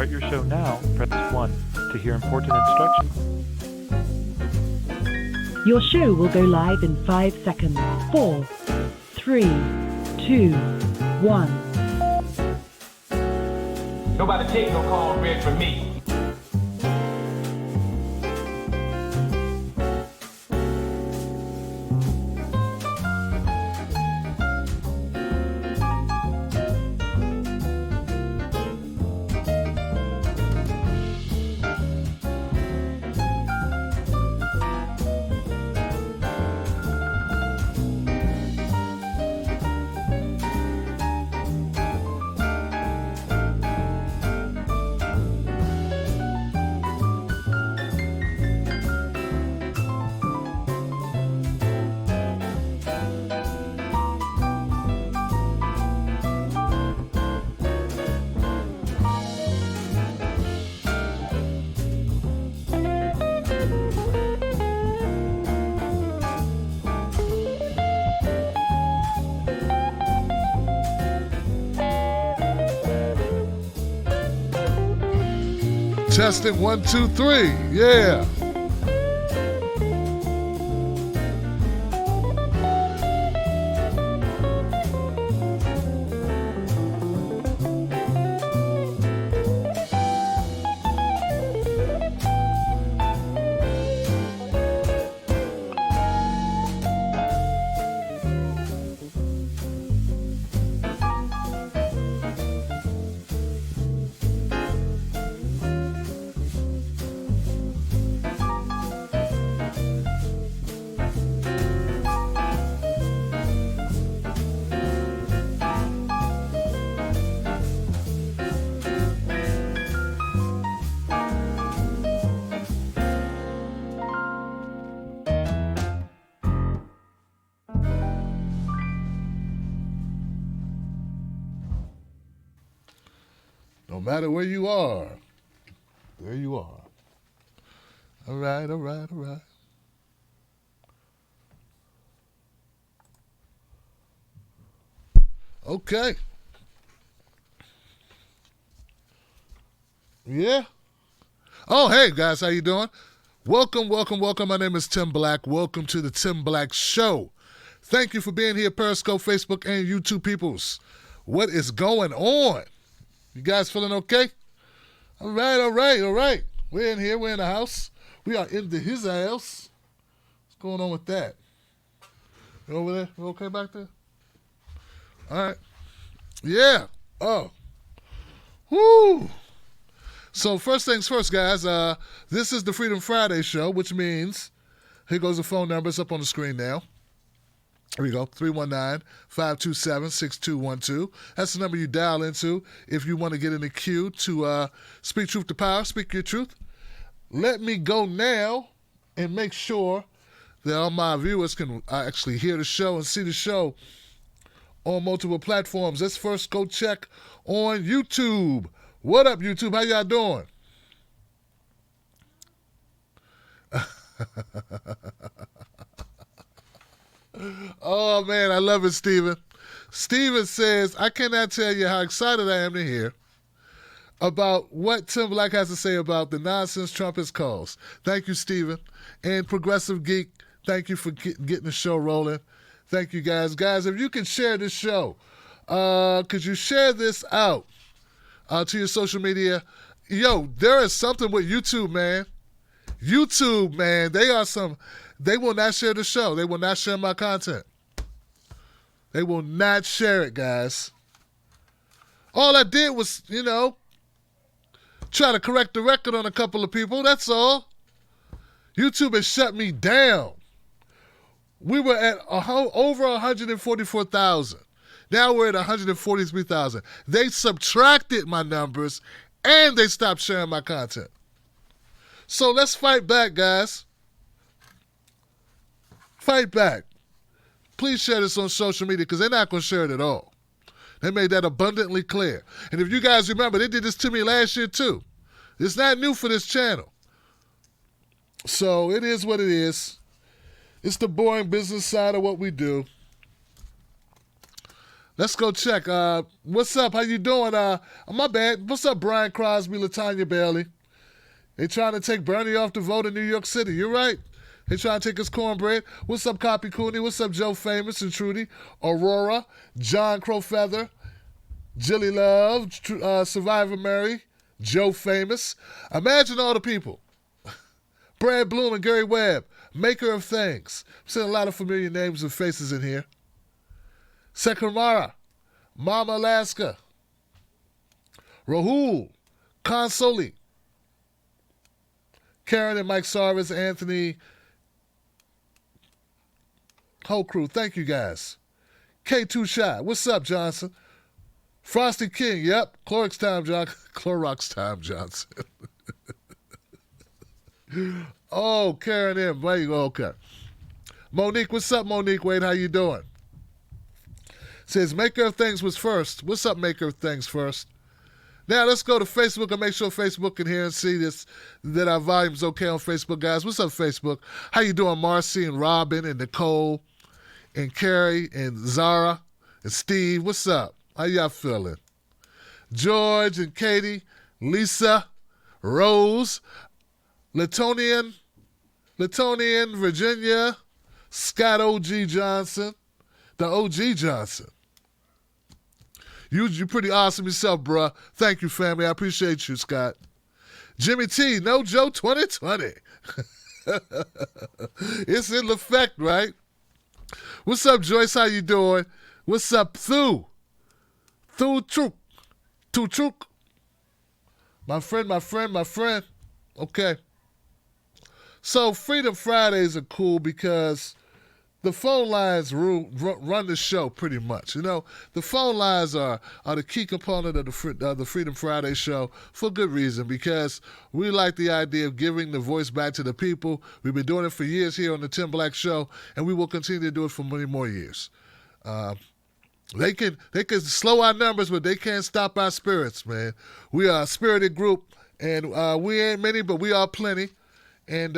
start your show now, press 1. To hear important instructions. Your show will go live in 5 seconds. 4, 3, 2, 1. Nobody take no cornbread from me. Testing 1, 2, 3. Yeah. No matter where you are, there you are. All right, all right, all right. Okay. Yeah. Oh, hey, guys, how you doing? Welcome, welcome, welcome. My name is Tim Black. Welcome to the Tim Black Show. Thank you for being here, Periscope, Facebook, and YouTube peoples. What is going on? You guys feeling okay? All right, all right, all right. We're in here. We're in the house. We are in his house. What's going on with that? You over there? You okay back there? All right. Yeah. Oh. Woo. So first things first, guys. This is the Freedom Friday show, which means, here goes the phone number. It's up on the screen now. Here we go, 319-527-6212. That's the number you dial into if you want to get in the queue to speak truth to power, speak your truth. Let me go now and make sure that all my viewers can actually hear the show and see the show on multiple platforms. Let's first go check on YouTube. What up, YouTube? How y'all doing? Oh, man, I love it, Steven. Steven says, I cannot tell you how excited I am to hear about what Tim Black has to say about the nonsense Trump has caused. Thank you, Steven. And Progressive Geek, thank you for getting the show rolling. Thank you, guys. Guys, if you can share this show, could you share this out to your social media? Yo, there is something with YouTube, man. YouTube, man, they will not share the show. They will not share my content. They will not share it, guys. All I did was, try to correct the record on a couple of people. That's all. YouTube has shut me down. We were at over 144,000. Now we're at 143,000. They subtracted my numbers and they stopped sharing my content. So let's fight back, guys. Fight back. Please share this on social media because they're not going to share it at all. They made that abundantly clear. And if you guys remember, they did this to me last year too. It's not new for this channel. So it is what it is. It's the boring business side of what we do. Let's go check. What's up? How you doing? My bad. What's up, Brian Crosby, Latanya Bailey? They trying to take Bernie off the vote in New York City. You're right. They trying to take his cornbread. What's up, Copy Cooney? What's up, Joe Famous and Trudy? Aurora, John Crowfeather, Jilly Love, Survivor Mary, Joe Famous. Imagine all the people. Brad Bloom and Gary Webb, Maker of Things. I'm seeing a lot of familiar names and faces in here. Sekamara, Mama Alaska, Rahul, Consoli, Karen and Mike Sarvis, Anthony, whole crew. Thank you guys. K2 Shot, what's up, Johnson? Frosty King, yep. Clorox Time Johnson. Oh, Karen M. There you go. Okay. Monique, what's up, Monique? Wade, how you doing? Says Maker of Things was first. What's up, Maker of Things first? Now let's go to Facebook and make sure Facebook can hear and see this, that our volume's okay on Facebook, guys. What's up, Facebook? How you doing, Marcy and Robin and Nicole and Carrie and Zara and Steve? What's up? How y'all feeling? George and Katie, Lisa, Rose, Latonian, Virginia, Scott O.G. Johnson, the O.G. Johnson. You're pretty awesome yourself, bruh. Thank you, family. I appreciate you, Scott. Jimmy T, No Joe 2020. It's in effect, right? What's up, Joyce? How you doing? What's up, Thu? Thu Truk. Thu Truk. My friend. Okay. So Freedom Fridays are cool because the phone lines run the show pretty much. You know, the phone lines are the key component of the Freedom Friday show for good reason, because we like the idea of giving the voice back to the people. We've been doing it for years here on the Tim Black Show, and we will continue to do it for many more years. They can slow our numbers, but they can't stop our spirits, man. We are a spirited group, and we ain't many, but we are plenty. And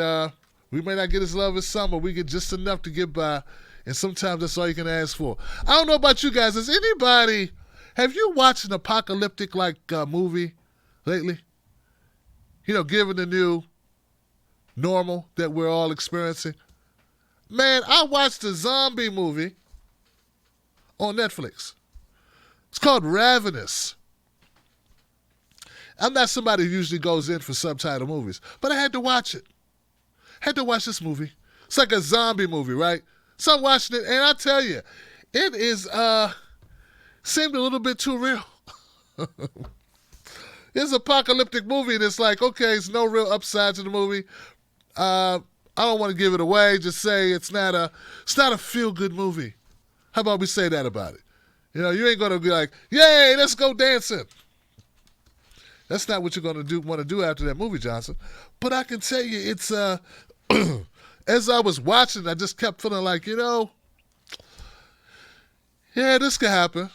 we may not get as love as some, but we get just enough to get by. And sometimes that's all you can ask for. I don't know about you guys. Have you watched an apocalyptic movie lately? You know, given the new normal that we're all experiencing. Man, I watched a zombie movie on Netflix. It's called Ravenous. I'm not somebody who usually goes in for subtitle movies, but I had to watch it. Had to watch this movie. It's like a zombie movie, right? So I'm watching it, and I tell you, it is seemed a little bit too real. It's an apocalyptic movie, and it's like, okay, it's no real upside to the movie. I don't want to give it away. Just say it's not a feel-good movie. How about we say that about it? You know, you ain't gonna be like, yay, let's go dancing. That's not what you're gonna want to do after that movie, Johnson. But I can tell you, it's as I was watching, I just kept feeling like, you know, yeah, this could happen.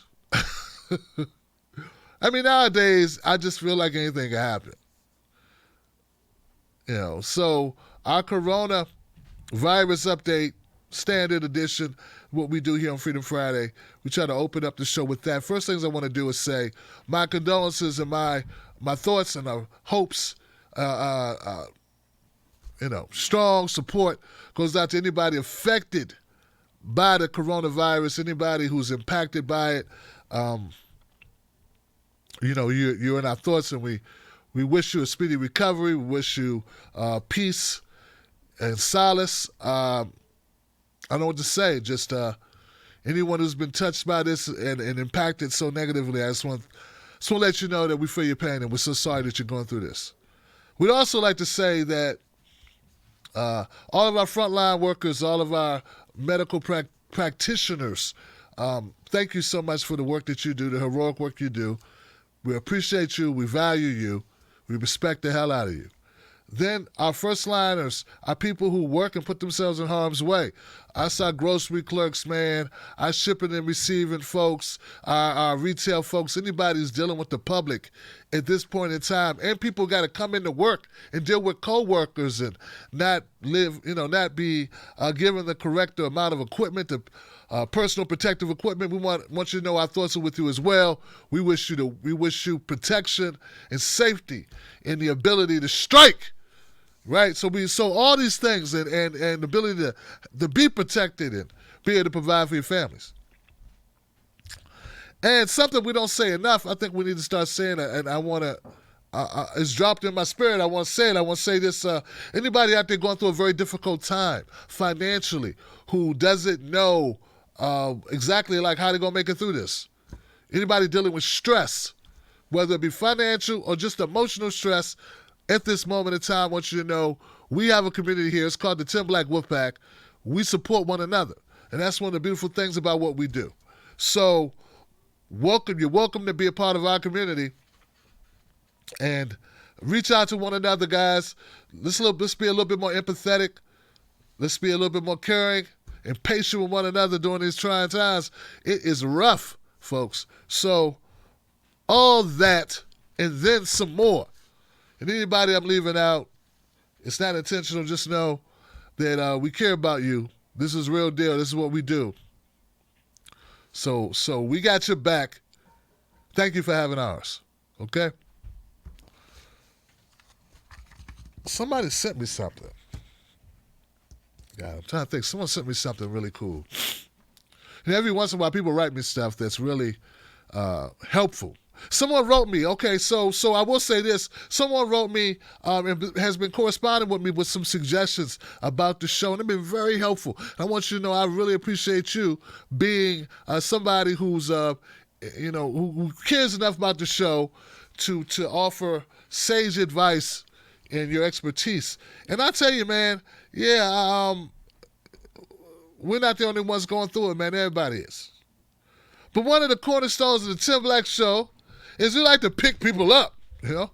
I mean, nowadays, I just feel like anything can happen. You know, so our coronavirus update, standard edition, what we do here on Freedom Friday, we try to open up the show with that. First things I want to do is say my condolences and my thoughts and our hopes, strong support goes out to anybody affected by the coronavirus, anybody who's impacted by it. You're in our thoughts, and we wish you a speedy recovery. We wish you peace and solace. I don't know what to say. Just anyone who's been touched by this and impacted so negatively, I just want to let you know that we feel your pain, and we're so sorry that you're going through this. We'd also like to say that all of our frontline workers, all of our medical practitioners, thank you so much for the work that you do, the heroic work you do. We appreciate you. We value you. We respect the hell out of you. Then our first liners are people who work and put themselves in harm's way. Us, our grocery clerks, man, our shipping and receiving folks, our retail folks, anybody who's dealing with the public at this point in time. And people got to come into work and deal with co-workers and not be given the correct amount of equipment, the personal protective equipment. We want you to know our thoughts are with you as well. We wish you protection and safety and the ability to strike. Right, so all these things and the ability to be protected and be able to provide for your families. And something we don't say enough, I think we need to start saying it, and I want to, it's dropped in my spirit, I want to say it. I want to say this, anybody out there going through a very difficult time financially who doesn't know exactly like how they're going to make it through this. Anybody dealing with stress, whether it be financial or just emotional stress, at this moment in time, I want you to know we have a community here. It's called the Tim Black Wolfpack. We support one another. And that's one of the beautiful things about what we do. So you're welcome to be a part of our community. And reach out to one another, guys. Let's be a little bit more empathetic. Let's be a little bit more caring and patient with one another during these trying times. It is rough, folks. So all that and then some more. And anybody I'm leaving out, it's not intentional. Just know that we care about you. This is real deal. This is what we do. So we got your back. Thank you for having ours. Okay? Somebody sent me something. God, I'm trying to think. Someone sent me something really cool. And every once in a while, people write me stuff that's really helpful. Someone wrote me, okay, so I will say this. Someone wrote me and has been corresponding with me with some suggestions about the show, and they've been very helpful. I want you to know I really appreciate you being somebody who's, who cares enough about the show to offer sage advice and your expertise. And I tell you, man, we're not the only ones going through it, man. Everybody is. But one of the cornerstones of the Tim Black Show is we like to pick people up, you know?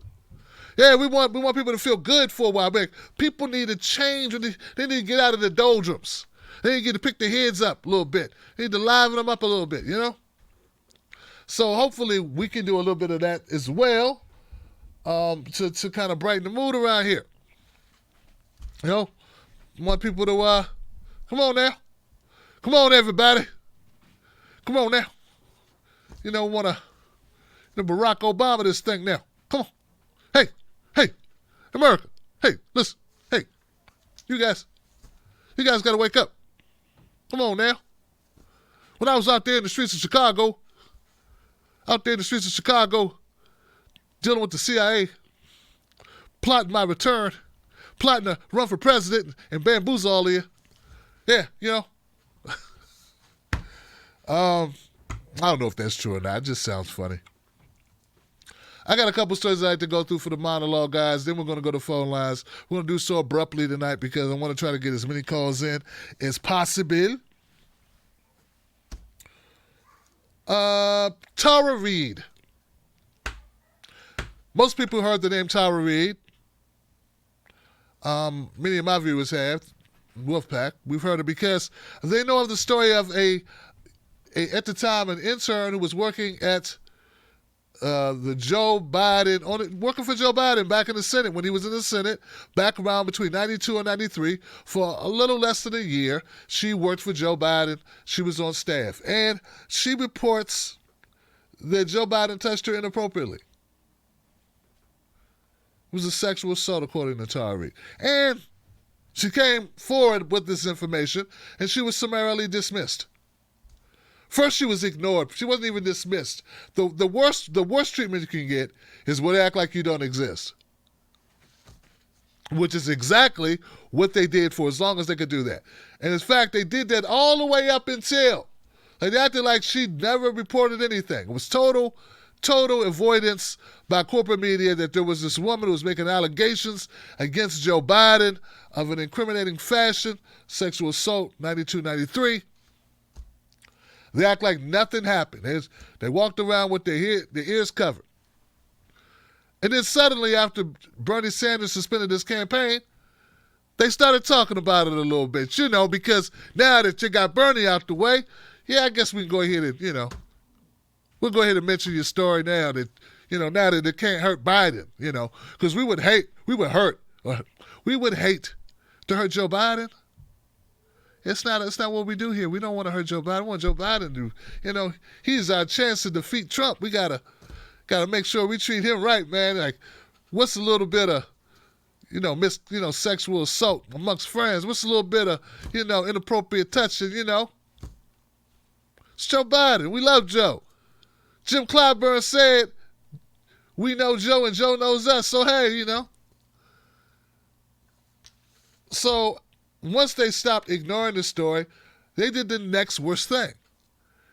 Yeah, we want people to feel good for a while. But people need to change. They need to get out of the doldrums. They need to get to pick their heads up a little bit. They need to liven them up a little bit, you know? So hopefully we can do a little bit of that as well to kind of brighten the mood around here. You know? Want people to, come on now. Come on, everybody. Come on now. You know, want to Barack Obama this thing now. Come on. Hey, America. Hey, listen. Hey, you guys got to wake up. Come on now. When I was out there in the streets of Chicago, dealing with the CIA, plotting my return, plotting to run for president and bamboozle all of you. Yeah, you know. I don't know if that's true or not. It just sounds funny. I got a couple stories I like to go through for the monologue, guys. Then we're going to go to phone lines. We're going to do so abruptly tonight because I want to try to get as many calls in as possible. Tara Reid. Most people heard the name Tara Reid. Many of my viewers have. Wolfpack. We've heard it because they know of the story of at the time, an intern who was working at working for Joe Biden back in the Senate when he was in the Senate, back around between 92 and 93. For a little less than a year, she worked for Joe Biden. She was on staff. And she reports that Joe Biden touched her inappropriately. It was a sexual assault, according to Tara Reid. And she came forward with this information, and she was summarily dismissed. First, she was ignored. She wasn't even dismissed. The worst treatment you can get is when they act like you don't exist, which is exactly what they did for as long as they could do that. And in fact, they did that all the way up until they acted like she never reported anything. It was total avoidance by corporate media that there was this woman who was making allegations against Joe Biden of an incriminating fashion, sexual assault, 92, 93. They act like nothing happened. They walked around with their ears covered. And then suddenly, after Bernie Sanders suspended his campaign, They started talking about it a little bit, because now that you got Bernie out the way, I guess we can go ahead and, we'll go ahead and mention your story now that, now that it can't hurt Biden, because we would hate to hurt Joe Biden. It's not what we do here. We don't want to hurt Joe Biden. We want Joe Biden to, he's our chance to defeat Trump. We gotta make sure we treat him right, man. Like, what's a little bit of, sexual assault amongst friends? What's a little bit of, inappropriate touching? It's Joe Biden. We love Joe. Jim Clyburn said, "We know Joe and Joe knows us." So hey, So once they stopped ignoring the story, they did the next worst thing.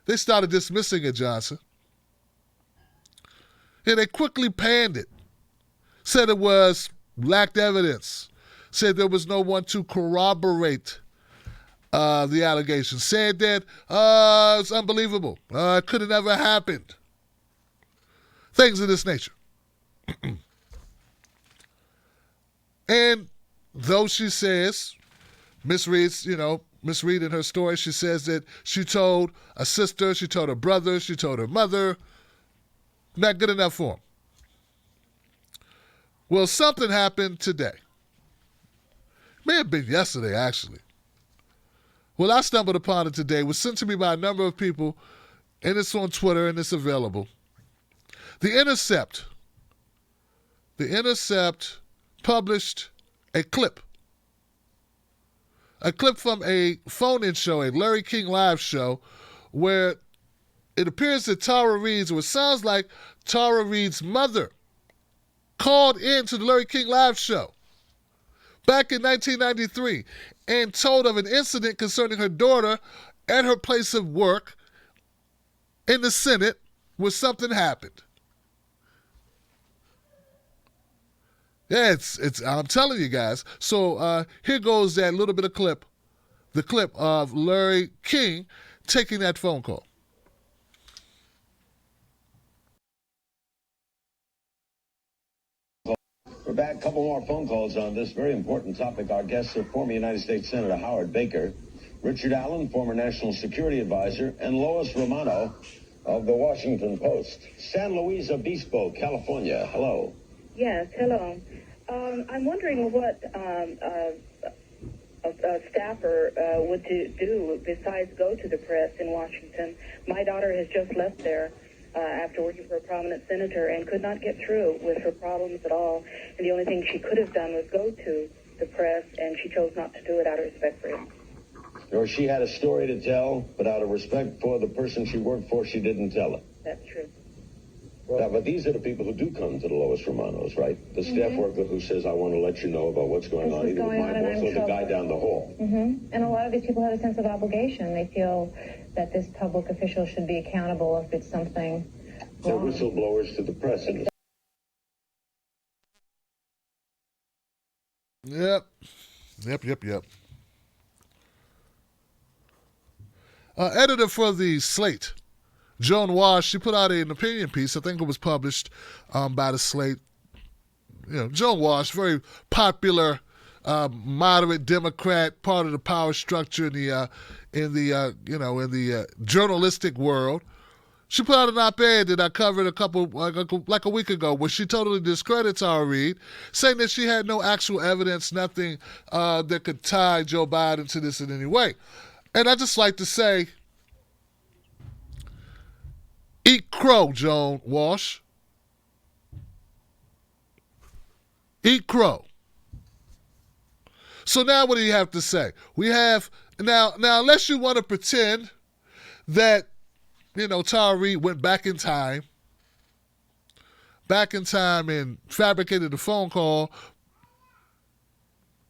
They started dismissing it, Johnson. And they quickly panned it. Said it lacked evidence. Said there was no one to corroborate the allegations. Said that it's unbelievable. It could have never happened. Things of this nature. And though she says, Miss Reed in her story, she says that she told a sister, she told her brother, she told her mother. Not good enough for them. Well, something happened today. May have been yesterday, actually. Well, I stumbled upon it today. It was sent to me by a number of people, and it's on Twitter, and it's available. The Intercept published a clip from a phone-in show, a Larry King Live show, where it appears that Tara Reid's, or it sounds like Tara Reid's mother, called into the Larry King Live show back in 1993 and told of an incident concerning her daughter at her place of work in the Senate where something happened. Yeah, it's. I'm telling you guys. So here goes that little bit of clip, the clip of Larry King taking that phone call. We're back. A couple more phone calls on this very important topic. Our guests are former United States Senator Howard Baker, Richard Allen, former National Security Advisor, and Lois Romano of the Washington Post. San Luis Obispo, California. Hello. Yes, hello. I'm wondering what a staffer would do besides go to the press in Washington. My daughter has just left there after working for a prominent senator and could not get through with her problems at all. And the only thing she could have done was go to the press, and she chose not to do it out of respect for him. Or she had a story to tell, but out of respect for the person she worked for, she didn't tell it. That's true. Now, but these are the people who do come to the Lois Romanos, right? The staff worker who says, "I want to let you know about what's going on," either with my boss or the guy down the hall. And a lot of these people have a sense of obligation. They feel that this public official should be accountable if it's something They're wrong. whistleblowers to the press. Yep. Editor for the Slate, Joan Walsh, she put out an opinion piece. I think it was published by the Slate. Joan Walsh, very popular, moderate Democrat, part of the power structure in the journalistic world. She put out an op-ed that I covered a week ago, where she totally discredits Tara Reid, saying that she had no actual evidence, nothing that could tie Joe Biden to this in any way. And I just like to say, eat crow, Joan Walsh. Eat crow. So now what do you have to say? We have, now unless you want to pretend that, Tara Reid went back in time and fabricated a phone call,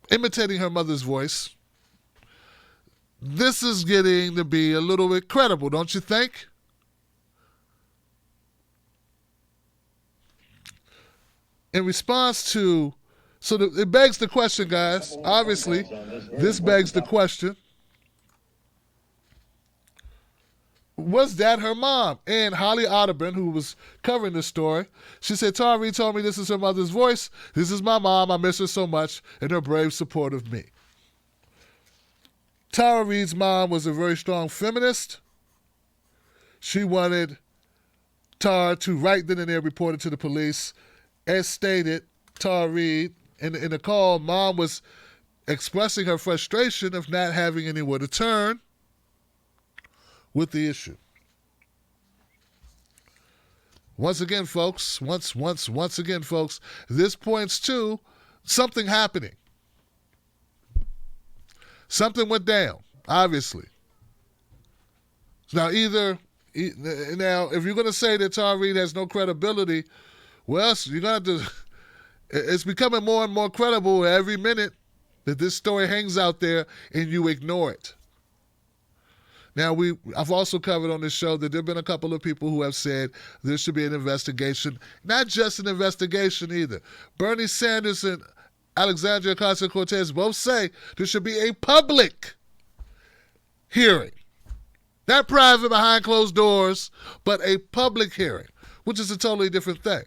imitating her mother's voice, this is getting to be a little bit credible, don't you think? In response to, it begs the question, guys. Obviously, this begs the question. was that her mom? And Holly Otterburn, who was covering this story, she said, Tara Reid told me this is her mother's voice. This is my mom. I miss her so much and her brave support of me. Tara Reid's mom was a very strong feminist. She wanted Tara to right then and there report it to the police. As stated, Tara Reid, in the call, mom was expressing her frustration of not having anywhere to turn with the issue. Once again, folks, this points to something happening. Something went down, obviously. Now, if you're going to say that Tara Reid has no credibility, well, you're going to have to, it's becoming more and more credible every minute that this story hangs out there and you ignore it. Now, I've also covered on this show that there have been a couple of people who have said there should be an investigation. Not just an investigation either. Bernie Sanders and Alexandria Ocasio-Cortez both say there should be a public hearing. Not private behind closed doors, but a public hearing, which is a totally different thing.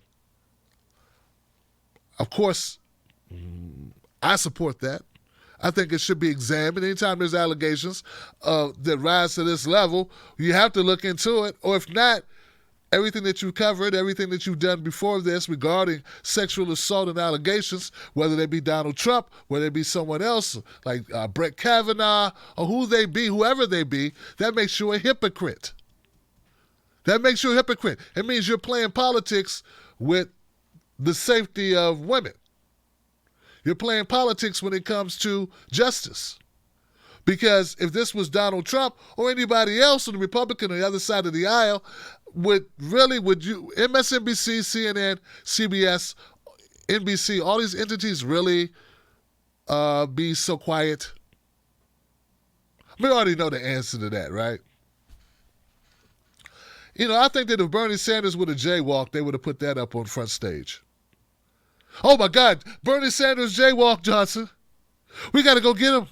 Of course, I support that. I think it should be examined. Anytime there's allegations that rise to this level, you have to look into it. Or if not, everything that you've covered, everything that you've done before this regarding sexual assault and allegations, whether they be Donald Trump, whether they be someone else like Brett Kavanaugh, or whoever they be, that makes you a hypocrite. That makes you a hypocrite. It means you're playing politics with the safety of women. You're playing politics when it comes to justice. Because if this was Donald Trump or anybody else on the Republican on the other side of the aisle, would you, MSNBC, CNN, CBS, NBC, all these entities really be so quiet? We already know the answer to that, right? I think that if Bernie Sanders would have jaywalked, they would have put that up on front stage. Oh my God, Bernie Sanders jaywalked, Johnson. We got to go get him.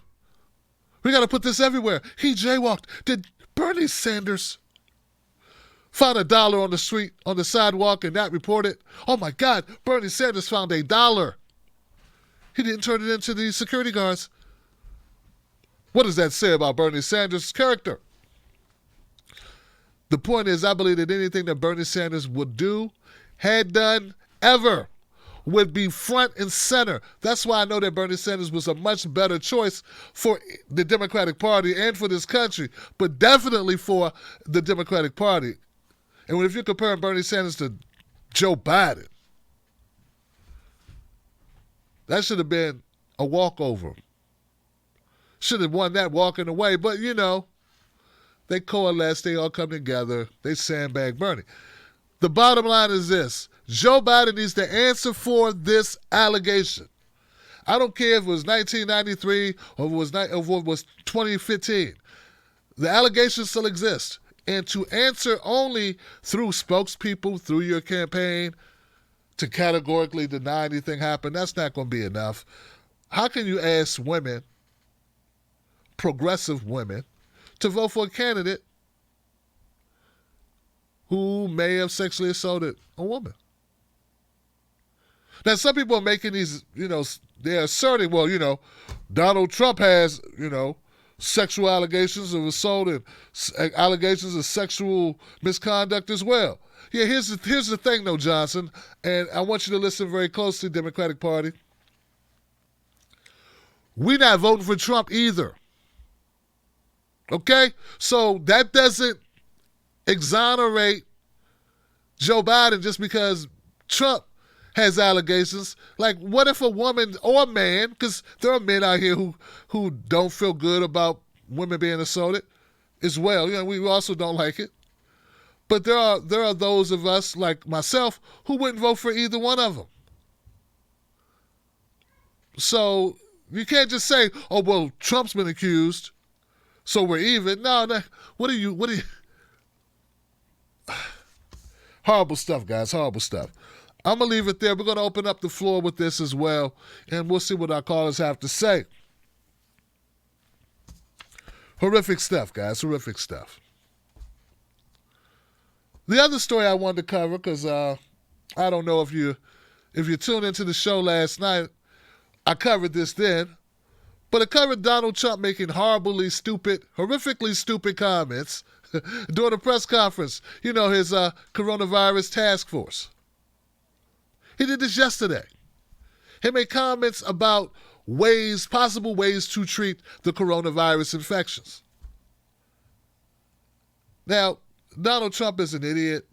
We got to put this everywhere. He jaywalked. Did Bernie Sanders found $1 on the street, on the sidewalk, and not report it? Oh my God, Bernie Sanders found $1. He didn't turn it into the security guards. What does that say about Bernie Sanders' character? The point is, I believe that anything that Bernie Sanders would do, had done, ever, would be front and center. That's why I know that Bernie Sanders was a much better choice for the Democratic Party and for this country, but definitely for the Democratic Party. And if you're comparing Bernie Sanders to Joe Biden, that should have been a walkover. Should have won that walking away, but they coalesce, they all come together, they sandbag Bernie. The bottom line is this: Joe Biden needs to answer for this allegation. I don't care if it was 1993 or if it was 2015. The allegations still exist. And to answer only through spokespeople, through your campaign, to categorically deny anything happened, that's not going to be enough. How can you ask women, progressive women, to vote for a candidate who may have sexually assaulted a woman? Now, some people are making these, they're asserting, Donald Trump has, sexual allegations of assault and allegations of sexual misconduct as well. Yeah, here's the thing, though, Johnson, and I want you to listen very closely, Democratic Party. We're not voting for Trump either. Okay? So that doesn't exonerate Joe Biden just because Trump has allegations. Like, what if a woman or a man, because there are men out here who don't feel good about women being assaulted as well. We also don't like it. But there are those of us, like myself, who wouldn't vote for either one of them. So you can't just say, oh, well, Trump's been accused, so we're even. No, what are you... Horrible stuff, guys, horrible stuff. I'm going to leave it there. We're going to open up the floor with this as well, and we'll see what our callers have to say. Horrific stuff, guys, horrific stuff. The other story I wanted to cover, because I don't know if you tuned into the show last night, I covered this then, but it covered Donald Trump making horribly stupid, horrifically stupid comments during a press conference. You know, his coronavirus task force. He did this yesterday. He made comments about possible ways to treat the coronavirus infections. Now, Donald Trump is an idiot.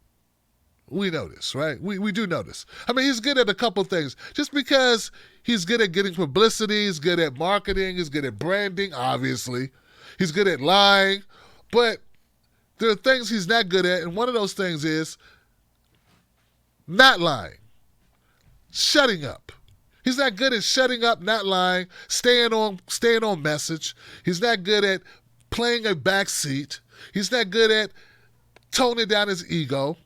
We know this, right? We do know this. I mean, he's good at a couple things. Just because he's good at getting publicity, he's good at marketing, he's good at branding, obviously. He's good at lying. But there are things he's not good at, and one of those things is not lying. Shutting up. He's not good at shutting up, not lying, staying on message. He's not good at playing a backseat. He's not good at toning down his ego.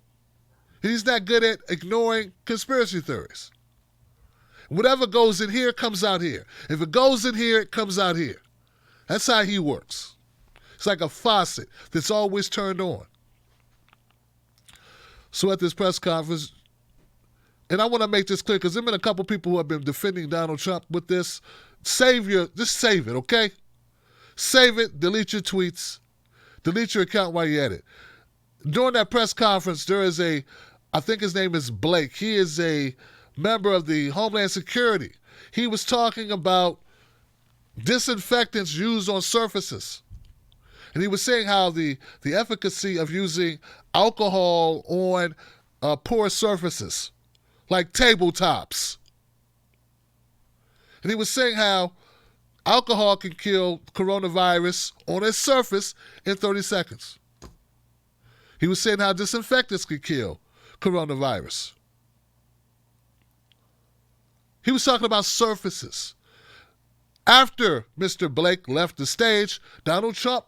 He's not good at ignoring conspiracy theories. Whatever goes in here comes out here. If it goes in here, it comes out here. That's how he works. It's like a faucet that's always turned on. So at this press conference, and I want to make this clear because there have been a couple people who have been defending Donald Trump with this. Just save it, okay? Save it, delete your tweets, delete your account while you're at it. During that press conference, there is I think his name is Blake. He is a member of the Homeland Security. He was talking about disinfectants used on surfaces. And he was saying how the efficacy of using alcohol on porous surfaces, like tabletops. And he was saying how alcohol can kill coronavirus on a surface in 30 seconds. He was saying how disinfectants could kill coronavirus. He was talking about surfaces. After Mr. Blake left the stage, Donald Trump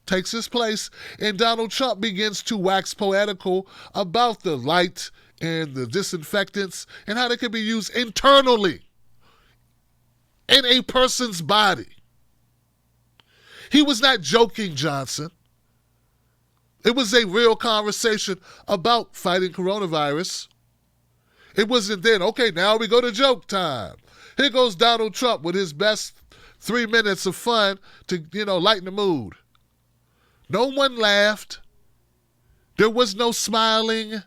takes his place, and Donald Trump begins to wax poetical about the light and the disinfectants and how they can be used internally in a person's body. He was not joking, Johnson. It was a real conversation about fighting coronavirus. It wasn't then, okay, now we go to joke time. Here goes Donald Trump with his best 3 minutes of fun to, lighten the mood. No one laughed. There was no smiling.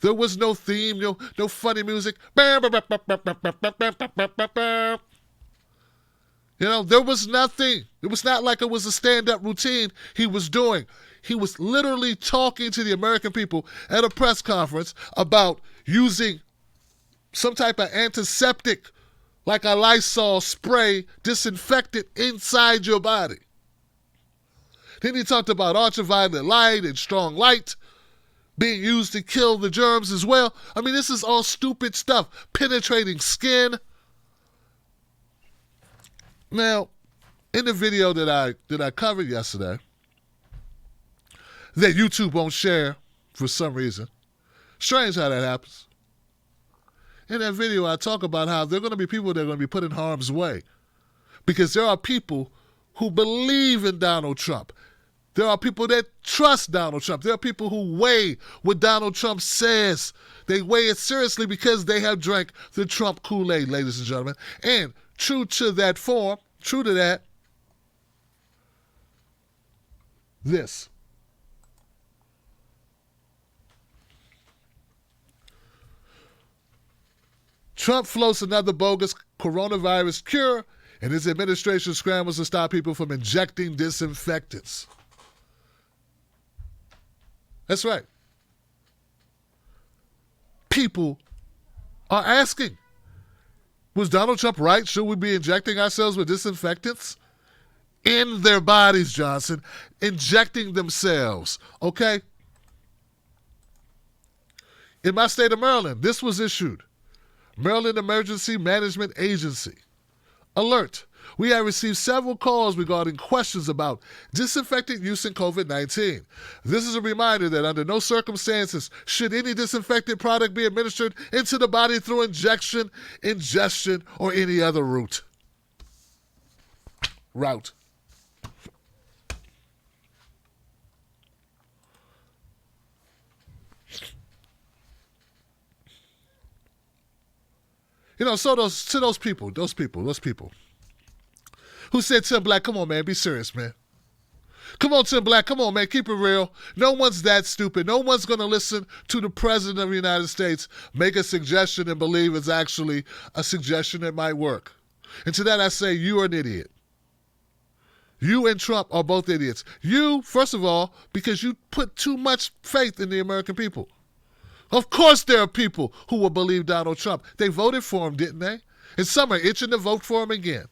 There was no theme, no funny music. There was nothing. It was not like it was a stand-up routine he was doing. He was literally talking to the American people at a press conference about using some type of antiseptic, like a Lysol spray, disinfectant inside your body. Then he talked about ultraviolet light and strong light being used to kill the germs as well. I mean, this is all stupid stuff. Penetrating skin. Now, in the video that I covered yesterday, that YouTube won't share for some reason. Strange how that happens. In that video, I talk about how there are going to be people that are going to be put in harm's way because there are people who believe in Donald Trump. There are people that trust Donald Trump. There are people who weigh what Donald Trump says. They weigh it seriously because they have drank the Trump Kool-Aid, ladies and gentlemen. And true to that form, true to that, this. Trump floats another bogus coronavirus cure, and his administration scrambles to stop people from injecting disinfectants. That's right. People are asking, was Donald Trump right? Should we be injecting ourselves with disinfectants? In their bodies, Johnson. Injecting themselves, okay? In my state of Maryland, this was issued. Maryland Emergency Management Agency. Alert. We have received several calls regarding questions about disinfectant use in COVID-19. This is a reminder that under no circumstances should any disinfectant product be administered into the body through injection, ingestion, or any other route. So those people who said, Tim Black, come on, man, be serious, man. Come on, Tim Black, come on, man, keep it real. No one's that stupid. No one's going to listen to the President of the United States make a suggestion and believe it's actually a suggestion that might work. And to that I say, you're an idiot. You and Trump are both idiots. You, first of all, because you put too much faith in the American people. Of course there are people who will believe Donald Trump. They voted for him, didn't they? And some are itching to vote for him again.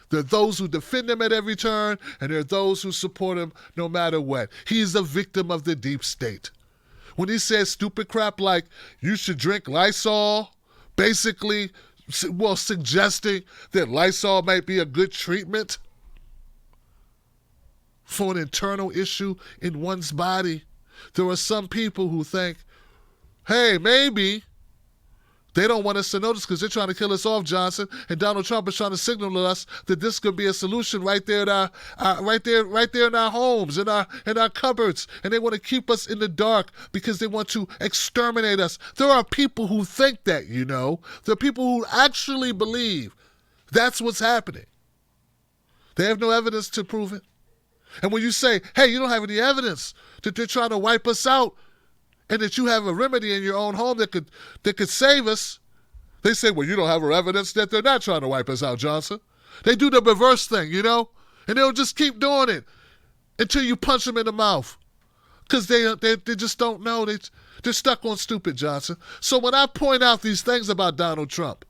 There are those who defend him at every turn, and there are those who support him no matter what. He's a victim of the deep state. When he says stupid crap like, you should drink Lysol, basically, suggesting that Lysol might be a good treatment for an internal issue in one's body, there are some people who think, hey, maybe they don't want us to notice because they're trying to kill us off, Johnson. And Donald Trump is trying to signal to us that this could be a solution right there in our, right there in our homes, in our cupboards. And they want to keep us in the dark because they want to exterminate us. There are people who think that, There are people who actually believe that's what's happening. They have no evidence to prove it. And when you say, hey, you don't have any evidence that they're trying to wipe us out, and that you have a remedy in your own home that could save us, they say, well, you don't have evidence that they're not trying to wipe us out, Johnson. They do the reverse thing, and they'll just keep doing it until you punch them in the mouth because they just don't know. They're stuck on stupid, Johnson. So when I point out these things about Donald Trump,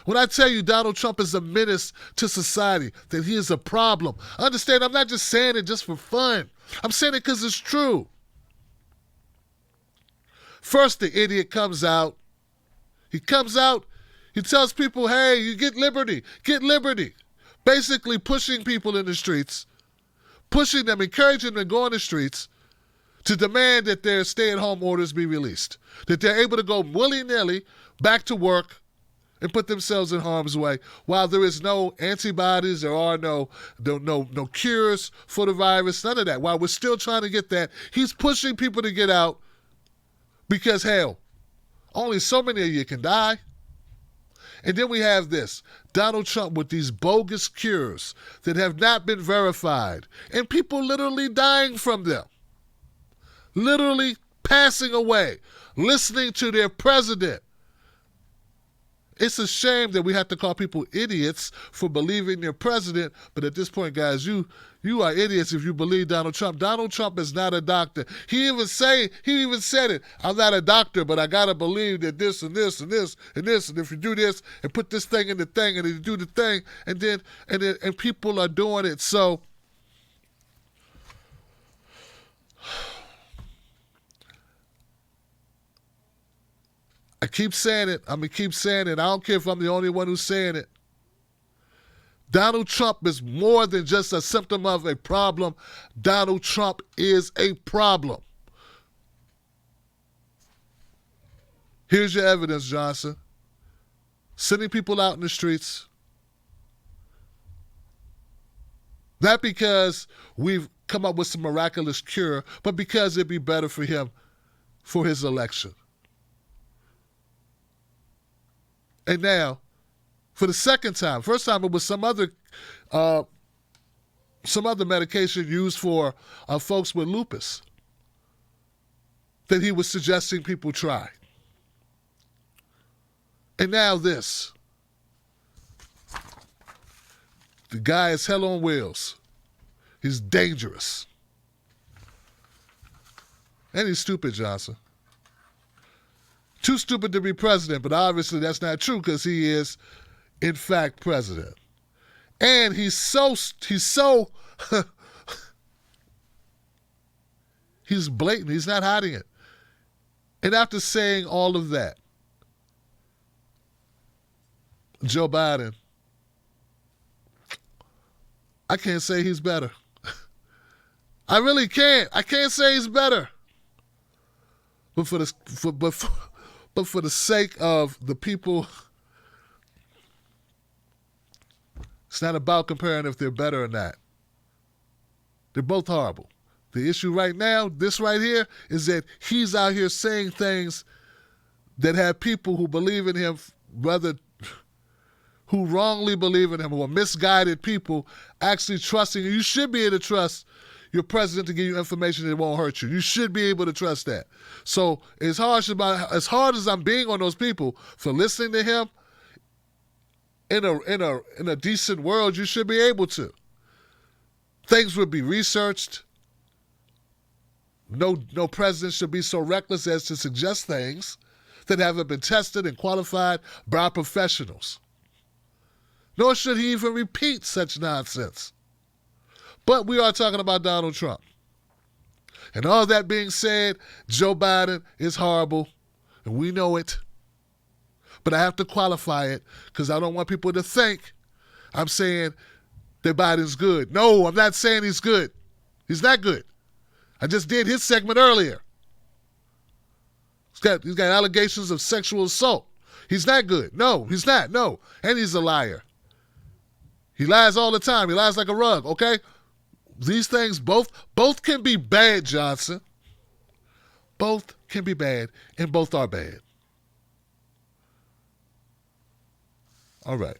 when I tell you Donald Trump is a menace to society, that he is a problem, understand I'm not just saying it just for fun. I'm saying it because it's true. First, the idiot comes out. He tells people, hey, you get liberty. Basically pushing people in the streets, pushing them, encouraging them to go on the streets to demand that their stay-at-home orders be released, that they're able to go willy-nilly back to work and put themselves in harm's way while there is no antibodies, there are no cures for the virus, none of that. While we're still trying to get that, he's pushing people to get out. Because, hell, only so many of you can die. And then we have this, Donald Trump with these bogus cures that have not been verified. And people literally dying from them. Literally passing away. Listening to their president. It's a shame that we have to call people idiots for believing their president. But at this point, guys, you are idiots if you believe Donald Trump. Donald Trump is not a doctor. He even said it. I'm not a doctor, but I gotta believe that this and this and this and this, and if you do this and put this thing in the thing, and you do the thing, and people are doing it. So I keep saying it. I'm going to keep saying it. I don't care if I'm the only one who's saying it. Donald Trump is more than just a symptom of a problem. Donald Trump is a problem. Here's your evidence, Johnson. Sending people out in the streets. Not because we've come up with some miraculous cure, but because it'd be better for him for his election. And now, for the second time, first time it was some other medication used for folks with lupus that he was suggesting people try. And now this. The guy is hell on wheels. He's dangerous. And he's stupid, Johnson. Too stupid to be president, but obviously that's not true because he is, in fact, president. And he's so he's blatant. He's not hiding it. And after saying all of that, Joe Biden, I can't say he's better. I really can't. I can't say he's better. But for the sake of the people, it's not about comparing if they're better or not. They're both horrible. The issue right now, this right here, is that he's out here saying things that have people who believe in him who wrongly believe in him or misguided people actually trusting you. You should be able to trust your president to give you information that won't hurt you. You should be able to trust that. So as hard as I'm being on those people for listening to him, in a decent world, you should be able to. Things would be researched. No president should be so reckless as to suggest things that haven't been tested and qualified by professionals. Nor should he even repeat such nonsense. But we are talking about Donald Trump. And all that being said, Joe Biden is horrible, and we know it. But I have to qualify it because I don't want people to think I'm saying that Biden's good. No, I'm not saying he's good. He's not good. I just did his segment earlier. He's got allegations of sexual assault. He's not good. No, he's not. No. And he's a liar. He lies all the time. He lies like a rug, okay? These things both can be bad, Johnson. Both can be bad, and both are bad. All right.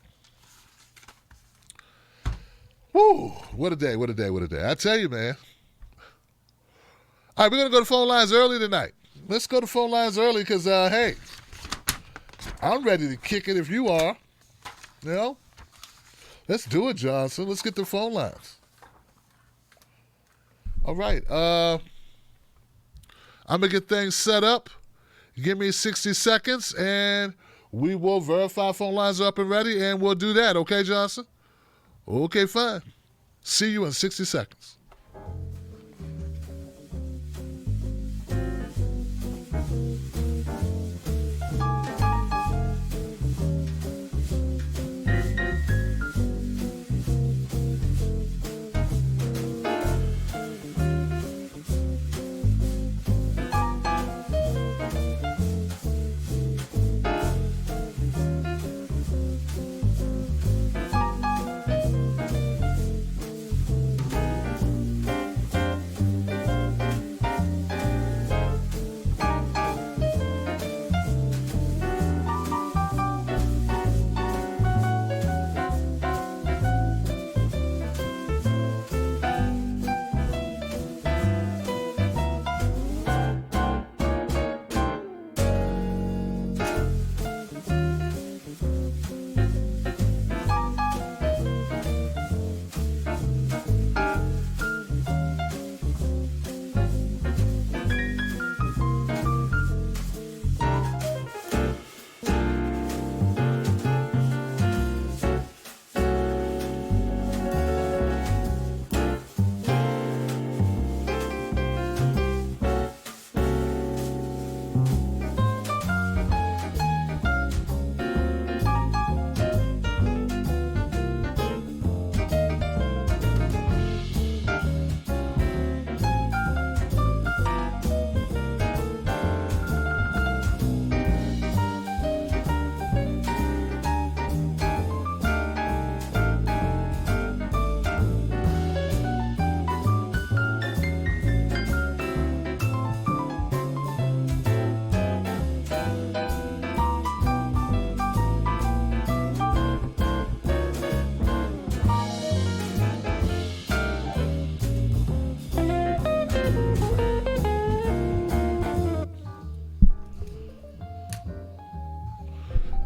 Woo, what a day, what a day, what a day. I tell you, man. All right, we're going to go to phone lines early tonight. Let's go to phone lines early because, hey, I'm ready to kick it if you are. You know? Let's do it, Johnson. Let's get the phone lines. All right. I'm going to get things set up. Give me 60 seconds, and we will verify phone lines are up and ready, and we'll do that. Okay, Johnson? Okay, fine. See you in 60 seconds.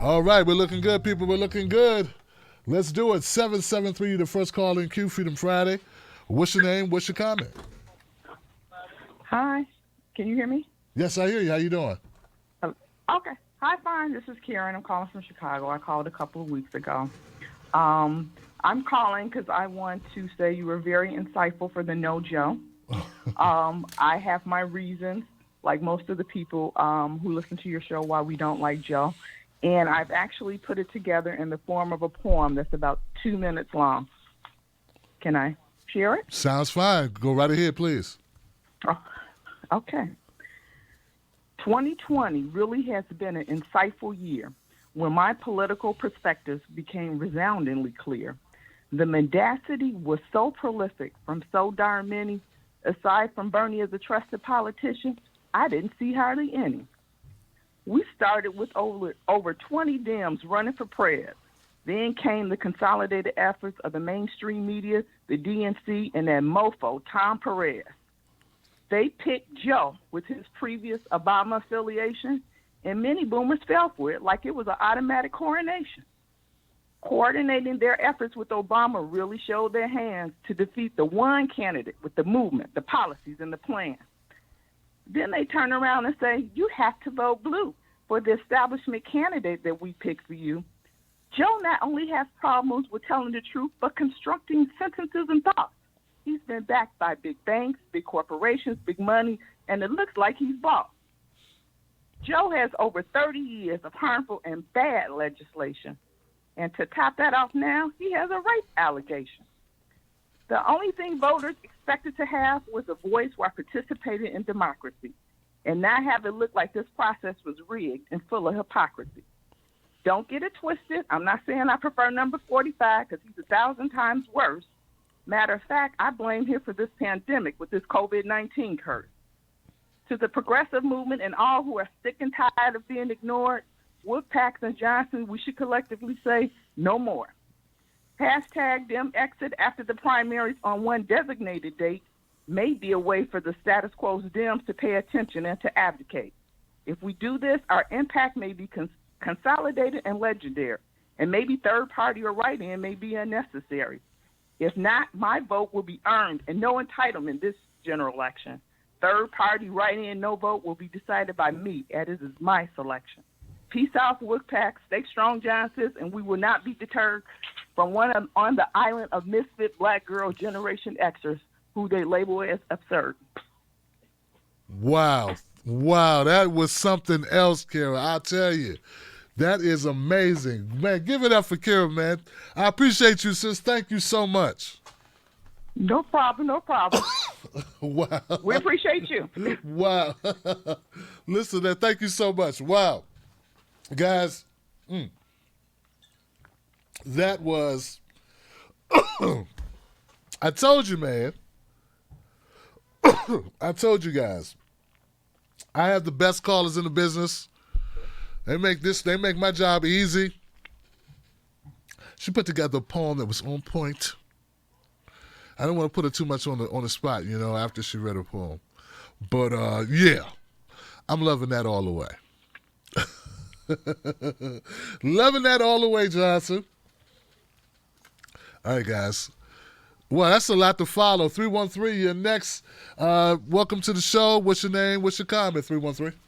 All right, we're looking good, people. We're looking good. Let's do it. 773, the first call in queue, Freedom Friday. What's your name? What's your comment? Hi. Can you hear me? Yes, I hear you. How you doing? Okay. Hi, fine. This is Karen. I'm calling from Chicago. I called a couple of weeks ago. I'm calling because I want to say you were very insightful for the No Joe. I have my reasons, like most of the people who listen to your show, why we don't like Joe. And I've actually put it together in the form of a poem that's about 2 minutes long. Can I share it? Sounds fine. Go right ahead, please. Oh, okay. 2020 really has been an insightful year when my political perspectives became resoundingly clear. The mendacity was so prolific from so darn many. Aside from Bernie as a trusted politician, I didn't see hardly any. We started with over 20 Dems running for prez. Then came the consolidated efforts of the mainstream media, the DNC, and that mofo, Tom Perez. They picked Joe with his previous Obama affiliation, and many boomers fell for it like it was an automatic coronation. Coordinating their efforts with Obama really showed their hands to defeat the one candidate with the movement, the policies, and the plan. Then they turn around and say, you have to vote blue for the establishment candidate that we picked for you. Joe not only has problems with telling the truth, but constructing sentences and thoughts. He's been backed by big banks, big corporations, big money, and it looks like he's bought. Joe has over 30 years of harmful and bad legislation. And to top that off now, he has a rape allegation. The only thing voters expected to have was a voice while participating in democracy, and not have it look like this process was rigged and full of hypocrisy. Don't get it twisted. I'm not saying I prefer number 45 because he's 1,000 times worse. Matter of fact, I blame him for this pandemic with this COVID-19 curse. To the progressive movement and all who are sick and tired of being ignored, Woodpacks and Johnson, we should collectively say no more. Hashtag them exit after the primaries on one designated date may be a way for the status quo's Dems to pay attention and to abdicate. If we do this, our impact may be consolidated and legendary, and maybe third party or write-in may be unnecessary. If not, my vote will be earned and no entitlement this general election. Third party write-in, no vote will be decided by me, as it is my selection. Peace out, Woodpack. Stay strong, Johnsons, and we will not be deterred from one on the island of misfit black girl Generation Xers, who they label as absurd. Wow. Wow, that was something else, Kara. I'll tell you. That is amazing. Man, give it up for Kara, man. I appreciate you, sis. Thank you so much. No problem, no problem. Wow. We appreciate you. Wow. Listen, man, thank you so much. Wow. Guys, that was, I told you, man. I told you guys. I have the best callers in the business. They make my job easy. She put together a poem that was on point. I don't want to put her too much on the spot, after she read her poem. But yeah, I'm loving that all the way. Loving that all the way, Johnson. All right, guys. Well, that's a lot to follow. 313, you're next. Welcome to the show. What's your name? What's your comment, 313?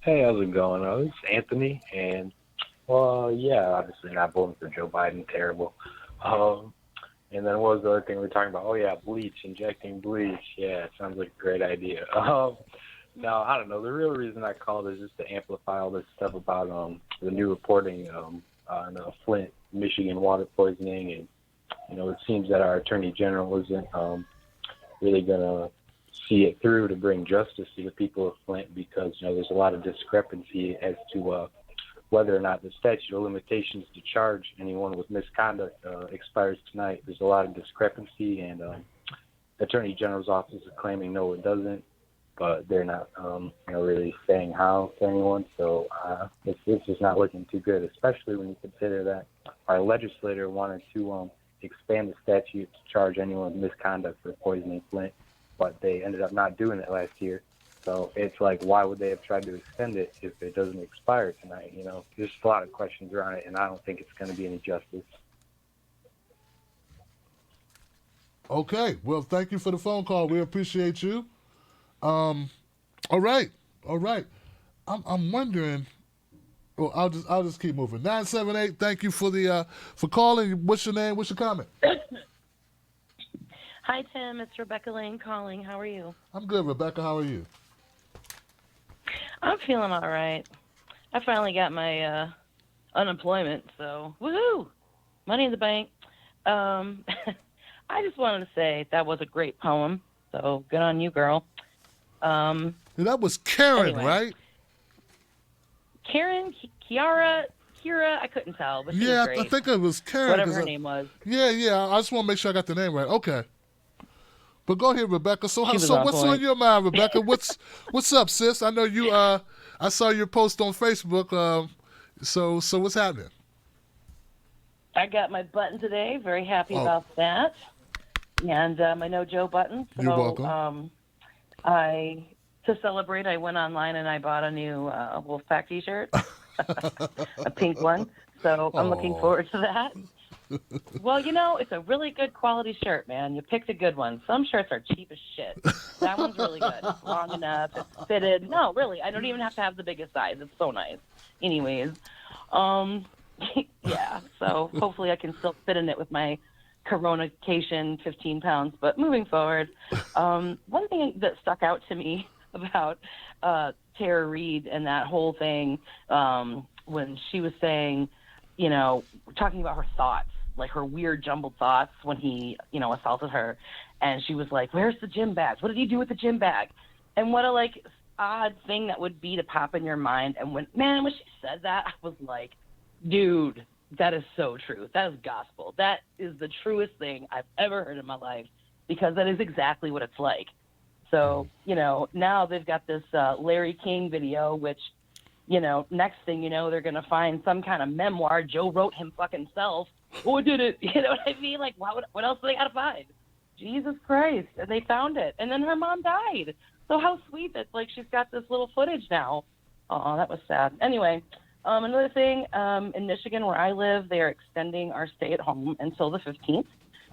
Hey, how's it going? It's Anthony, and, yeah, obviously not voting for Joe Biden. Terrible. And then what was the other thing we were talking about? Oh, yeah, bleach, injecting bleach. Yeah, it sounds like a great idea. No, I don't know. The real reason I called is just to amplify all this stuff about the new reporting on Flint, Michigan water poisoning. And, it seems that our attorney general isn't really going to see it through to bring justice to the people of Flint because, there's a lot of discrepancy as to whether or not the statute of limitations to charge anyone with misconduct expires tonight. There's a lot of discrepancy, and the attorney general's office is claiming no, it doesn't. But they're not, really saying how to anyone. So it's just not looking too good, especially when you consider that our legislator wanted to expand the statute to charge anyone with misconduct for poisoning Flint, but they ended up not doing it last year. So it's like, why would they have tried to extend it if it doesn't expire tonight? There's a lot of questions around it, and I don't think it's going to be any justice. Okay. Well, thank you for the phone call. We appreciate you. All right. I'm wondering. Well, I'll just keep moving. 978. Thank you for calling. What's your name? What's your comment? Hi, Tim. It's Rebecca Lane calling. How are you? I'm good, Rebecca. How are you? I'm feeling all right. I finally got my unemployment, so woohoo! Money in the bank. I just wanted to say that was a great poem. So good on you, girl. That was Karen, anyway. Right? Karen, Kira, I couldn't tell, but she was great. I think it was Karen. Whatever her name was. Yeah. I just want to make sure I got the name right. Okay. But go ahead, Rebecca. So She was so on what's point. on your mind, Rebecca? What's up, sis? I know you. I saw your post on Facebook. So what's happening? I got my button today. Very happy Oh. about that. And my No Joe button. So, You're welcome. To celebrate, I went online and I bought a new Wolfpack T-shirt, a pink one. So I'm looking Aw. forward to that. Well, you know, it's a really good quality shirt, man. You picked a good one. Some shirts are cheap as shit. That one's really good. It's long enough. It's fitted. No, really, I don't even have to have the biggest size. It's so nice. Anyways, yeah. So hopefully I can still fit in it with my Coronication 15 pounds. But moving forward, one thing that stuck out to me about Tara Reid and that whole thing when she was saying, you know, talking about her thoughts, like her weird jumbled thoughts when he, you know, assaulted her. And she was like, where's the gym bags? What did he do with the gym bag? And what a, like, odd thing that would be to pop in your mind. And when she said that, I was like, dude, that is so true. That is gospel. That is the truest thing I've ever heard in my life, because that is exactly what it's like. So, you know, now they've got this Larry King video, which, you know, next thing you know, they're going to find some kind of memoir. Joe wrote him fucking self. Who did it? You know what I mean? Like, what else do they got to find? Jesus Christ. And they found it. And then her mom died. So how sweet that, like, she's got this little footage now. Oh, that was sad. Anyway, another thing, in Michigan where I live, they are extending our stay at home until the 15th,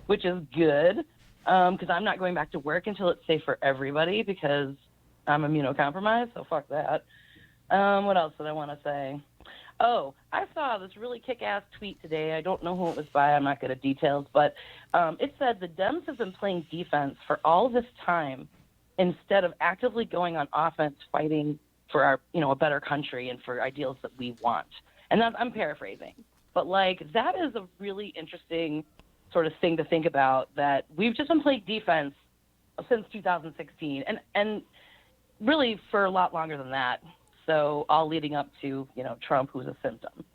which is good, because I'm not going back to work until it's safe for everybody, because I'm immunocompromised, so fuck that. What else did I want to say? Oh, I saw this really kick-ass tweet today. I don't know who it was by. I'm not good at details, but it said the Dems have been playing defense for all this time instead of actively going on offense, fighting for our, you know, a better country and for ideals that we want. And I'm paraphrasing, but like that is a really interesting sort of thing to think about, that we've just been playing defense since 2016 and really for a lot longer than that. So all leading up to, you know, Trump, who's a symptom.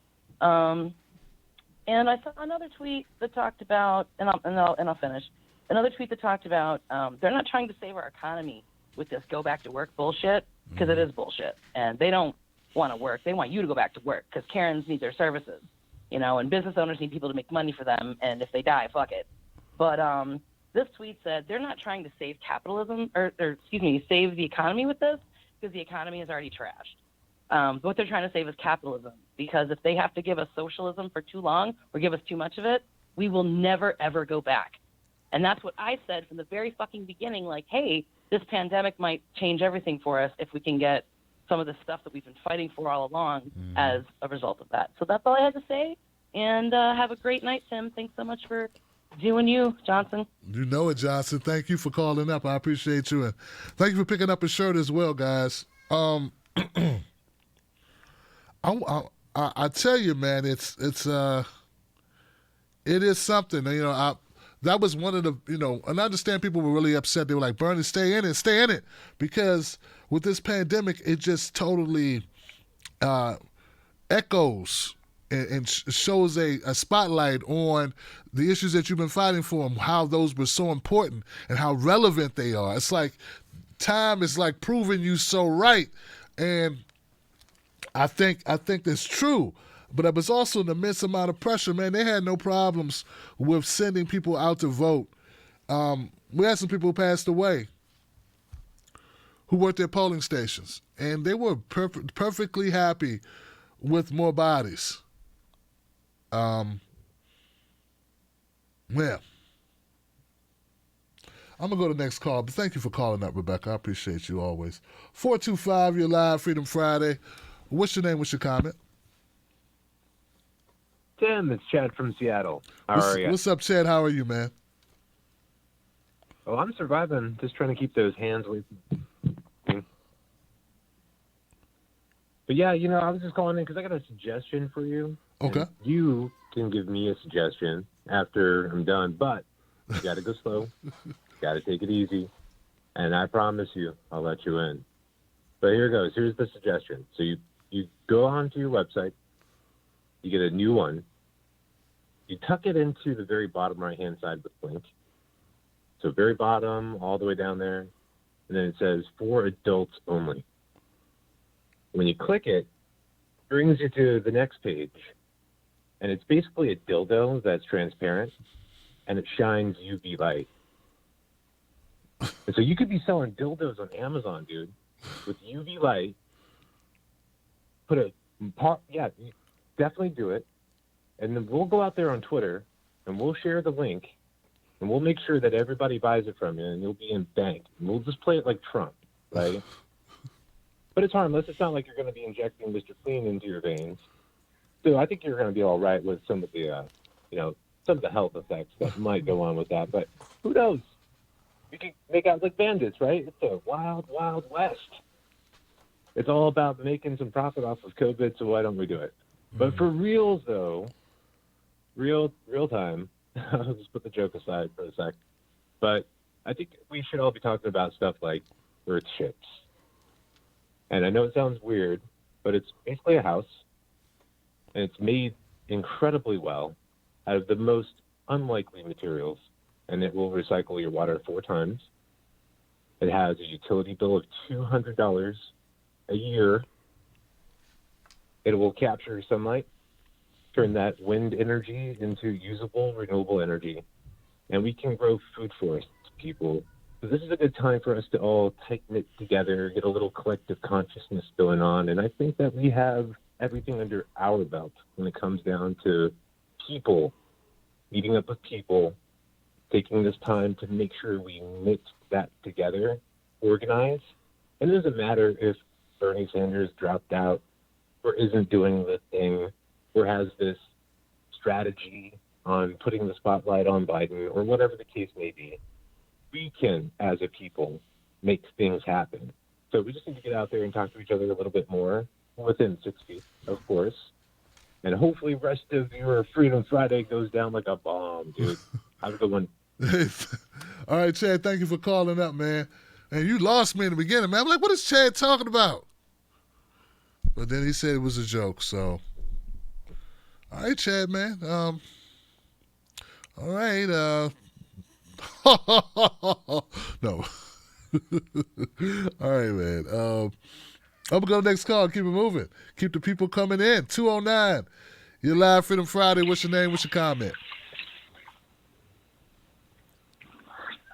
And I saw another tweet that talked about, and I'll finish. Another tweet that talked about they're not trying to save our economy with this go back to work bullshit, because it is bullshit. And they don't want to work. They want you to go back to work, because Karens need their services, you know, and business owners need people to make money for them. And if they die, fuck it. But this tweet said they're not trying to save capitalism or save the economy with this, because the economy is already trashed. What they're trying to save is capitalism, because if they have to give us socialism for too long or give us too much of it, we will never, ever go back. And that's what I said from the very fucking beginning, like, hey, this pandemic might change everything for us if we can get some of the stuff that we've been fighting for all along as a result of that. So that's all I had to say. And have a great night, Tim. Thanks so much for doing you, Johnson. You know it, Johnson. Thank you for calling up. I appreciate you. And thank you for picking up a shirt as well, guys. I tell you, man, it is something. You know, that was one of the, you know, and I understand people were really upset. They were like, Bernie, stay in it, because with this pandemic, it just totally echoes and shows a spotlight on the issues that you've been fighting for and how those were so important and how relevant they are. It's like time is like proving you so right, and I think that's true. But it was also an immense amount of pressure, man. They had no problems with sending people out to vote. We had some people who passed away who worked at polling stations, and they were perfectly happy with more bodies. Yeah. I'm going to go to the next call, but thank you for calling up, Rebecca. I appreciate you always. 425, you're live, Freedom Friday. What's your name? What's your comment? Tim, it's Chad from Seattle. How are you? What's up, Chad? How are you, man? Oh, I'm surviving. Just trying to keep those hands away from me. But yeah, you know, I was just calling in because I got a suggestion for you. Okay. And you can give me a suggestion after I'm done, but you got to go slow. Got to take it easy. And I promise you, I'll let you in. But here goes. Here's the suggestion. So you go onto your website. You get a new one. You tuck it into the very bottom right-hand side with link. So very bottom, all the way down there. And then it says for adults only. When you click it, it brings you to the next page. And it's basically a dildo that's transparent, and it shines UV light. And so you could be selling dildos on Amazon, dude, with UV light. Definitely do it. And then we'll go out there on Twitter, and we'll share the link, and we'll make sure that everybody buys it from you, and you'll be in bank. And we'll just play it like Trump, right? But it's harmless. It's not like you're going to be injecting Mr. Clean into your veins. So I think you're going to be all right with some of the, some of the health effects that might go on with that. But who knows? You can make out like bandits, right? It's a wild, wild west. It's all about making some profit off of COVID, so why don't we do it? But for reals, though, real time, I'll just put the joke aside for a sec. But I think we should all be talking about stuff like Earthships. And I know it sounds weird, but it's basically a house. And it's made incredibly well out of the most unlikely materials, and it will recycle your water 4 times. It has a utility bill of $200 a year. It will capture sunlight, turn that wind energy into usable, renewable energy, and we can grow food forests, people. So this is a good time for us to all tighten it together, get a little collective consciousness going on, and I think that we have everything under our belt when it comes down to people, meeting up with people, taking this time to make sure we knit that together, organize. And it doesn't matter if Bernie Sanders dropped out or isn't doing the thing or has this strategy on putting the spotlight on Biden or whatever the case may be. We can, as a people, make things happen. So we just need to get out there and talk to each other a little bit more, within 6 feet, of course. And hopefully rest of your Freedom Friday goes down like a bomb, dude. Have a good one. All right, Chad, thank you for calling up, man. And you lost me in the beginning, man. I'm like, what is Chad talking about? But then he said it was a joke, so. All right, Chad, man. All right. No. All right, man. I'm going to go next call. Keep it moving. Keep the people coming in. 209. You're live Freedom Friday. What's your name? What's your comment?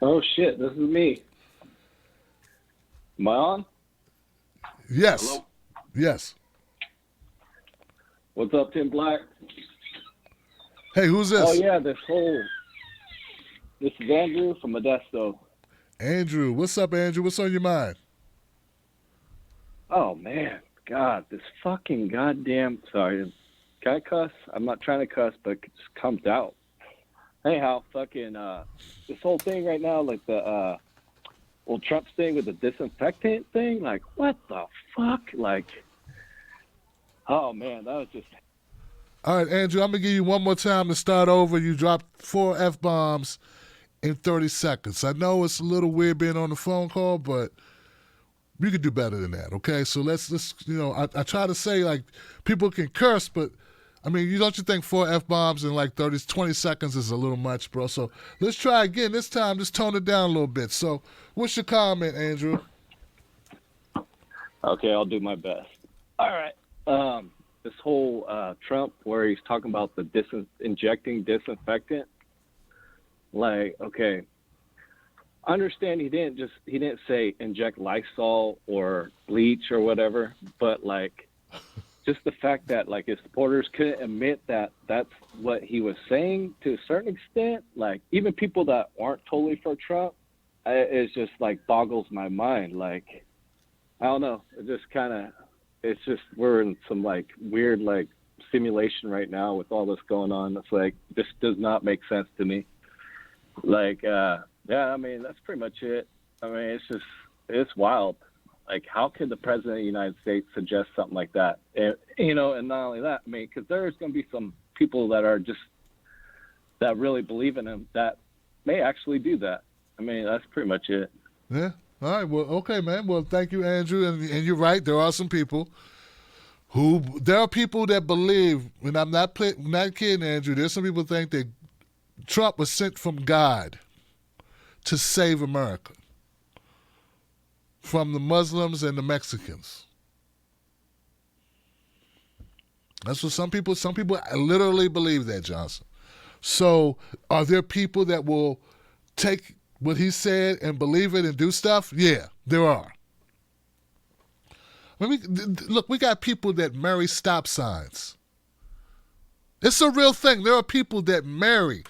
Oh, shit. This is me. Am I on? Yes. Hello? Yes. What's up, Tim Black? Hey, who's this? Oh, yeah, this is Andrew from Modesto. Andrew. What's up, Andrew? What's on your mind? Oh, man. God, this fucking goddamn... Sorry. Can I cuss? I'm not trying to cuss, but it just comes out. Anyhow, fucking... this whole thing right now, like the... old Trump's thing with the disinfectant thing, like, what the fuck? Like... Oh, man, that was just... All right, Andrew, I'm going to give you one more time to start over. You dropped 4 F-bombs in 30 seconds. I know it's a little weird being on the phone call, but we could do better than that, okay? So let's I try to say, like, people can curse, but, I mean, don't you think 4 F-bombs in, like, 20 seconds is a little much, bro? So let's try again. This time, just tone it down a little bit. So what's your comment, Andrew? Okay, I'll do my best. All right. This whole Trump where he's talking about the injecting disinfectant, like, okay, I understand he didn't say inject Lysol or bleach or whatever, but like just the fact that like his supporters couldn't admit that that's what he was saying to a certain extent, like even people that aren't totally for Trump, it just like boggles my mind. Like, I don't know, it just kind of, it's just, we're in some like weird like simulation right now with all this going on. It's like, this does not make sense to me. Like, yeah, I mean, that's pretty much it. I mean, it's wild. Like, how could the president of the United States suggest something like that? And, and not only that, I mean, because there's going to be some people that are just, that really believe in him that may actually do that. I mean, that's pretty much it. Yeah. All right. Well, okay, man. Well, thank you, Andrew. And you're right. There are some people there are people that believe, and I'm not kidding, Andrew. There's some people think that Trump was sent from God to save America from the Muslims and the Mexicans. That's what some people literally believe that, Johnson. So are there people that will take what he said and believe it and do stuff? Yeah, there are. Look, we got people that marry stop signs. It's a real thing. There are people that marry,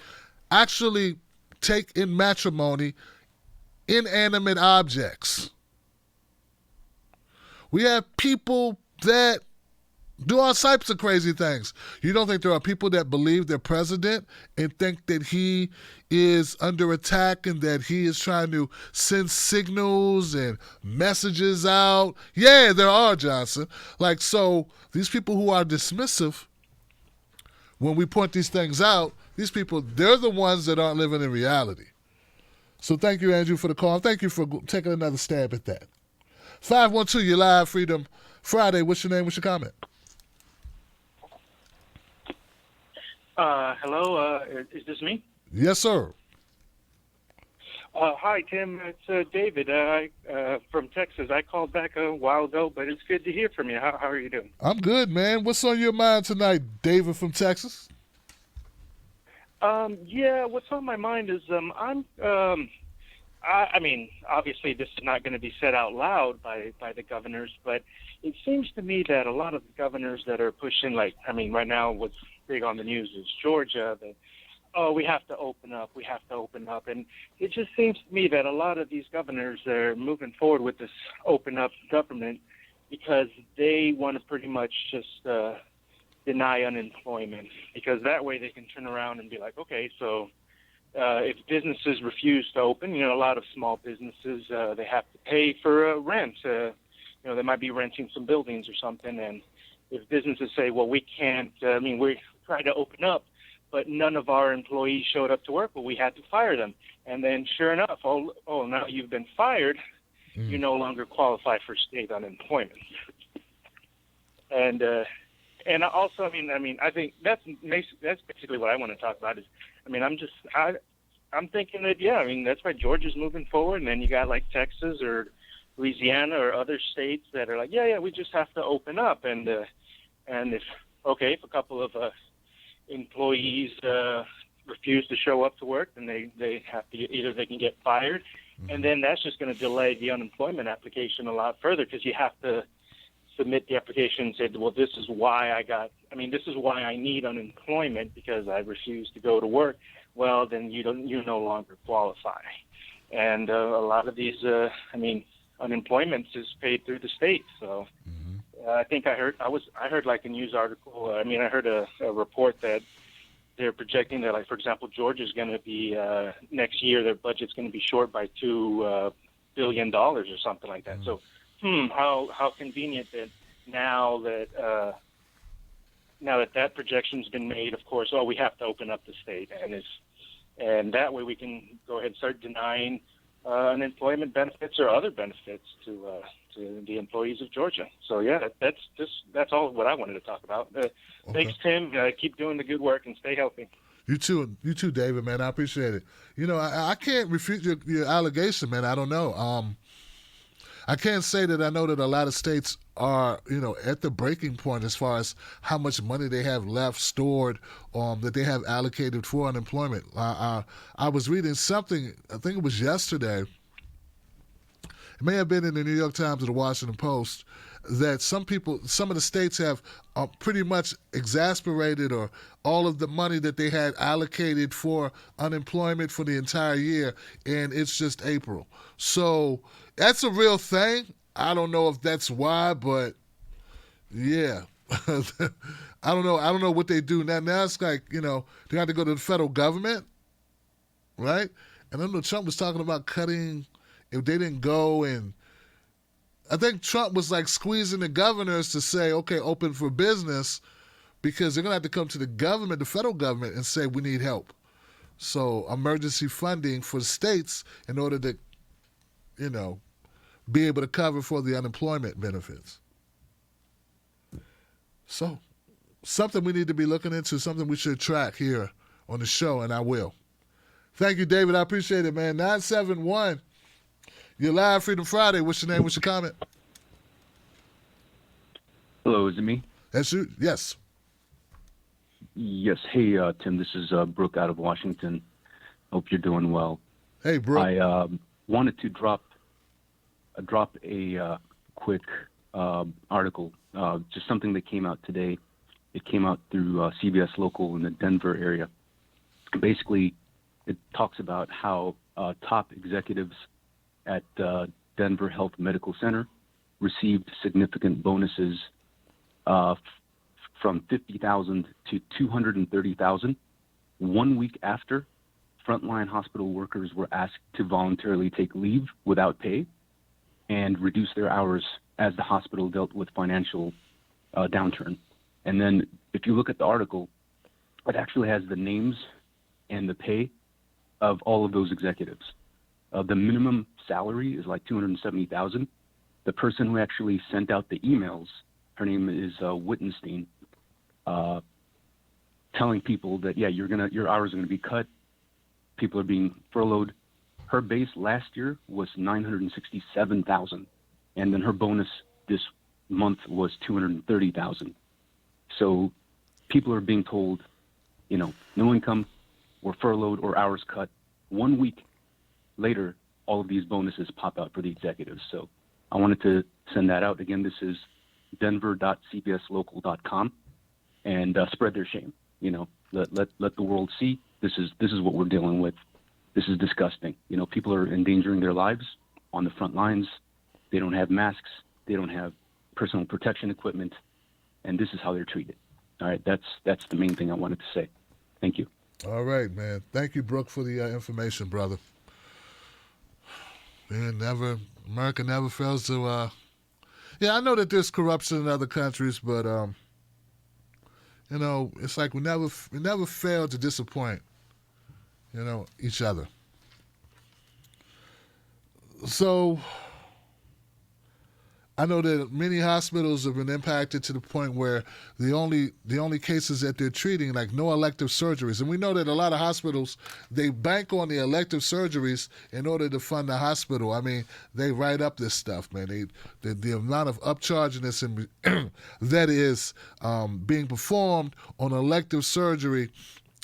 actually take in matrimony inanimate objects. We have people that do all types of crazy things. You don't think there are people that believe their president and think that he is under attack and that he is trying to send signals and messages out? Yeah, there are, Johnson. Like, so these people who are dismissive, when we point these things out, these people, they're the ones that aren't living in reality. So thank you, Andrew, for the call. Thank you for taking another stab at that. 512, you're live, Freedom Friday. What's your name? What's your comment? Hello, is this me? Yes, sir. Hi, Tim. It's David from Texas. I called back a while ago, but it's good to hear from you. How are you doing? I'm good, man. What's on your mind tonight, David from Texas? Yeah, what's on my mind is I mean, obviously this is not going to be said out loud by the governors, but it seems to me that a lot of the governors that are pushing, like, I mean, right now what's big on the news is Georgia, that, oh, we have to open up. And it just seems to me that a lot of these governors are moving forward with this open up government because they want to pretty much just deny unemployment, because that way they can turn around and be like, okay, so if businesses refuse to open, you know, a lot of small businesses, they have to pay for rent. You know, they might be renting some buildings or something. And if businesses say, well, we can't, I mean, we tried to open up, but none of our employees showed up to work, but we had to fire them. And then sure enough, oh, now you've been fired. You no longer qualify for state unemployment. And also, I mean, I think that's basically what I want to talk about is, I mean, I'm thinking that, yeah, I mean, that's why Georgia's moving forward. And then you got like Texas or Louisiana or other states that are like, yeah, we just have to open up. And if a couple of employees refuse to show up to work, then they have to, either they can get fired, and then that's just going to delay the unemployment application a lot further, because you have to submit the application and say, well, this is why I need unemployment because I refuse to go to work. Well, then you no longer qualify. And a lot of these, unemployment is paid through the state. So I think I heard like a news article. I heard a report that they're projecting that, like, for example, Georgia's going to be next year, their budget's going to be short by $2 billion or something like that. So, how convenient that now that projection's been made, of course, we have to open up the state, and that way we can go ahead and start denying unemployment benefits or other benefits to the employees of Georgia. So yeah, that's all what I wanted to talk about. Thanks, Tim. Keep doing the good work and stay healthy. You too, David, man. I appreciate it. You know, I can't refute your allegation, man. I don't know. I can't say that I know that a lot of states are, you know, at the breaking point as far as how much money they have left stored that they have allocated for unemployment. I was reading something, I think it was yesterday, it may have been in the New York Times or the Washington Post, that some of the states have pretty much exasperated or all of the money that they had allocated for unemployment for the entire year, and it's just April. So that's a real thing. I don't know if that's why, but yeah. I don't know. I don't know what they do now. Now it's like, you know, they have to go to the federal government, right? And I know Trump was talking about cutting, if they didn't go, and I think Trump was like squeezing the governors to say, okay, open for business, because they're going to have to come to the government, the federal government, and say we need help. So emergency funding for states in order to, you know, be able to cover for the unemployment benefits. So something we need to be looking into, something we should track here on the show, and I will. Thank you, David. I appreciate it, man. 971. You're live, Freedom Friday. What's your name? What's your comment? Hello, is it me? That's you? Yes. Yes. Hey, Tim, this is Brooke out of Washington. Hope you're doing well. Hey, Brooke. I wanted to drop a quick article, just something that came out today. It came out through CBS Local in the Denver area. Basically, it talks about how top executives at Denver Health Medical Center received significant bonuses from $50,000 to $230,000 1 week after frontline hospital workers were asked to voluntarily take leave without pay and reduce their hours as the hospital dealt with financial downturn. And then if you look at the article, it actually has the names and the pay of all of those executives. The minimum salary is like $270,000. The person who actually sent out the emails, her name is Wittenstein, telling people that, yeah, your hours are gonna be cut. People are being furloughed. Her base last year was $967,000, and then her bonus this month was $230,000. So people are being told, no income, or furloughed, or hours cut. 1 week later, all of these bonuses pop out for the executives. So I wanted to send that out. Again, this is denver.cbslocal.com, and spread their shame. Let the world see this is what we're dealing with. This is disgusting. People are endangering their lives on the front lines. They don't have masks. They don't have personal protection equipment, and this is how they're treated. All right, that's the main thing I wanted to say. Thank you. All right, man. Thank you, Brooke, for the information, brother. Man, America never fails to. Yeah, I know that there's corruption in other countries, but it's like we never fail to disappoint, each other. So I know that many hospitals have been impacted to the point where the only cases that they're treating, like no elective surgeries. And we know that a lot of hospitals, they bank on the elective surgeries in order to fund the hospital. I mean, they write up this stuff, man. The amount of upcharginess that is being performed on elective surgery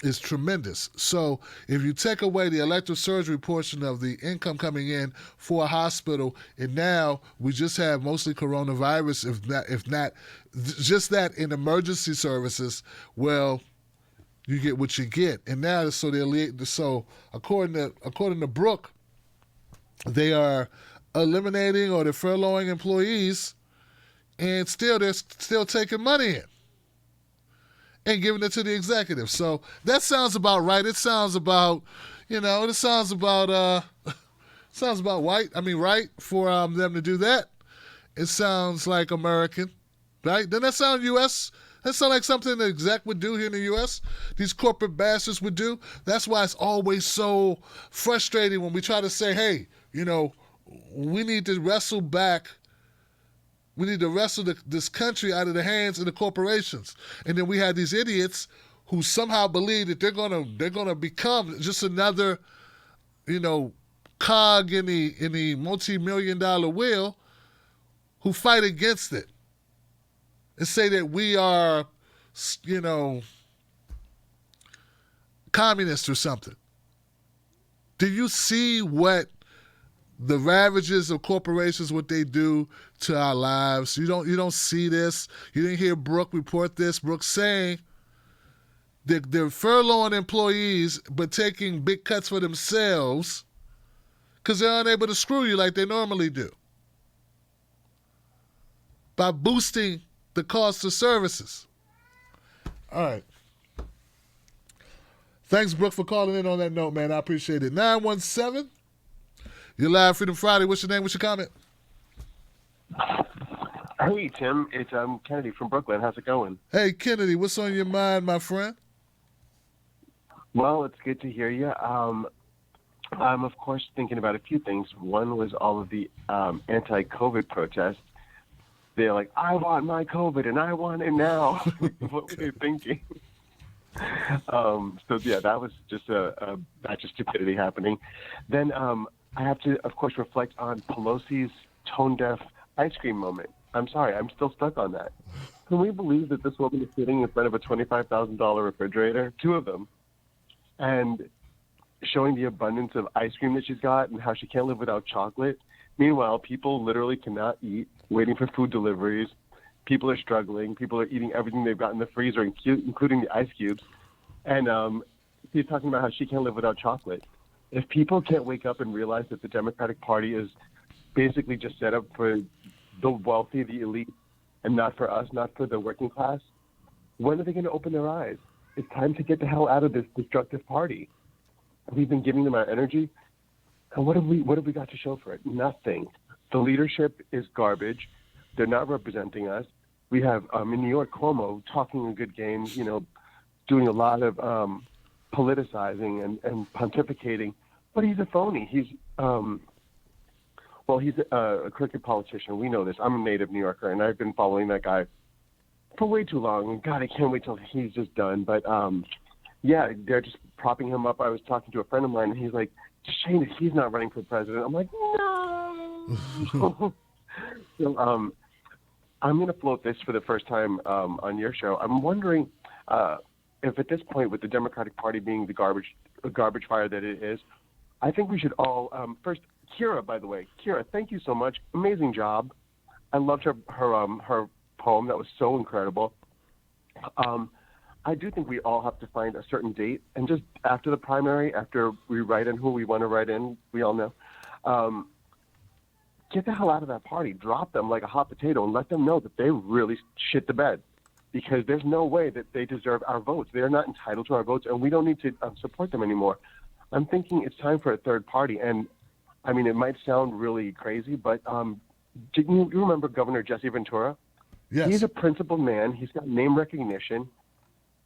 is tremendous. So if you take away the elective surgery portion of the income coming in for a hospital, and now we just have mostly coronavirus, if not just that in emergency services, well, you get what you get. And now, so according to Brooke, they are eliminating or they're furloughing employees, and they're still taking money in and giving it to the executive. So that sounds about right. It sounds about, sounds about right. I mean, right for them to do that. It sounds like American, right? Doesn't that sound U.S.? That sounds like something the exec would do here in the U.S., these corporate bastards would do. That's why it's always so frustrating when we try to say, hey, we need to wrestle back. We need to wrestle this country out of the hands of the corporations. And then we have these idiots who somehow believe that they're gonna become just another, cog in the multi-million-dollar wheel, who fight against it and say that we are, communists or something. Do you see what the ravages of corporations, what they do to our lives? You don't see this. You didn't hear Brooke report this. Brooke saying that they're furloughing employees but taking big cuts for themselves because they're unable to screw you like they normally do by boosting the cost of services. All right. Thanks, Brooke, for calling in on that note, man. I appreciate it. 917. You're live, Freedom Friday. What's your name? What's your comment? Hey, Tim. It's Kennedy from Brooklyn. How's it going? Hey, Kennedy. What's on your mind, my friend? Well, it's good to hear you. I'm, of course, thinking about a few things. One was all of the anti-COVID protests. They're like, I want my COVID, and I want it now. What were they thinking? So yeah, that was just a batch of stupidity happening. Then I have to, of course, reflect on Pelosi's tone-deaf ice cream moment. I'm sorry, I'm still stuck on that. Can we believe that this woman is sitting in front of a $25,000 refrigerator, two of them, and showing the abundance of ice cream that she's got and how she can't live without chocolate? Meanwhile, people literally cannot eat, waiting for food deliveries. People are struggling. People are eating everything they've got in the freezer, including the ice cubes. And she's talking about how she can't live without chocolate. If people can't wake up and realize that the Democratic Party is basically just set up for the wealthy, the elite, and not for us, not for the working class, when are they going to open their eyes? It's time to get the hell out of this destructive party. We've been giving them our energy, and what have we got to show for it? Nothing. The leadership is garbage. They're not representing us. We have in New York Cuomo talking a good game, doing a lot of politicizing and pontificating, but he's a phony. He's he's a crooked politician. We know this. I'm a native New Yorker, and I've been following that guy for way too long. And God, I can't wait till he's just done. But yeah, they're just propping him up. I was talking to a friend of mine, and he's like, "It's a shame that he's not running for president." I'm like, no. So I'm going to float this for the first time on your show. I'm wondering if at this point, with the Democratic Party being the garbage fire that it is, I think we should all first. Kira, by the way, Kira, thank you so much. Amazing job. I loved her poem. That was so incredible. I do think we all have to find a certain date, and just after the primary, after we write in who we want to write in, we all know, get the hell out of that party. Drop them like a hot potato and let them know that they really shit the bed, because there's no way that they deserve our votes. They're not entitled to our votes, and we don't need to support them anymore. I'm thinking it's time for a third party, and I mean, it might sound really crazy, but do you remember Governor Jesse Ventura? Yes. He's a principled man. He's got name recognition.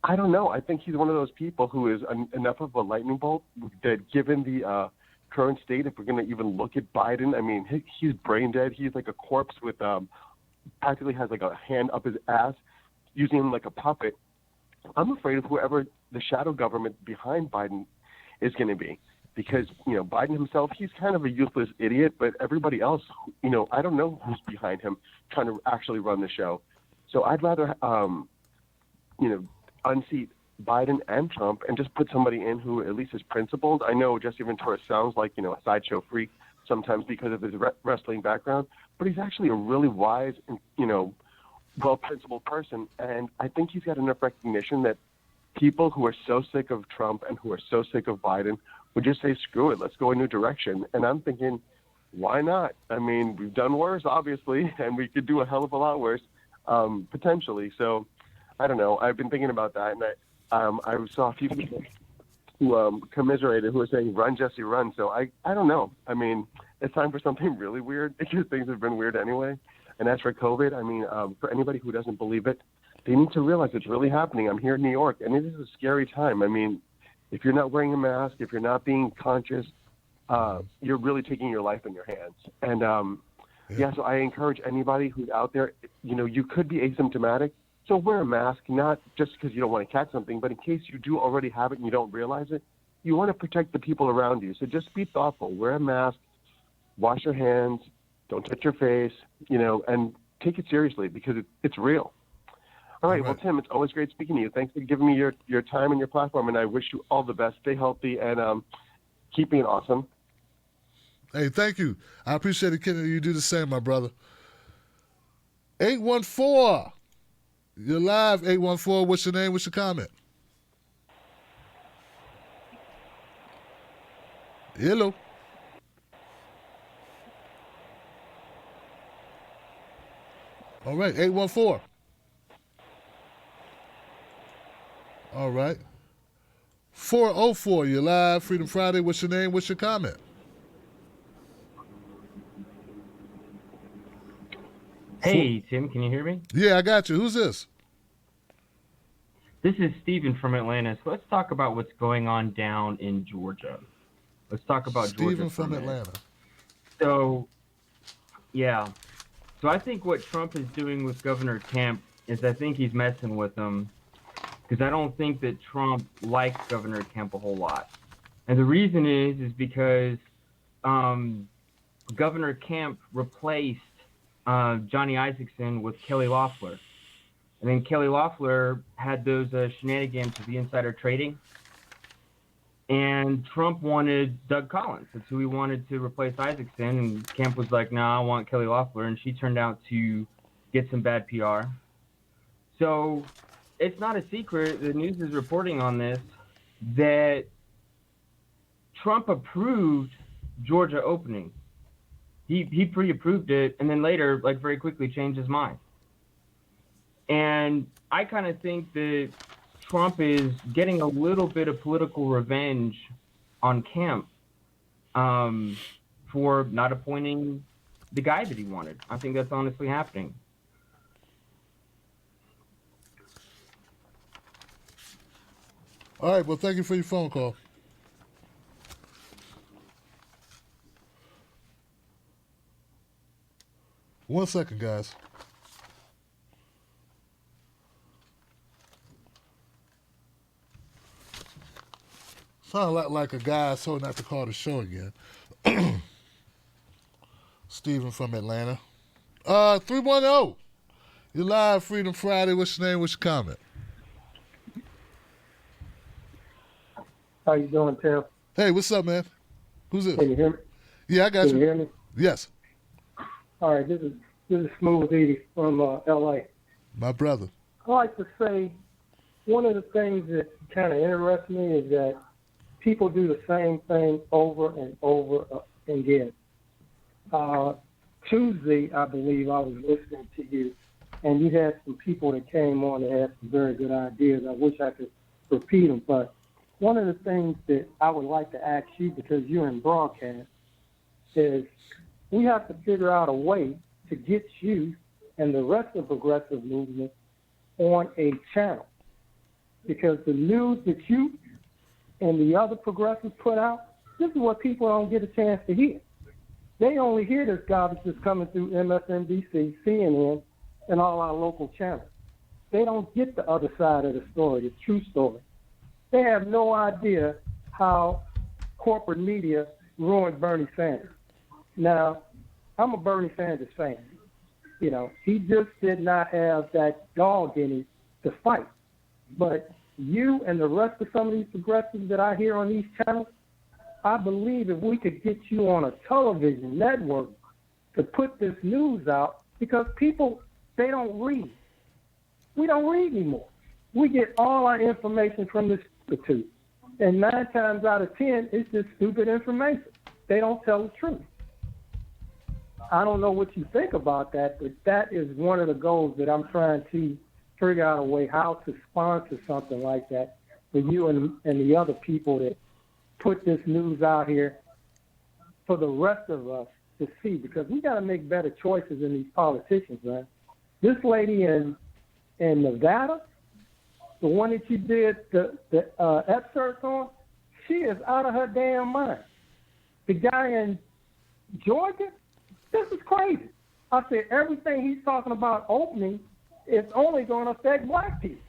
I don't know. I think he's one of those people who is enough of a lightning bolt that, given the current state, if we're going to even look at Biden, I mean, he's brain dead. He's like a corpse with practically has like a hand up his ass, using him like a puppet. I'm afraid of whoever the shadow government behind Biden is going to be. Because, Biden himself, he's kind of a useless idiot, but everybody else, I don't know who's behind him trying to actually run the show. So I'd rather, unseat Biden and Trump and just put somebody in who at least is principled. I know Jesse Ventura sounds like, a sideshow freak sometimes because of his wrestling background, but he's actually a really wise and, well-principled person. And I think he's got enough recognition that people who are so sick of Trump and who are so sick of Biden would just say, screw it, let's go a new direction. And I'm thinking, why not? I mean, we've done worse, obviously, and we could do a hell of a lot worse, potentially. So, I don't know. I've been thinking about that, and I saw a few people who commiserated, who were saying, run, Jesse, run. So I don't know. I mean, it's time for something really weird, because things have been weird anyway. And as for COVID, I mean, for anybody who doesn't believe it, they need to realize it's really happening. I'm here in New York, and it is a scary time. I mean, if you're not wearing a mask, if you're not being conscious, you're really taking your life in your hands. And so I encourage anybody who's out there, you could be asymptomatic, so wear a mask, not just because you don't want to catch something, but in case you do already have it and you don't realize it, you want to protect the people around you. So just be thoughtful. Wear a mask, wash your hands, don't touch your face, and take it seriously, because it's real. All right. Well, Tim, it's always great speaking to you. Thanks for giving me your time and your platform, and I wish you all the best. Stay healthy and keep being awesome. Hey, thank you. I appreciate it, Kennedy. You do the same, my brother. 814. You're live, 814. What's your name? What's your comment? Hello. All right, 814. All right. 404, you're live. Freedom Friday. What's your name? What's your comment? Hey, Tim, can you hear me? Yeah, I got you. Who's this? This is Steven from Atlanta. So let's talk about what's going on down in Georgia. Let's talk about Georgia. Steven from Atlanta. So, yeah. So I think what Trump is doing with Governor Kemp is I think he's messing with him. because I don't think that Trump likes Governor Kemp a whole lot. And the reason is because Governor Kemp replaced Johnny Isakson with Kelly Loeffler. And then Kelly Loeffler had those shenanigans with the insider trading. And Trump wanted Doug Collins. That's who he wanted to replace Isakson. And Kemp was like, no, I want Kelly Loeffler. And she turned out to get some bad PR. So it's not a secret, the news is reporting on this, that Trump approved Georgia opening. He pre-approved it, and then later, like very quickly, changed his mind. And I kind of think that Trump is getting a little bit of political revenge on Kemp for not appointing the guy that he wanted. I think that's honestly happening. All right, well, thank you for your phone call. One second, guys. Sound like a guy told not to call the show again. Steven from Atlanta. 310. You're live, Freedom Friday. What's your name? What's your comment? How you doing, Tim? Hey, what's up, man? Who's this? Can you hear me? Yeah, I got you. Can you hear me? Yes. All right, this is Smooth Edie from L.A. My brother. I like to say one of the things that kind of interests me is that people do the same thing over and over again. Tuesday, I believe, I was listening to you, and you had some people that came on that had some very good ideas. I wish I could repeat them, but one of the things that I would like to ask you, because you're in broadcast, is we have to figure out a way to get you and the rest of the progressive movement on a channel. Because the news that you and the other progressives put out, this is what people don't get a chance to hear. They only hear this garbage that's coming through MSNBC, CNN, and all our local channels. They don't get the other side of the story, the true story. They have no idea how corporate media ruined Bernie Sanders. Now, I'm a Bernie Sanders fan. You know, he just did not have that dog in him to fight. But you and the rest of some of these progressives that I hear on these channels, I believe if we could get you on a television network to put this news out, because people, they don't read. We don't read anymore. We get all our information from this institute. And 9 times out of 10, it's just stupid information. They don't tell the truth. I don't know what you think about that, but that is one of the goals that I'm trying to figure out a way how to sponsor something like that for you and the other people that put this news out here for the rest of us to see, because we got to make better choices in these politicians, man. This lady in Nevada, the one that you did the excerpt on, she is out of her damn mind. The guy in Georgia, this is crazy. I said everything he's talking about opening is only going to affect black people.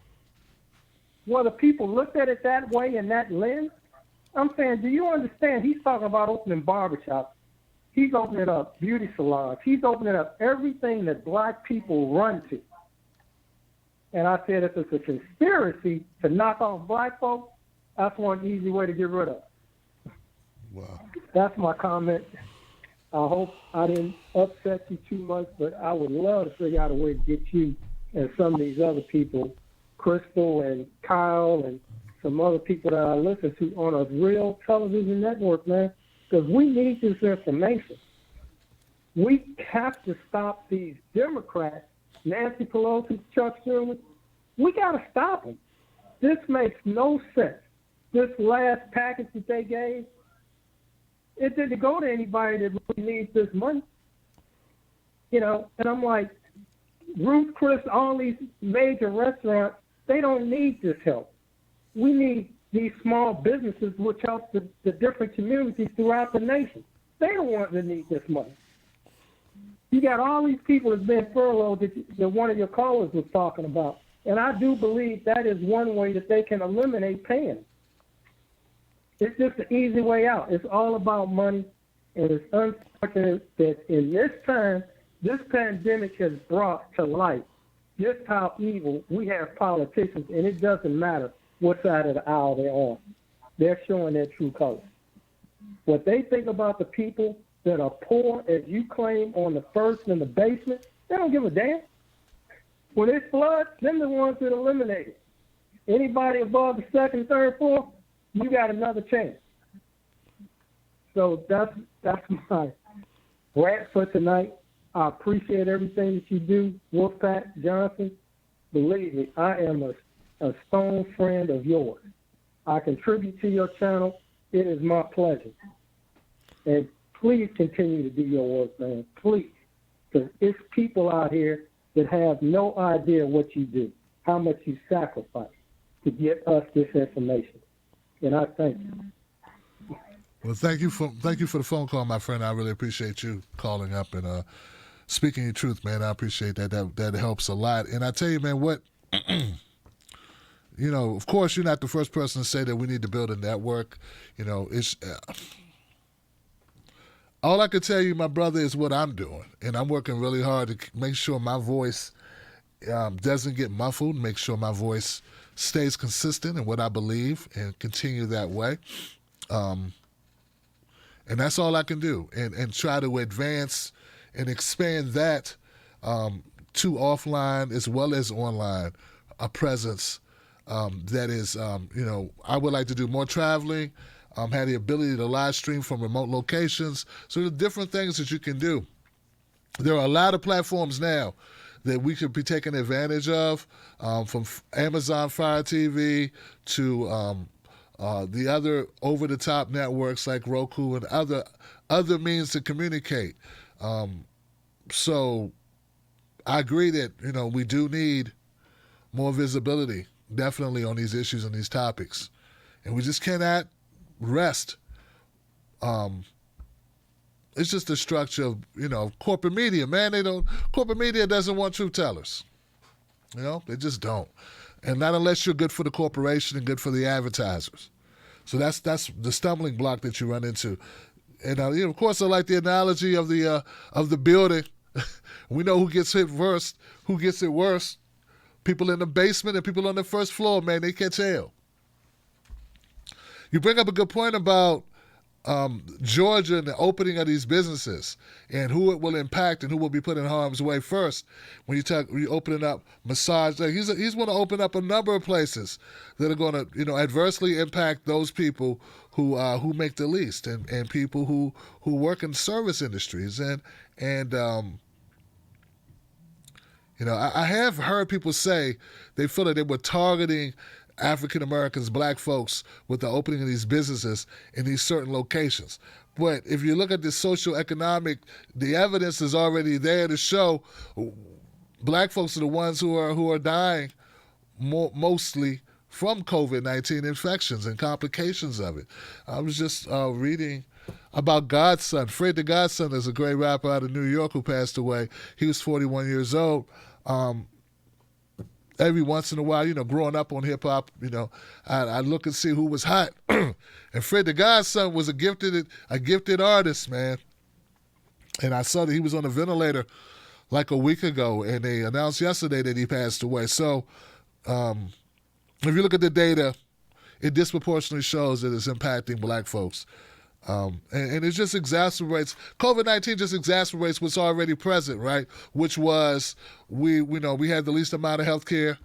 Whether people looked at it that way in that lens, I'm saying, do you understand? He's talking about opening barbershops. He's opening up beauty salons. He's opening up everything that black people run to. And I said, if it's a conspiracy to knock off black folks, that's one easy way to get rid of. Wow. That's my comment. I hope I didn't upset you too much, but I would love to figure out a way to get you and some of these other people, Crystal and Kyle and some other people that I listen to on a real television network, man, because we need this information. We have to stop these Democrats, Nancy Pelosi, Chuck Schumer. We got to stop them. This makes no sense. This last package that they gave, it didn't go to anybody that really needs this money. You know, and I'm like, Ruth Chris, all these major restaurants, they don't need this help. We need these small businesses which help the different communities throughout the nation. They're the ones that need this money. You got all these people that's been furloughed that one of your callers was talking about. And I do believe that is one way that they can eliminate paying. It's just an easy way out. It's all about money. And it's unfortunate that in this time, this pandemic has brought to light just how evil we have politicians, and it doesn't matter what side of the aisle they're on. They're showing their true colors. What they think about the people that are poor, as you claim, on the first and the basement, they don't give a damn. When it floods, them the ones that eliminate it. Anybody above the second, third floor, you got another chance. So that's my rant for tonight. I appreciate everything that you do, Wolfpack Johnson. Believe me, I am a stone friend of yours. I contribute to your channel. It is my pleasure. And please continue to do your work, man. Please. Because it's people out here that have no idea what you do, how much you sacrifice to get us this information. And I thank you. Well, thank you for the phone call, my friend. I really appreciate you calling up and speaking your truth, man. I appreciate that. That helps a lot. And I tell you, man, what you know, of course, you're not the first person to say that we need to build a network. You know, it's all I can tell you, my brother, is what I'm doing, and I'm working really hard to make sure my voice doesn't get muffled, make sure my voice stays consistent in what I believe and continue that way. And that's all I can do, and try to advance and expand that to offline as well as online, a presence that is, you know, I would like to do more traveling, have the ability to live stream from remote locations. So there are different things that you can do. There are a lot of platforms now that we could be taking advantage of, from Amazon Fire TV to the other over-the-top networks like Roku and other means to communicate. So I agree that, you know, we do need more visibility, definitely, on these issues and these topics. And we just cannot rest. It's just the structure of, you know, corporate media, man. Corporate media doesn't want truth tellers. You know, they just don't. And not unless you're good for the corporation and good for the advertisers. So that's the stumbling block that you run into. And you know, of course, I like the analogy of the building. We know who gets hit first, who gets it worse. People in the basement and people on the first floor, man, they catch hell. You bring up a good point about Georgia and the opening of these businesses and who it will impact and who will be put in harm's way first. When you opening up massage, like he's going to open up a number of places that are going to, you know, adversely impact those people who make the least and people who work in service industries and you know, I have heard people say they feel that they were targeting African Americans, black folks, with the opening of these businesses in these certain locations. But if you look at the social economic, the evidence is already there to show black folks are the ones who are dying mostly from COVID-19 infections and complications of it. I was just reading about Godson. Fred the Godson is a great rapper out of New York who passed away. He was 41 years old. Every once in a while, you know, growing up on hip hop, you know, I look and see who was hot. And Fred the Godson was a gifted artist, man. And I saw that he was on a ventilator like a week ago, and they announced yesterday that he passed away. So if you look at the data, it disproportionately shows that it's impacting black folks. And it just exacerbates, COVID-19 just exacerbates what's already present, right? Which was, we had the least amount of health care,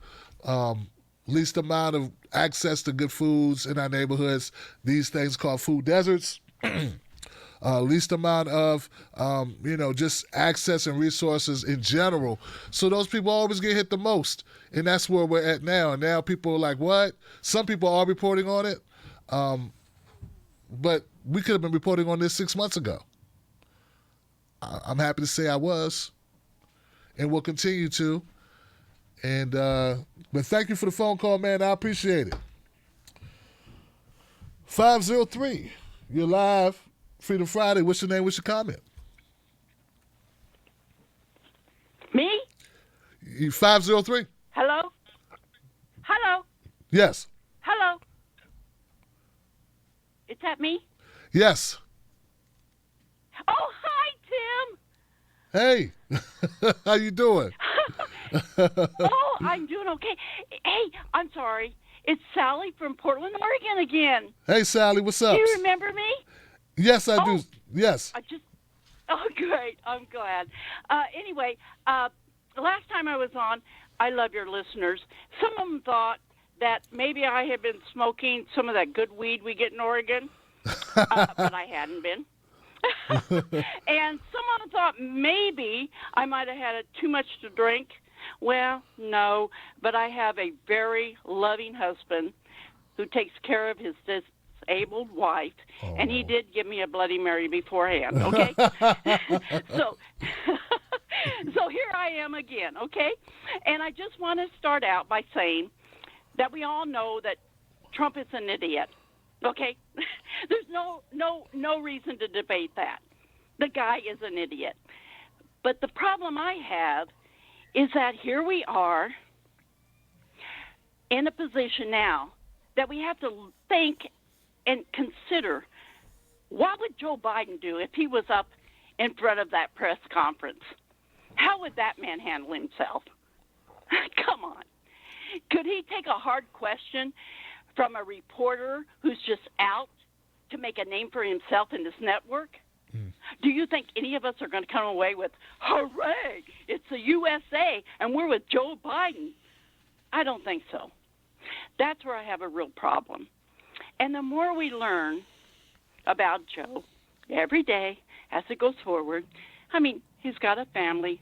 least amount of access to good foods in our neighborhoods, these things called food deserts, least amount of, just access and resources in general. So those people always get hit the most. And that's where we're at now. And now people are like, what? Some people are reporting on it. But we could have been reporting on this 6 months ago. I'm happy to say I was, and will continue to. And but thank you for the phone call, man. I appreciate it. 503, you're live, Freedom Friday. What's your name? What's your comment? Me? 503. Hello? Yes. Hello. Is that me? Yes. Oh, hi, Tim. Hey. How you doing? Oh, I'm doing okay. Hey, I'm sorry. It's Sally from Portland, Oregon again. Hey, Sally, what's up? Do you remember me? Yes, I do. Yes. Oh, great. I'm glad. Anyway, last time I was on, I love your listeners. Some of them thought that maybe I had been smoking some of that good weed we get in Oregon, but I hadn't been. And some of them thought maybe I might have had too much to drink. Well, no, but I have a very loving husband who takes care of his disabled wife, and he did give me a Bloody Mary beforehand, okay? So here I am again, okay? And I just want to start out by saying that we all know that Trump is an idiot, okay? There's no reason to debate that. The guy is an idiot. But the problem I have is that here we are in a position now that we have to think and consider, what would Joe Biden do if he was up in front of that press conference? How would that man handle himself? Come on. Could he take a hard question from a reporter who's just out to make a name for himself in this network? Do you think any of us are going to come away with, hooray, it's the USA and we're with Joe Biden? I don't think so. That's where I have a real problem. And the more we learn about Joe every day as it goes forward, I mean, he's got a family.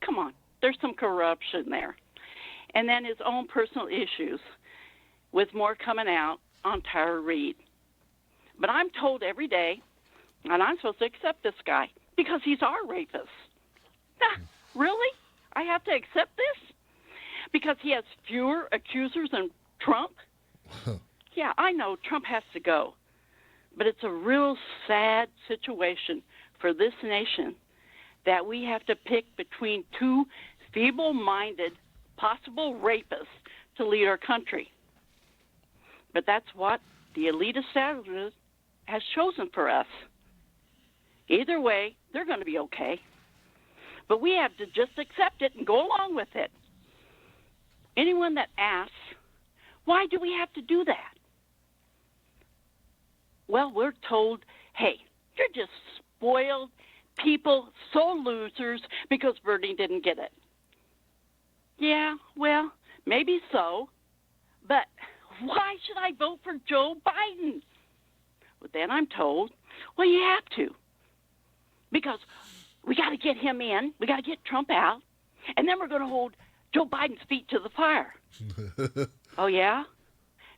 Come on, there's some corruption there. And then his own personal issues with more coming out on Tara Reid. But I'm told every day, and I'm supposed to accept this guy because he's our rapist. Really? I have to accept this? Because he has fewer accusers than Trump? Yeah, I know Trump has to go. But it's a real sad situation for this nation that we have to pick between two feeble-minded possible rapists to lead our country. But that's what the elite establishment has chosen for us. Either way, they're going to be okay. But we have to just accept it and go along with it. Anyone that asks, why do we have to do that? Well, we're told, hey, you're just spoiled people, so losers, because Bernie didn't get it. Yeah, well, maybe so. But why should I vote for Joe Biden? Well, then I'm told, well, you have to. Because we got to get him in, we got to get Trump out, and then we're going to hold Joe Biden's feet to the fire. Oh, yeah?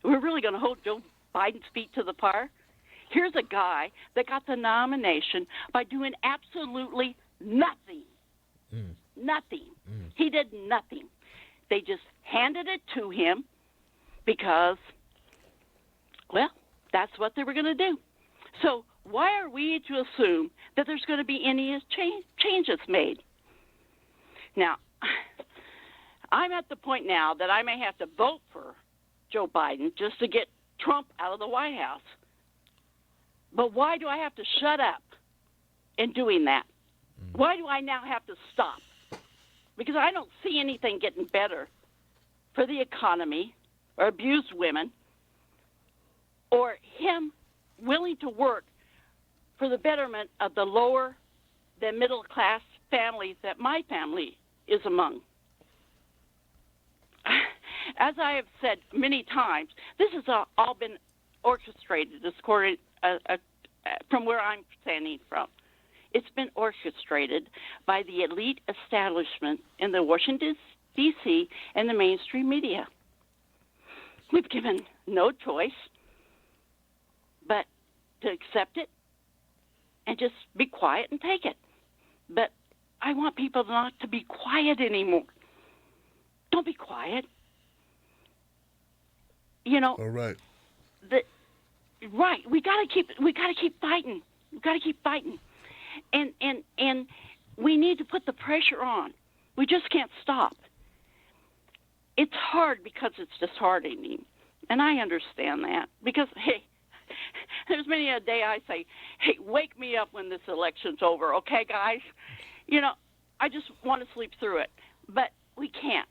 We're really going to hold Joe Biden's feet to the fire? Here's a guy that got the nomination by doing absolutely nothing. Nothing. He did nothing. They just handed it to him because, well, that's what they were going to do. So why are we to assume that there's going to be any changes made? Now, I'm at the point now that I may have to vote for Joe Biden just to get Trump out of the White House. But why do I have to shut up in doing that? Why do I now have to stop? Because I don't see anything getting better for the economy or abused women or him willing to work for the betterment of the lower than middle class families that my family is among. As I have said many times, this has all been orchestrated, from where I'm standing from. It's been orchestrated by the elite establishment in the Washington, D.C. and the mainstream media. We've given no choice but to accept it and just be quiet and take it. But I want people not to be quiet anymore. Don't be quiet. You know. All right. Right. We gotta keep fighting. We gotta keep fighting. And we need to put the pressure on. We just can't stop. it's hard because it's disheartening. And I understand that because, hey, there's many a day I say, hey, wake me up when this election's over, okay, guys? You know, I just want to sleep through it. But we can't.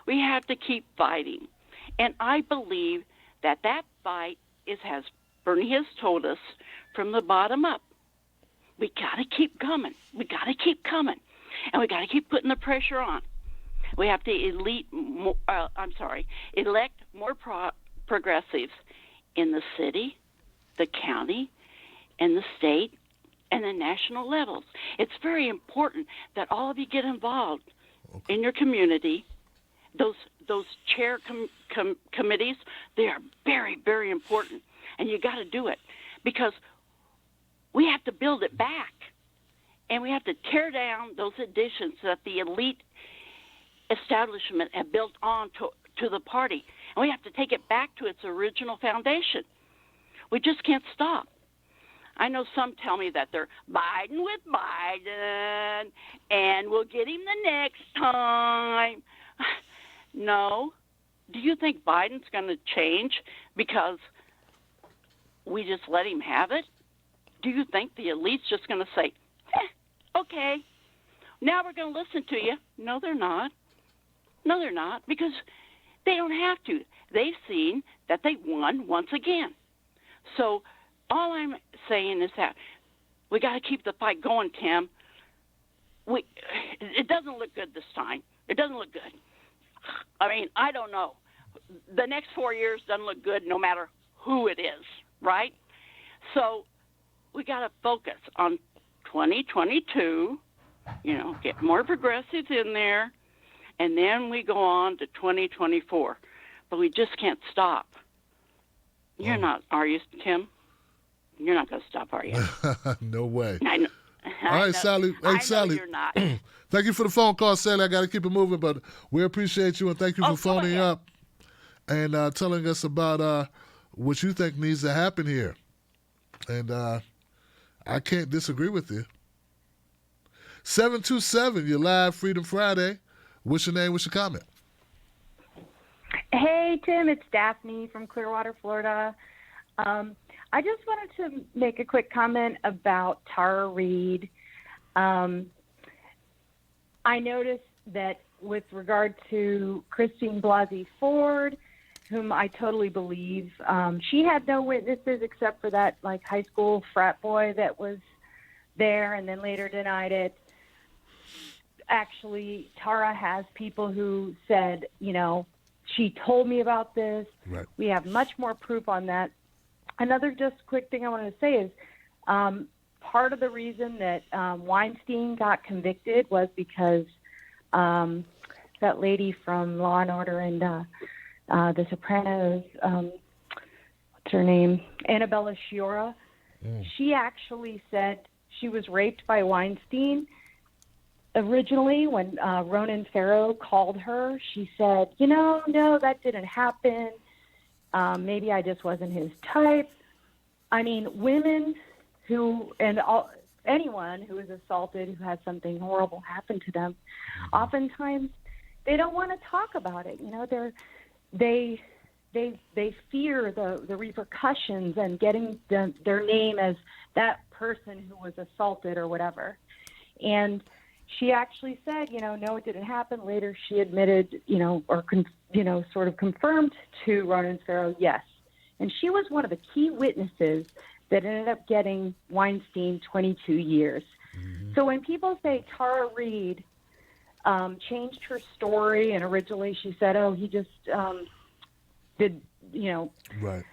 We have to keep fighting. And I believe that fight is, as Bernie has told us, from the bottom up. We got to keep coming. We got to keep coming. And we got to keep putting the pressure on. We have to elect more progressives in the city, the county, and the state, and the national levels. It's very important that all of you get involved in your community. Those chair committees, they are very, very important, and you got to do it because we have to build it back, and we have to tear down those additions that the elite establishment have built on to the party, and we have to take it back to its original foundation. We just can't stop. I know some tell me that they're Biden with Biden, and we'll get him the next time. No. Do you think Biden's going to change because we just let him have it? Do you think the elite's just going to say, okay, now we're going to listen to you? No, they're not. No, they're not, because they don't have to. They've seen that they won once again. So all I'm saying is that we got to keep the fight going, Tim. It doesn't look good this time. It doesn't look good. I mean, I don't know. The next 4 years doesn't look good no matter who it is, right? So we got to focus on 2022, get more progressives in there, and then we go on to 2024. But we just can't stop. You're not, are you, Tim? You're not going to stop, are you? No way. I know. All right, Sally. Hey, Sally. You're not. Thank you for the phone call, Sally. I got to keep it moving, but we appreciate you, and thank you for phoning up and telling us about what you think needs to happen here. And I can't disagree with you. 727, you're live, Freedom Friday. What's your name? What's your comment? Hey, Tim, it's Daphne from Clearwater, Florida. I just wanted to make a quick comment about Tara Reid. I noticed that with regard to Christine Blasey Ford, whom I totally believe, she had no witnesses except for that high school frat boy that was there and then later denied it. Actually, Tara has people who said, she told me about this. Right. We have much more proof on that. Another just quick thing I wanted to say is part of the reason that Weinstein got convicted was because that lady from Law and Order and The Sopranos, what's her name? Annabella Sciorra. She actually said she was raped by Weinstein. Originally, when Ronan Farrow called her, she said, no, that didn't happen. Maybe I just wasn't his type. I mean, women anyone who is assaulted, who has something horrible happen to them, oftentimes they don't want to talk about it. They fear the repercussions and getting their name as that person who was assaulted or whatever. And she actually said, no, it didn't happen. Later, she admitted, sort of confirmed to Ronan Farrow, yes. And she was one of the key witnesses that ended up getting Weinstein 22 years. Mm-hmm. So when people say Tara Reid changed her story, and originally she said, he just did, right,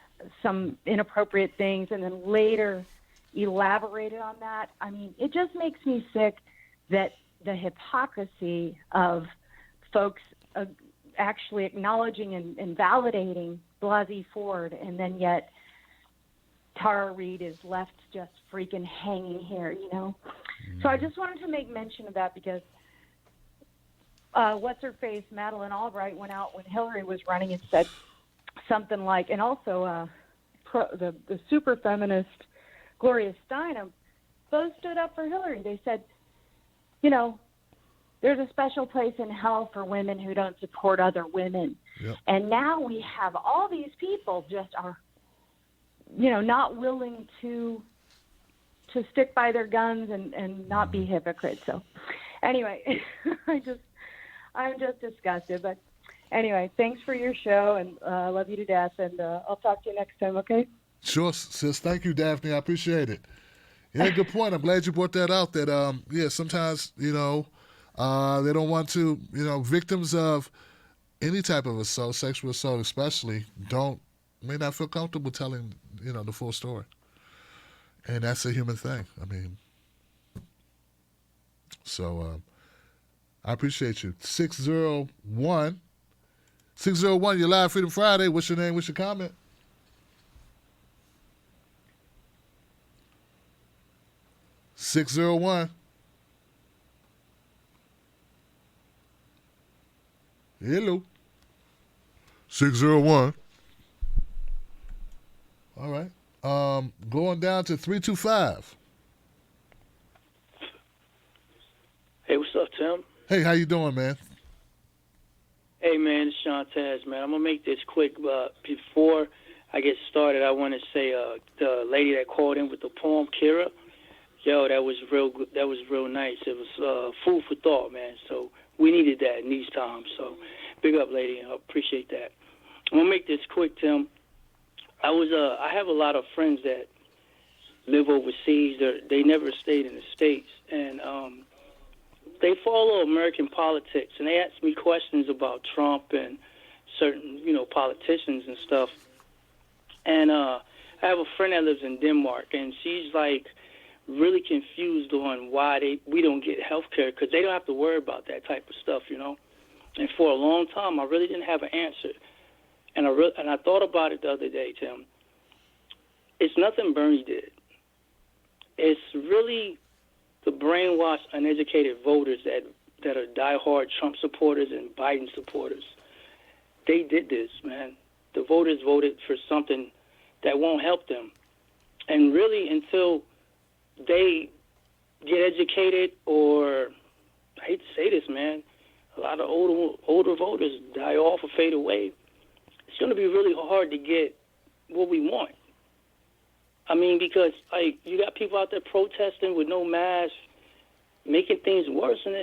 some inappropriate things, and then later elaborated on that. I mean, it just makes me sick that the hypocrisy of folks actually acknowledging and validating Blasey Ford, and then yet Tara Reid is left just freaking hanging here, So I just wanted to make mention of that because what's-her-face, Madeleine Albright, went out when Hillary was running and said something like, and also the super feminist Gloria Steinem both stood up for Hillary. They said, there's a special place in hell for women who don't support other women. Yep. And now we have all these people just are, you know, not willing to stick by their guns and not be hypocrites. So anyway, I'm just disgusted. But anyway, thanks for your show, and I love you to death. And I'll talk to you next time, okay? Sure, sis. Thank you, Daphne. I appreciate it. Yeah, good point. I'm glad you brought that out. That sometimes they don't want to. Victims of any type of assault, sexual assault especially, may not feel comfortable telling the full story, and that's a human thing. I mean, so I appreciate you. 601, you're live, Freedom Friday. What's your name? What's your comment? (601) Hello. 601. All right. Going down to 325. Hey, what's up, Tim? Hey, how you doing, man? Hey, man, it's Sean Taz, man. I'm going to make this quick. Before I get started, I want to say the lady that called in with the poem, Kira, yo, that was real good. That was real nice. It was food for thought, man. So we needed that in these times. So big up, lady. I appreciate that. I'm going to make this quick, Tim. I have a lot of friends that live overseas. They never stayed in the States. And they follow American politics, and they ask me questions about Trump and certain, politicians and stuff. And I have a friend that lives in Denmark, and she's like really confused on why we don't get health care, because they don't have to worry about that type of stuff, And for a long time, I really didn't have an answer. And I thought about it the other day, Tim. It's nothing Bernie did. It's really the brainwashed, uneducated voters that are diehard Trump supporters and Biden supporters. They did this, man. The voters voted for something that won't help them. And really, until they get educated, or I hate to say this, man, a lot of older voters die off or fade away. It's going to be really hard to get what we want. I mean, because you got people out there protesting with no mask, making things worse, and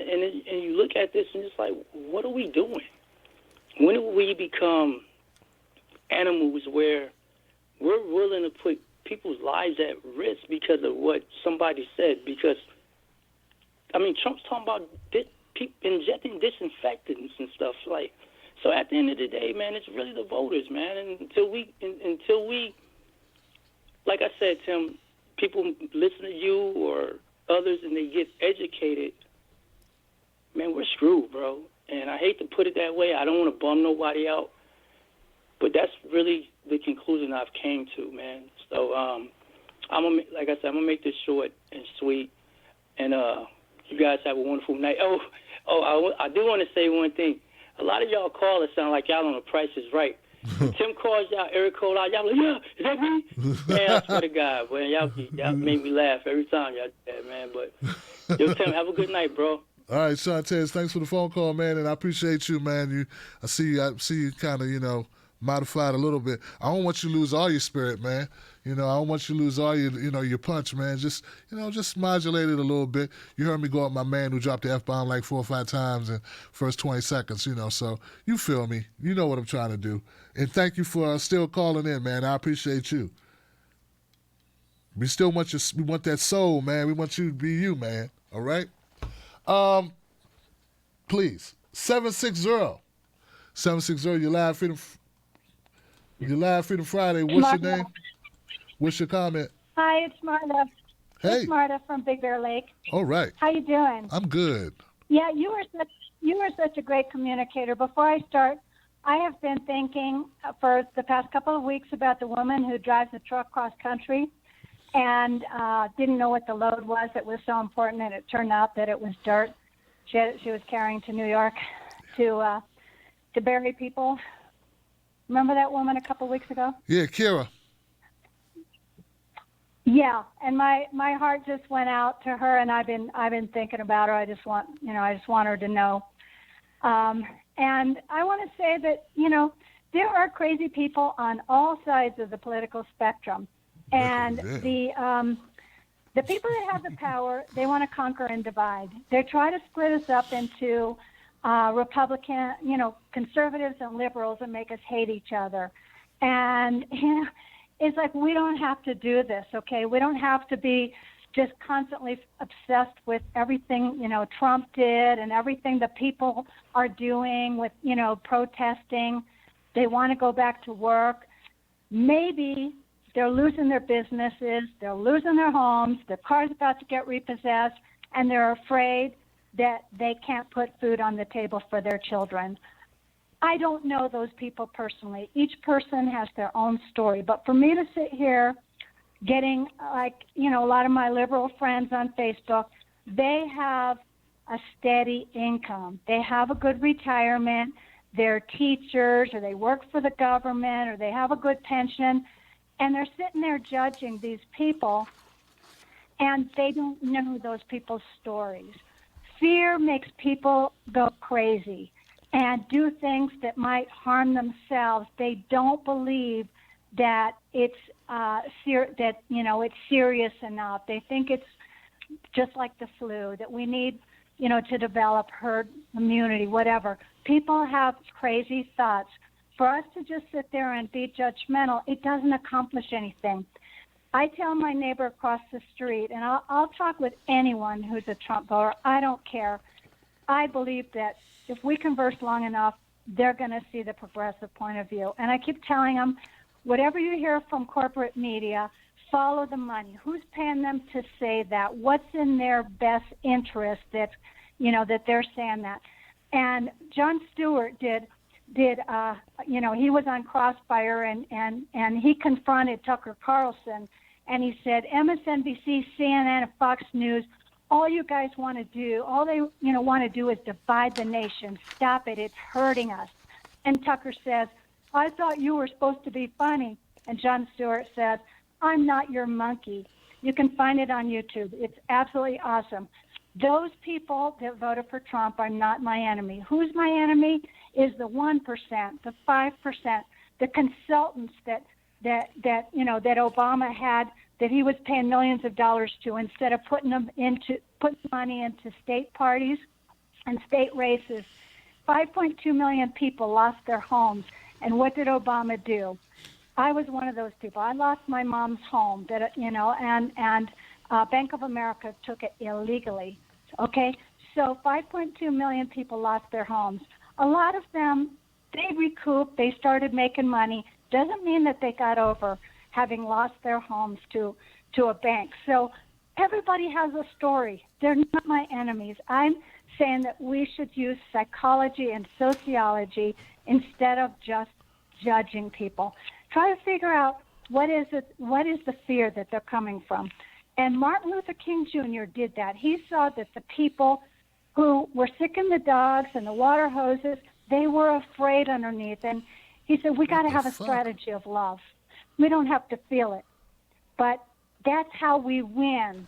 you look at this and it's like, what are we doing? When do we become animals where we're willing to put people's lives at risk because of what somebody said? Because, Trump's talking about injecting disinfectants and stuff. So at the end of the day, man, it's really the voters, man. And until we, like I said, Tim, people listen to you or others and they get educated, man, we're screwed, bro. And I hate to put it that way. I don't want to bum nobody out, but that's really the conclusion I've came to, man. So I'm gonna make this short and sweet, and you guys have a wonderful night. I do want to say one thing. A lot of y'all callers sound like y'all on The Price is Right. Tim calls y'all, Eric called out, y'all like, yeah, is that me? Man, I swear to God, man, y'all make me laugh every time y'all do that, man. But yo, Tim, have a good night, bro. All right, Shantez, thanks for the phone call, man, and I appreciate you, man. I see you kind of, modified a little bit. I don't want you to lose all your spirit, man. I don't want you to lose all your punch, man. Just modulate it a little bit. You heard me go at my man who dropped the F-bomb like 4 or 5 times in first 20 seconds, so you feel me. You know what I'm trying to do. And thank you for still calling in, man. I appreciate you. We still want we want that soul, man. We want you to be you, man. All right? Please, 760. You're live, Freedom Friday. What's your name? What's your comment? Hi, it's Marta. Hey. It's Marta from Big Bear Lake. All right. How you doing? I'm good. Yeah, you were such a great communicator. Before I start, I have been thinking for the past couple of weeks about the woman who drives the truck cross country and didn't know what the load was. It was so important, and it turned out that it was dirt. She was carrying to New York to bury people. Remember that woman a couple of weeks ago? Yeah, Kira. Yeah, and my heart just went out to her, and I've been thinking about her. I just want her to know. And I want to say that there are crazy people on all sides of the political spectrum, and the people that have the power, they want to conquer and divide. They try to split us up into Republican, conservatives and liberals, and make us hate each other. And it's like, we don't have to do this, okay? We don't have to be just constantly obsessed with everything, Trump did and everything the people are doing with, protesting. They want to go back to work. Maybe they're losing their businesses, they're losing their homes, their car's about to get repossessed, and they're afraid that they can't put food on the table for their children. I don't know those people personally. Each person has their own story. But for me to sit here getting, a lot of my liberal friends on Facebook, they have a steady income. They have a good retirement. They're teachers, or they work for the government, or they have a good pension. And they're sitting there judging these people, and they don't know those people's stories. Fear makes people go crazy and do things that might harm themselves. They don't believe that it's it's serious enough. They think it's just like the flu, that we need to develop herd immunity, whatever. People have crazy thoughts. For us to just sit there and be judgmental, it doesn't accomplish anything. I tell my neighbor across the street, and I'll talk with anyone who's a Trump voter. I don't care. I believe that if we converse long enough, they're going to see the progressive point of view. And I keep telling them, whatever you hear from corporate media, follow the money. Who's paying them to say that? What's in their best interest that they're saying that? And Jon Stewart did he was on Crossfire, and he confronted Tucker Carlson, and he said, MSNBC, CNN, and Fox News, all you guys want to do, all they want to do is divide the nation. Stop it. It's hurting us. And Tucker says, I thought you were supposed to be funny. And Jon Stewart says, I'm not your monkey. You can find it on YouTube. It's absolutely awesome. Those people that voted for Trump are not my enemy. Who's my enemy is the 1%, the 5%, the consultants that Obama had, that he was paying millions of dollars to, instead of putting money into state parties and state races. 5.2 million people lost their homes. And what did Obama do? I was one of those people. I lost my mom's home, and Bank of America took it illegally. Okay, so 5.2 million people lost their homes. A lot of them, they recouped. They started making money. Doesn't mean that they got over having lost their homes to a bank. So everybody has a story. They're not my enemies. I'm saying that we should use psychology and sociology instead of just judging people. Try to figure out what is the fear that they're coming from. And Martin Luther King Jr. did that. He saw that the people who were sick in the dogs and the water hoses, they were afraid underneath. And he said, we got to have a strategy of love. We don't have to feel it. But that's how we win.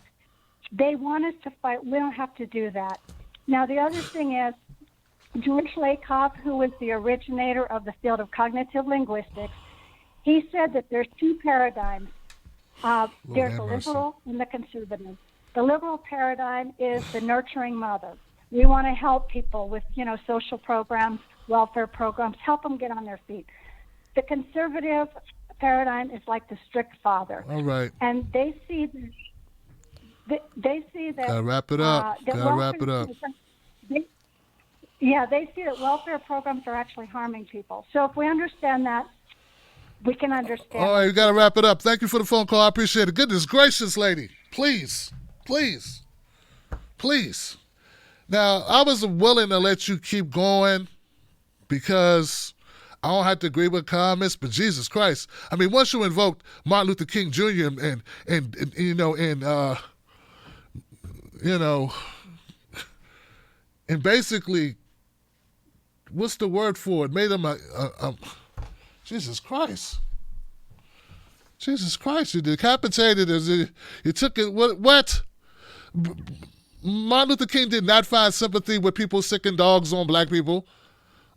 They want us to fight. We don't have to do that. Now, the other thing is, George Lakoff, who was the originator of the field of cognitive linguistics, he said that there's two paradigms. There's the liberal and the conservative. The liberal paradigm is the nurturing mother. We want to help people with, social programs, welfare programs, help them get on their feet. The conservative paradigm is like the strict father. All right. And they see that. Gotta wrap it up. They see that welfare programs are actually harming people. So if we understand that, we can understand. All right, we got to wrap it up. Thank you for the phone call. I appreciate it. Goodness gracious, lady. Please. Now, I was willing to let you keep going because I don't have to agree with comments, but Jesus Christ. I mean, once you invoked Martin Luther King Jr. and basically, what's the word for it? Made him a Jesus Christ. Jesus Christ, you decapitated us. You took it. What? Martin Luther King did not find sympathy with people sicking dogs on black people,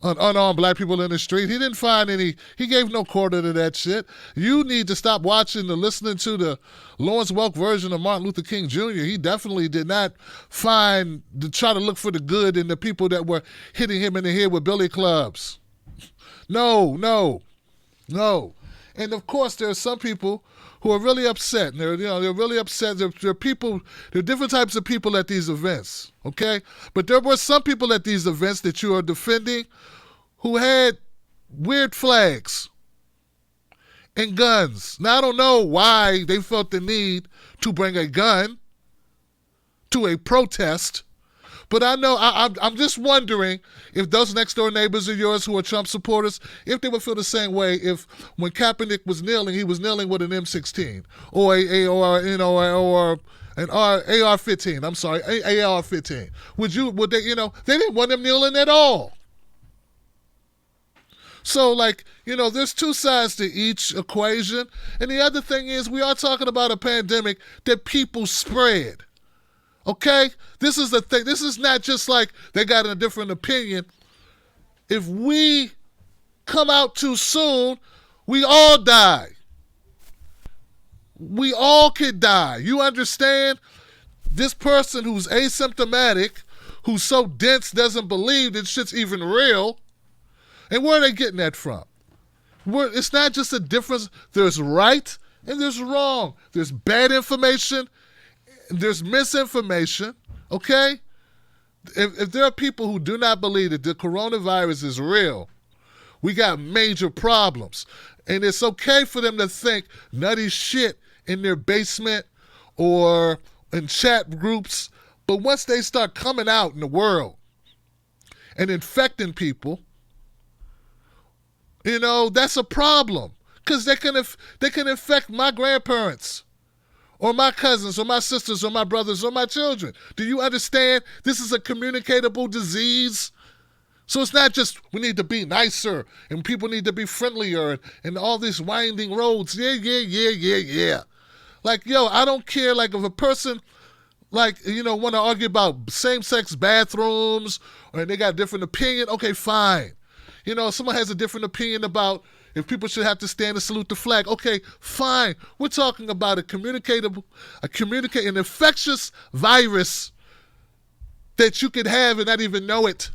on unarmed black people in the street. He didn't find any. He gave no quarter to that shit. You need to stop watching and listening to the Lawrence Welk version of Martin Luther King Jr. He definitely did not try to look for the good in the people that were hitting him in the head with billy clubs. No. And of course, there are some people who are really upset. And they're really upset. There are different types of people at these events, okay? But there were some people at these events that you are defending who had weird flags and guns. Now, I don't know why they felt the need to bring a gun to a protest, but I know, I'm just wondering if those next door neighbors of yours who are Trump supporters, if they would feel the same way if when Kaepernick was kneeling, he was kneeling with an M16 or an AR-15. I'm sorry, AR-15. Would they? They didn't want him kneeling at all. So, there's two sides to each equation. And the other thing is, we are talking about a pandemic that people spread. Okay? This is the thing. This is not just like they got a different opinion. If we come out too soon, we all die. We all could die. You understand? This person who's asymptomatic, who's so dense, doesn't believe that shit's even real. And where are they getting that from? It's not just a difference. There's right and there's wrong. There's bad information. There's misinformation, okay? If there are people who do not believe that the coronavirus is real, we got major problems. And it's okay for them to think nutty shit in their basement or in chat groups, but once they start coming out in the world and infecting people, that's a problem, because they can infect my grandparents or my cousins or my sisters or my brothers or my children. Do you understand? This is a communicatable disease. So it's not just we need to be nicer and people need to be friendlier and all these winding roads. Yeah. I don't care. If a person, want to argue about same-sex bathrooms or they got a different opinion, okay, fine. Someone has a different opinion about if people should have to stand and salute the flag. Okay, fine. We're talking about an infectious virus that you could have and not even know it.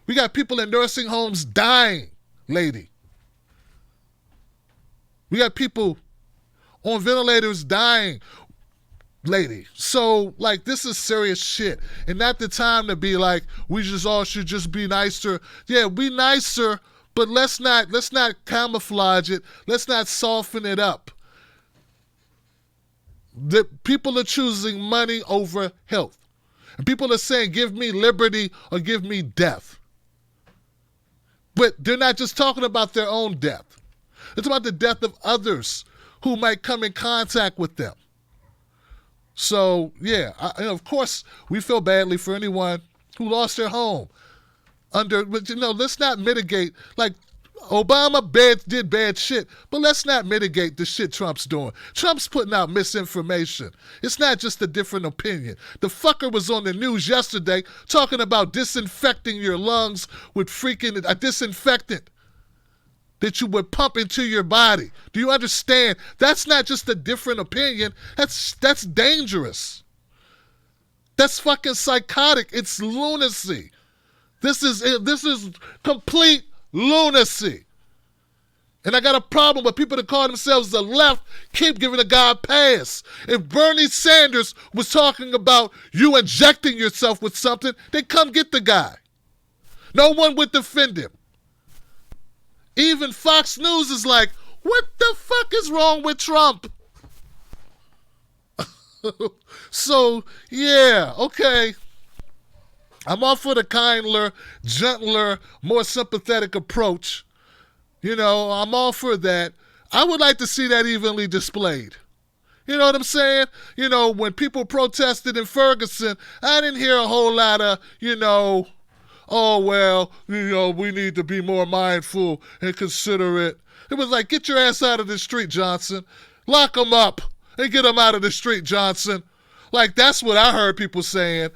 We got people in nursing homes dying, lady. We got people on ventilators dying, lady. So, this is serious shit. And not the time to be like, we just all should just be nicer. Yeah, be nicer, but let's not camouflage it. Let's not soften it up. The people are choosing money over health. And people are saying, give me liberty or give me death. But they're not just talking about their own death. It's about the death of others who might come in contact with them. So, yeah, and of course, we feel badly for anyone who lost their home. Let's not mitigate. Obama did bad shit, but let's not mitigate the shit Trump's doing. Trump's putting out misinformation. It's not just a different opinion. The fucker was on the news yesterday talking about disinfecting your lungs with freaking a disinfectant that you would pump into your body. Do you understand? That's not just a different opinion. That's dangerous. That's fucking psychotic. It's lunacy. This is complete lunacy. And I got a problem with people that call themselves the left keep giving a guy a pass. If Bernie Sanders was talking about you injecting yourself with something, then come get the guy. No one would defend him. Even Fox News is like, what the fuck is wrong with Trump? So, yeah, okay. I'm all for the kinder, gentler, more sympathetic approach. I'm all for that. I would like to see that evenly displayed. You know what I'm saying? When people protested in Ferguson, I didn't hear a whole lot of, oh, well, we need to be more mindful and considerate. It was like, get your ass out of the street, Johnson. Lock them up and get them out of the street, Johnson. Like, that's what I heard people saying.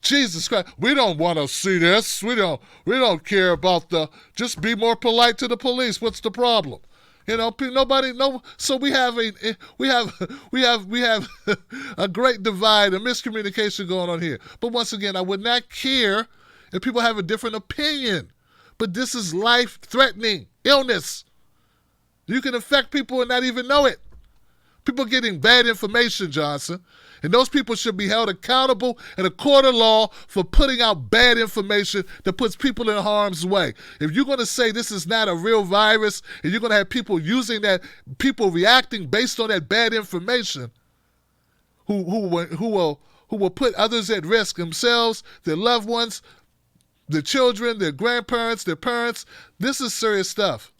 Jesus Christ, we don't want to see this. We don't care about just be more polite to the police. What's the problem? Nobody. So we have a great divide, a miscommunication going on here. But once again, I would not care if people have a different opinion. But this is life-threatening illness. You can affect people and not even know it. People getting bad information, Johnson. And those people should be held accountable in a court of law for putting out bad information that puts people in harm's way. If you're going to say this is not a real virus, and you're going to have people using that, people reacting based on that bad information, who will put others at risk, themselves, their loved ones, their children, their grandparents, their parents, this is serious stuff.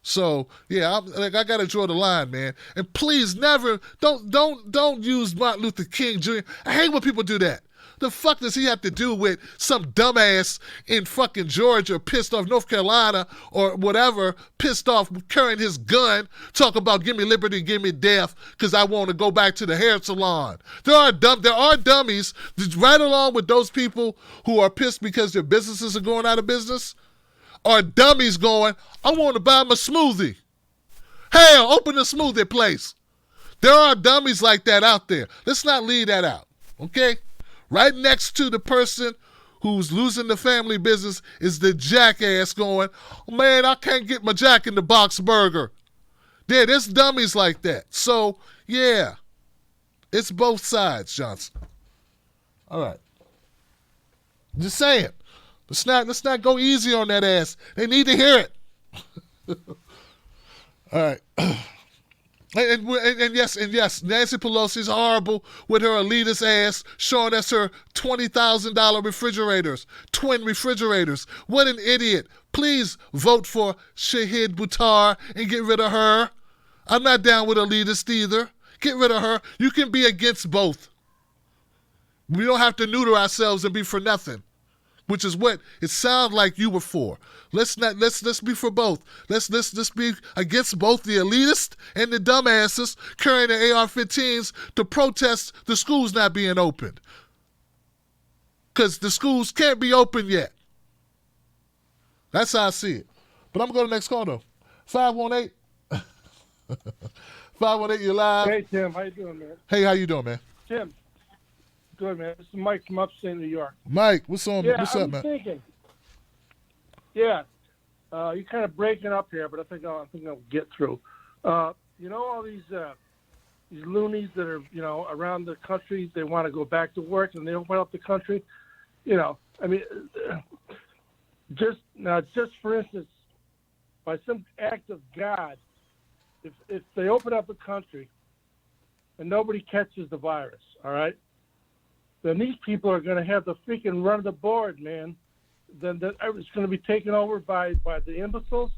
So yeah, I got to draw the line, man. And please, never don't use Martin Luther King Jr. I hate when people do that. The fuck does he have to do with some dumbass in fucking Georgia, pissed off, North Carolina or whatever, pissed off carrying his gun, talk about give me liberty, give me death, because I want to go back to the hair salon. There are dummies right along with those people who are pissed because their businesses are going out of business. Are dummies going, I want to buy my smoothie. Hell, open a smoothie place. There are dummies like that out there. Let's not leave that out, okay? Right next to the person who's losing the family business is the jackass going, oh, man, I can't get my Jack in the Box burger. Yeah, there's dummies like that. So, yeah, it's both sides, Johnson. All right. Just saying. Let's not go easy on that ass. They need to hear it. All right. And yes, Nancy Pelosi's horrible with her elitist ass showing us her $20,000 refrigerators, twin refrigerators. What an idiot. Please vote for Shahid Buttar and get rid of her. I'm not down with elitist either. Get rid of her. You can be against both. We don't have to neuter ourselves and be for nothing, which is what it sounds like you were for. Let's be for both. Let's be against both the elitists and the dumbasses carrying the AR-15s to protest the schools not being opened. Because the schools can't be open yet. That's how I see it. But I'm going to go to the next call, though. 518. 518, you're live. Hey, Tim. How you doing, man? Hey, how you doing, man? Tim. Good, man. This is Mike from upstate New York. Mike, what's up, man? Thinking. Yeah, you're kind of breaking up here, but I think I'll get through. All these loonies that are around the country, they want to go back to work and they open up the country. Just for instance, by some act of God, if they open up the country and nobody catches the virus, all right, then these people are going to have to freaking run the board, man. Then it's going to be taken over by the imbeciles,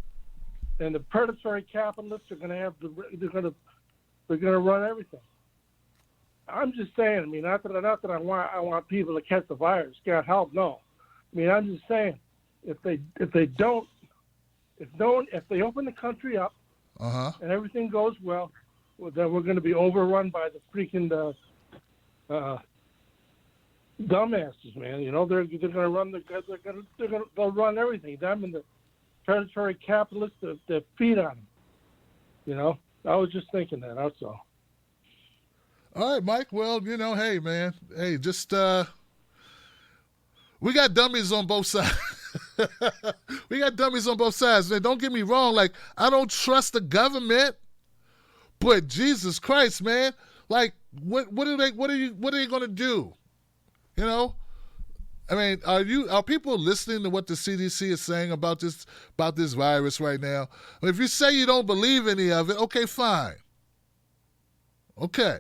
and the predatory capitalists are going to they're going to run everything. I'm just saying. I mean, not that I want people to catch the virus. God help, no. I mean, I'm just saying, if they open the country up, and everything goes well, then we're going to be overrun by the freaking dumbasses, man. They're going to run they'll run everything. Them and the predatory capitalists that feed on them. I was just thinking that. That's all. All right, Mike. Well, hey, man. Hey, just we got dummies on both sides. We got dummies on both sides. Man, don't get me wrong. Like, I don't trust the government, but Jesus Christ, man. Like, what are they going to do? I mean, are people listening to what the CDC is saying about this virus right now? I mean, if you say you don't believe any of it, okay, fine. Okay.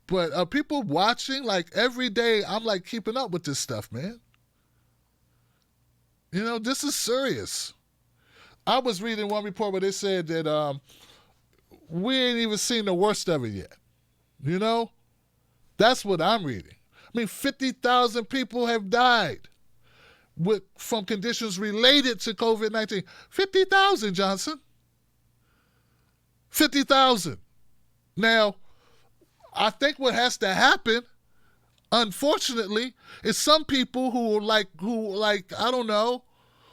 But are people watching? Like, every day, I'm like keeping up with this stuff, man. This is serious. I was reading one report where they said that we ain't even seen the worst of it yet. That's what I'm reading. I I mean, 50,000 people have died from conditions related to COVID-19. 50,000, Johnson. 50,000. Now, I think what has to happen, unfortunately, is some people who I don't know,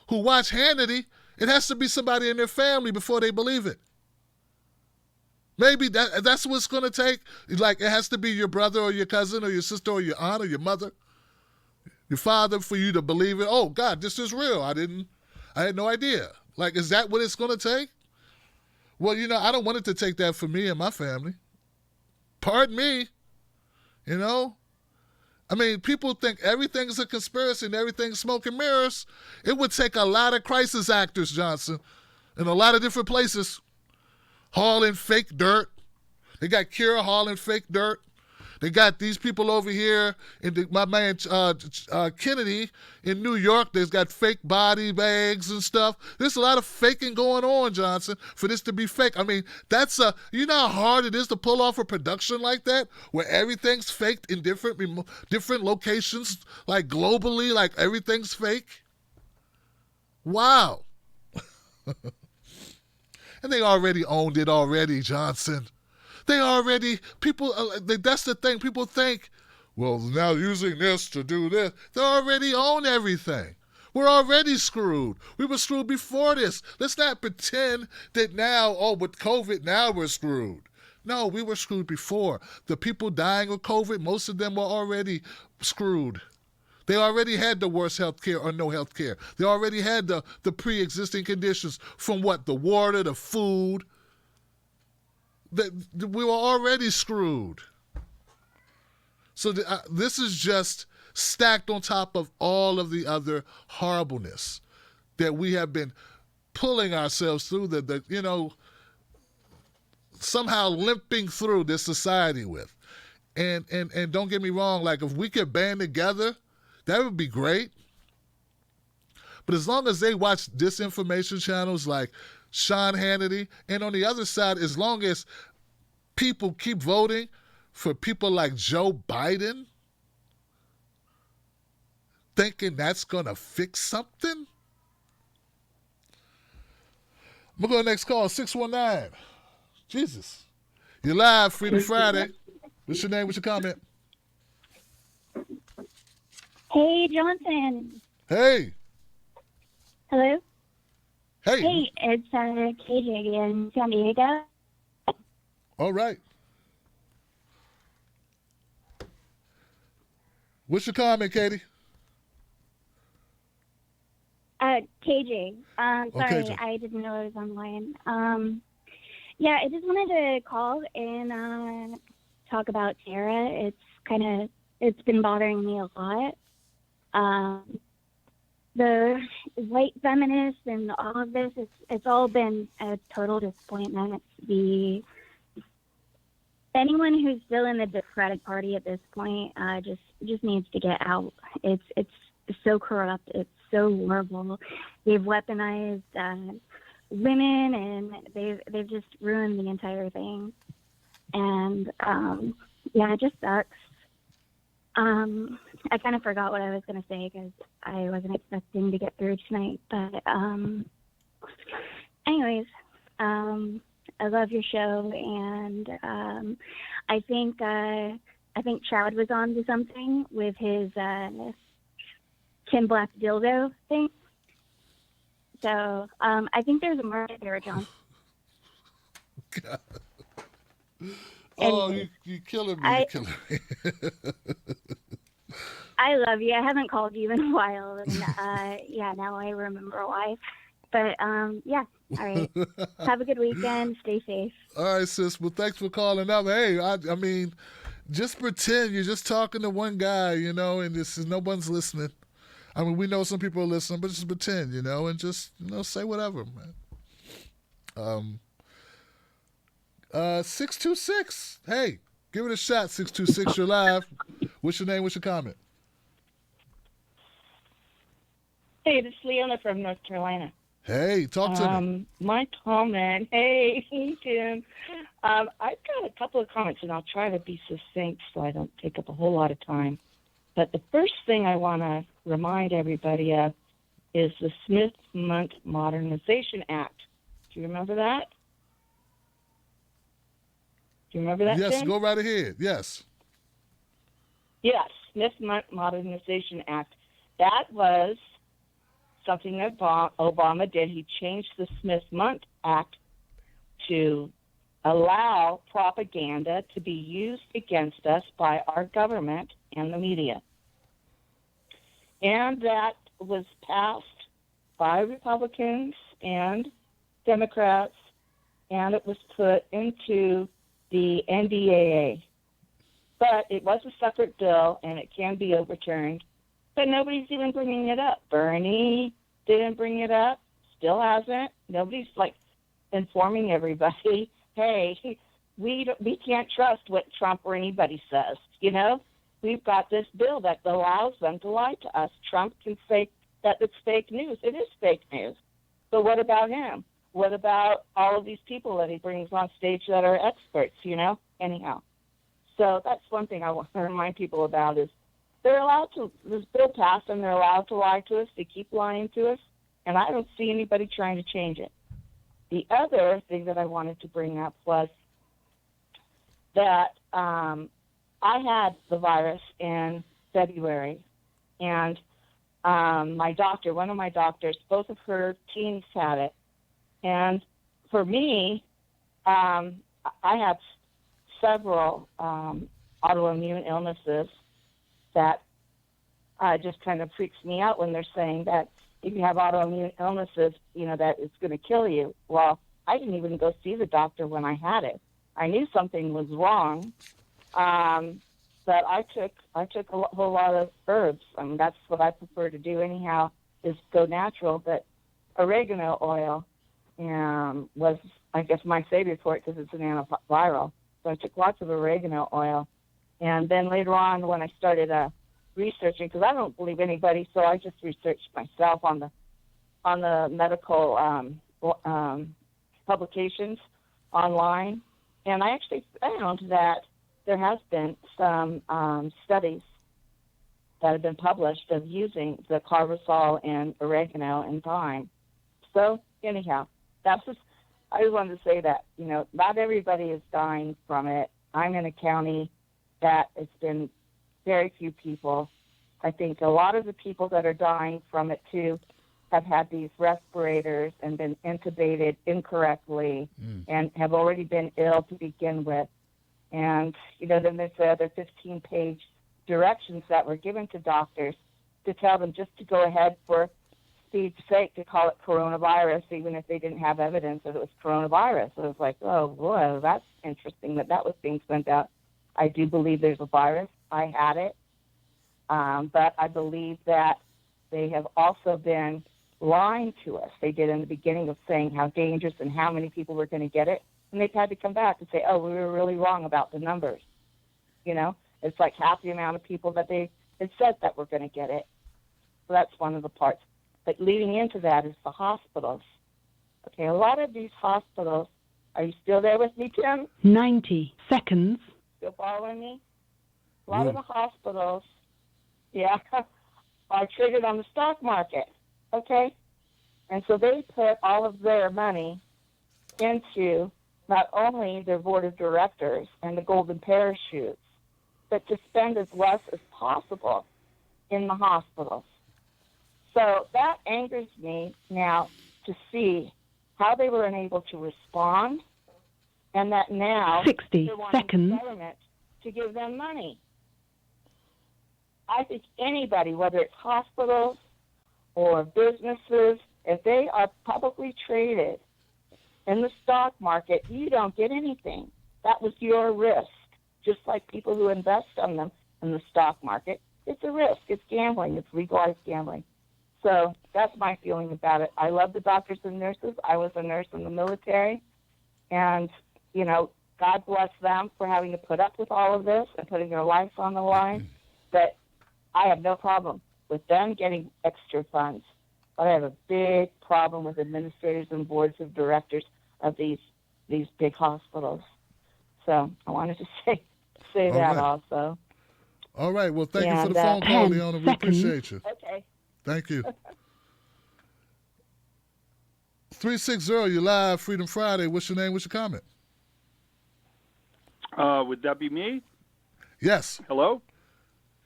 who watch Hannity, it has to be somebody in their family before they believe it. Maybe that's what it's going to take. Like, it has to be your brother or your cousin or your sister or your aunt or your mother, your father, for you to believe it. Oh, God, this is real. I had no idea. Like, is that what it's going to take? Well, I don't want it to take that for me and my family. Pardon me. I mean, people think everything's a conspiracy and everything's smoke and mirrors. It would take a lot of crisis actors, Johnson, in a lot of different places, hauling fake dirt. They got Kira hauling fake dirt. They got these people over here, my man Kennedy in New York. There's got fake body bags and stuff. There's a lot of faking going on, Johnson, for this to be fake. I mean, you know how hard it is to pull off a production like that, where everything's faked in different locations, like globally, like everything's fake. Wow. And they already owned it already, Johnson. That's the thing. People think, well, now using this to do this. They already own everything. We're already screwed. We were screwed before this. Let's not pretend that now, with COVID, now we're screwed. No, we were screwed before. The people dying of COVID, most of them were already screwed. They already had the worst health care or no health care. They already had the pre-existing conditions from the water, the food. We were already screwed. So this is just stacked on top of all of the other horribleness that we have been pulling ourselves through, somehow limping through this society with. And don't get me wrong, like, if we could band together, that would be great. But as long as they watch disinformation channels like Sean Hannity, and on the other side, as long as people keep voting for people like Joe Biden, thinking that's going to fix something. I'm going to go next call, 619. Jesus. You're live, Freedom Friday. What's your name? What's your comment? Hey, Johnson. Hey. Hello? Hey. Hey, it's KJ in San Diego. All right. What's your comment, Katie? KJ. Sorry, KJ. I didn't know I was online. Yeah, I just wanted to call and talk about Tara. It's been bothering me a lot. The white feminists and all of this, it's all been a total disappointment. Anyone who's still in the Democratic Party at this point just needs to get out. It's so corrupt. It's so horrible. They've weaponized women, and they've just ruined the entire thing. And it just sucks. I kind of forgot what I was going to say because I wasn't expecting to get through tonight. But anyways, I love your show, and I think Chad was on to something with his Tim Black dildo thing. So I think there's a market there, John. God. Oh, you're killing me. You're killing me. I love you. I haven't called you in a while, and now I remember why. But all right. Have a good weekend. Stay safe. All right, sis. Well, thanks for calling up. Hey, I mean, just pretend you're just talking to one guy, and this is no one's listening. I mean, we know some people are listening, but just pretend, and just say whatever, man. 626. Hey, give it a shot. 626. You're live. What's your name? What's your comment? Hey, this is Leona from North Carolina. Hey, talk to me. My comment. Hey, Tim. I've got a couple of comments, and I'll try to be succinct so I don't take up a whole lot of time. But the first thing I want to remind everybody of is the Smith-Mundt Modernization Act. Do you remember that? Do you remember that, Yes, Tim? go right ahead. Yes. Yes, Smith-Mundt Modernization Act. That was something that Obama did. He changed the Smith-Mundt Act to allow propaganda to be used against us by our government and the media. And that was passed by Republicans and Democrats, and it was put into the NDAA. But it was a separate bill, and it can be overturned. But nobody's even bringing it up. Bernie didn't bring it up, still hasn't. Nobody's, informing everybody, hey, we can't trust what Trump or anybody says, We've got this bill that allows them to lie to us. Trump can say that it's fake news. It is fake news. So what about him? What about all of these people that he brings on stage that are experts, Anyhow. So that's one thing I want to remind people about is they're allowed to, this bill passed and they're allowed to lie to us. They keep lying to us, and I don't see anybody trying to change it. The other thing that I wanted to bring up was that I had the virus in February, and my doctor, one of my doctors, both of her teens had it. And for me, I have several autoimmune illnesses that just kind of freaks me out when they're saying that if you have autoimmune illnesses, that it's going to kill you. Well, I didn't even go see the doctor when I had it. I knew something was wrong, but I took a whole lot of herbs. I mean, that's what I prefer to do anyhow, is go natural. But oregano oil was, I guess, my savior for it because it's an antiviral. So I took lots of oregano oil. And then later on when I started researching, because I don't believe anybody, so I just researched myself on the medical publications online. And I actually found that there has been some studies that have been published of using the carbazole and oregano and thyme. So anyhow, I just wanted to say that, not everybody is dying from it. I'm in a county that it's been very few people. I think a lot of the people that are dying from it, too, have had these respirators and been intubated incorrectly and have already been ill to begin with. And, then there's the other 15-page directions that were given to doctors to tell them just to go ahead for speed's sake to call it coronavirus, even if they didn't have evidence that it was coronavirus. So it was like, oh, boy, that's interesting that was being sent out. I do believe there's a virus. I had it. But I believe that they have also been lying to us. They did in the beginning of saying how dangerous and how many people were going to get it. And they've had to come back and say, oh, we were really wrong about the numbers. It's like half the amount of people that they had said that were going to get it. So that's one of the parts. But leading into that is the hospitals. Okay, a lot of these hospitals, are you still there with me, Tim? 90 seconds. Still following me? A lot of the hospitals, are traded on the stock market, okay? And so they put all of their money into not only their board of directors and the golden parachutes, but to spend as less as possible in the hospitals. So that angers me now to see how they were unable to respond, and that now 60 they're wanting seconds. the government to give them money. I think anybody, whether it's hospitals or businesses, if they are publicly traded in the stock market, you don't get anything. That was your risk. Just like people who invest on them in the stock market, it's a risk. It's gambling. It's legalized gambling. So that's my feeling about it. I love the doctors and nurses. I was a nurse in the military. And, God bless them for having to put up with all of this and putting their life on the line. But I have no problem with them getting extra funds. But I have a big problem with administrators and boards of directors of these big hospitals. So I wanted to say that also. All right. Well, thank you for the And, phone call, 10 Leona. We seconds. appreciate you. Okay. Thank you. 360, you live, Freedom Friday. What's your name? What's your comment? Would that be me? Yes. Hello?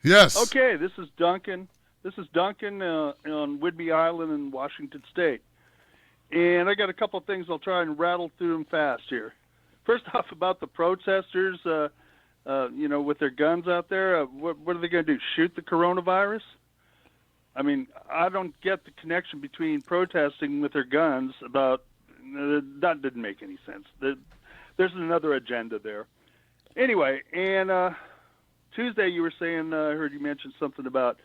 Yes. Okay, this is Duncan. This is Duncan on Whidbey Island in Washington State. And I got a couple of things I'll try and rattle through them fast here. First off, about the protesters, with their guns out there, what are they going to do, shoot the coronavirus? I mean, I don't get the connection between protesting with their guns about that didn't make any sense. There's another agenda there. Anyway, and Tuesday you were saying, I heard you mention something about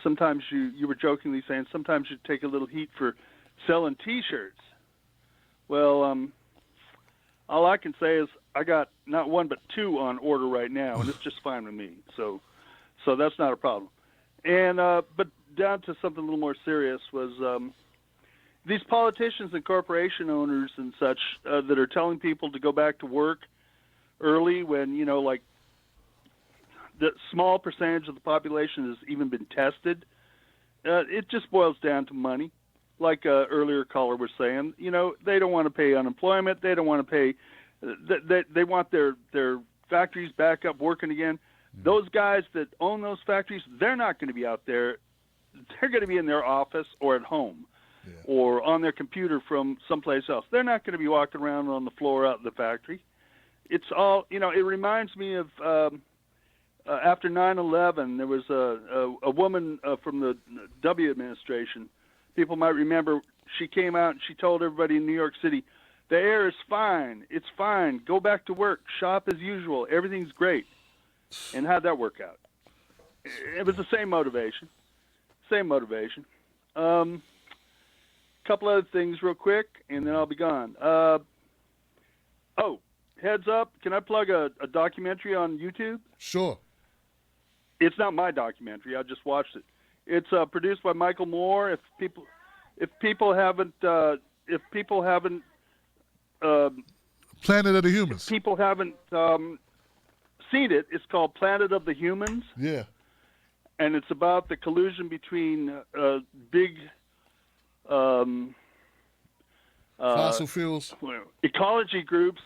sometimes you were jokingly saying sometimes you take a little heat for selling T-shirts. Well, all I can say is I got not one but two on order right now, and it's just fine with me. So that's not a problem. And but down to something a little more serious was these politicians and corporation owners and such that are telling people to go back to work early when, like the small percentage of the population has even been tested. It just boils down to money. Like earlier caller was saying, they don't want to pay unemployment. They don't want to pay. They want their factories back up working again. Those guys that own those factories, they're not going to be out there. They're going to be in their office or at home or on their computer from someplace else. They're not going to be walking around on the floor out in the factory. It's all, it reminds me of after 9/11, there was a woman from the W administration. People might remember she came out and she told everybody in New York City, the air is fine. It's fine. Go back to work. Shop as usual. Everything's great. And how'd that work out? It was the same motivation. Couple other things real quick, and then I'll be gone. Heads up. Can I plug a documentary on YouTube? Sure. It's not my documentary. I just watched it. It's produced by Michael Moore. If people haven't Planet of the Humans. People haven't seen it. It's called Planet of the Humans. Yeah. And it's about the collusion between big fossil fuels, ecology groups,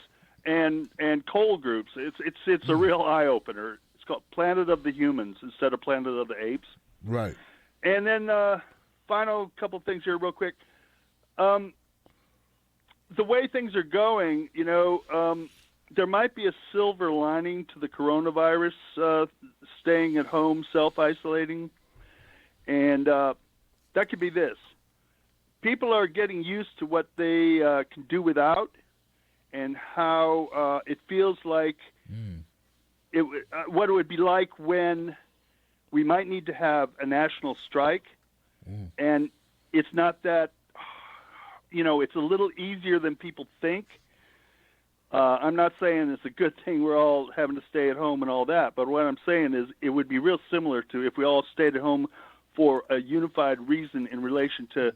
and coal groups. It's a real eye opener. It's called Planet of the Humans instead of Planet of the Apes. Right. And then final couple things here real quick. The way things are going, there might be a silver lining to the coronavirus, staying at home, self-isolating. And that could be this. People are getting used to what they can do without and how it feels like what it would be like when we might need to have a national strike. And it's not that, it's a little easier than people think. I'm not saying it's a good thing we're all having to stay at home and all that, but what I'm saying is it would be real similar to if we all stayed at home for a unified reason in relation to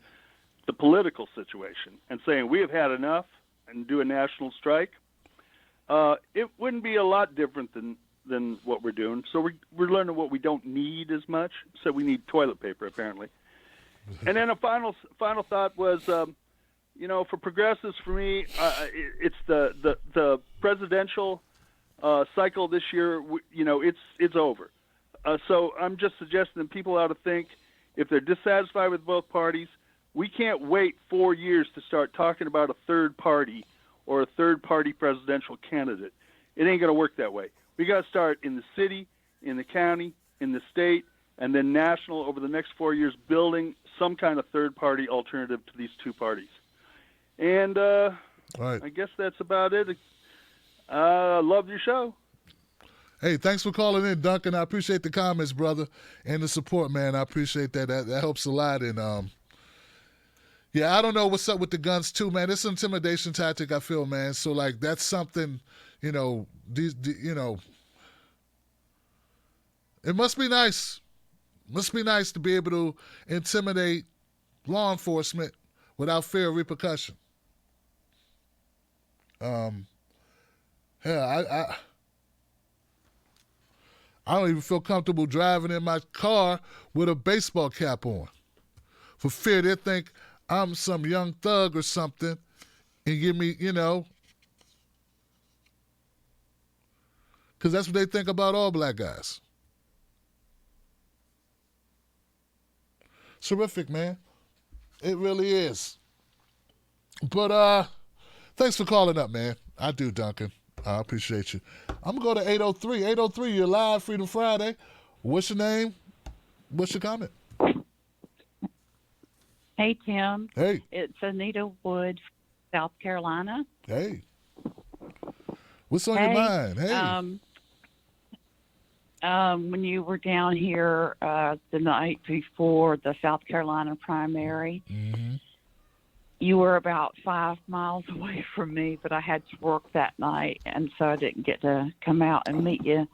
the political situation and saying we have had enough and do a national strike. It wouldn't be a lot different than what we're doing. So we're learning what we don't need as much. So we need toilet paper, apparently. And then a final thought was, for progressives, for me, it's the presidential cycle this year. It's over. So I'm just suggesting that people ought to think if they're dissatisfied with both parties, we can't wait 4 years to start talking about a third party or a third party presidential candidate. It ain't going to work that way. We got to start in the city, in the county, in the state, and then national over the next 4 years, building some kind of third-party alternative to these two parties. And right. I guess that's about it. I love your show. Hey, thanks for calling in, Duncan. I appreciate the comments, brother, and the support, man. I appreciate that. That helps a lot. And, I don't know what's up with the guns, too, man. It's an intimidation tactic, I feel, man. So, that's something, it must be nice. Must be nice to be able to intimidate law enforcement without fear of repercussion. I don't even feel comfortable driving in my car with a baseball cap on, for fear they think I'm some young thug or something and give me, because that's what they think about all black guys. Terrific, man. It really is. But thanks for calling up, man. I do, Duncan. I appreciate you. I'm going to go to 803. 803, you're live, Freedom Friday. What's your name? What's your comment? Hey, Tim. Hey. It's Anita Wood, South Carolina. Hey. What's on your mind? Hey. When you were down here the night before the South Carolina primary, you were about 5 miles away from me, but I had to work that night, and so I didn't get to come out and meet you.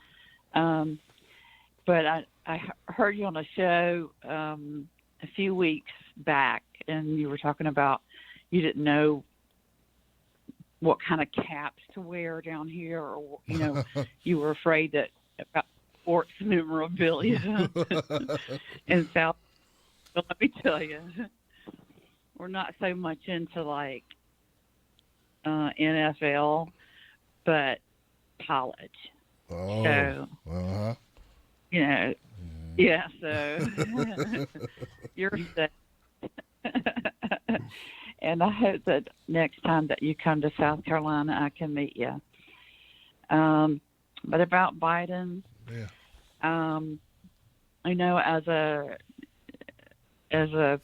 But I heard you on a show a few weeks back, and you were talking about you didn't know what kind of caps to wear down here, or you were afraid that about sports memorabilia in South. But let me tell you, we're not so much into like NFL, but college. Oh. So, yeah. So you're safe. And I hope that next time that you come to South Carolina, I can meet you. But about Biden, as a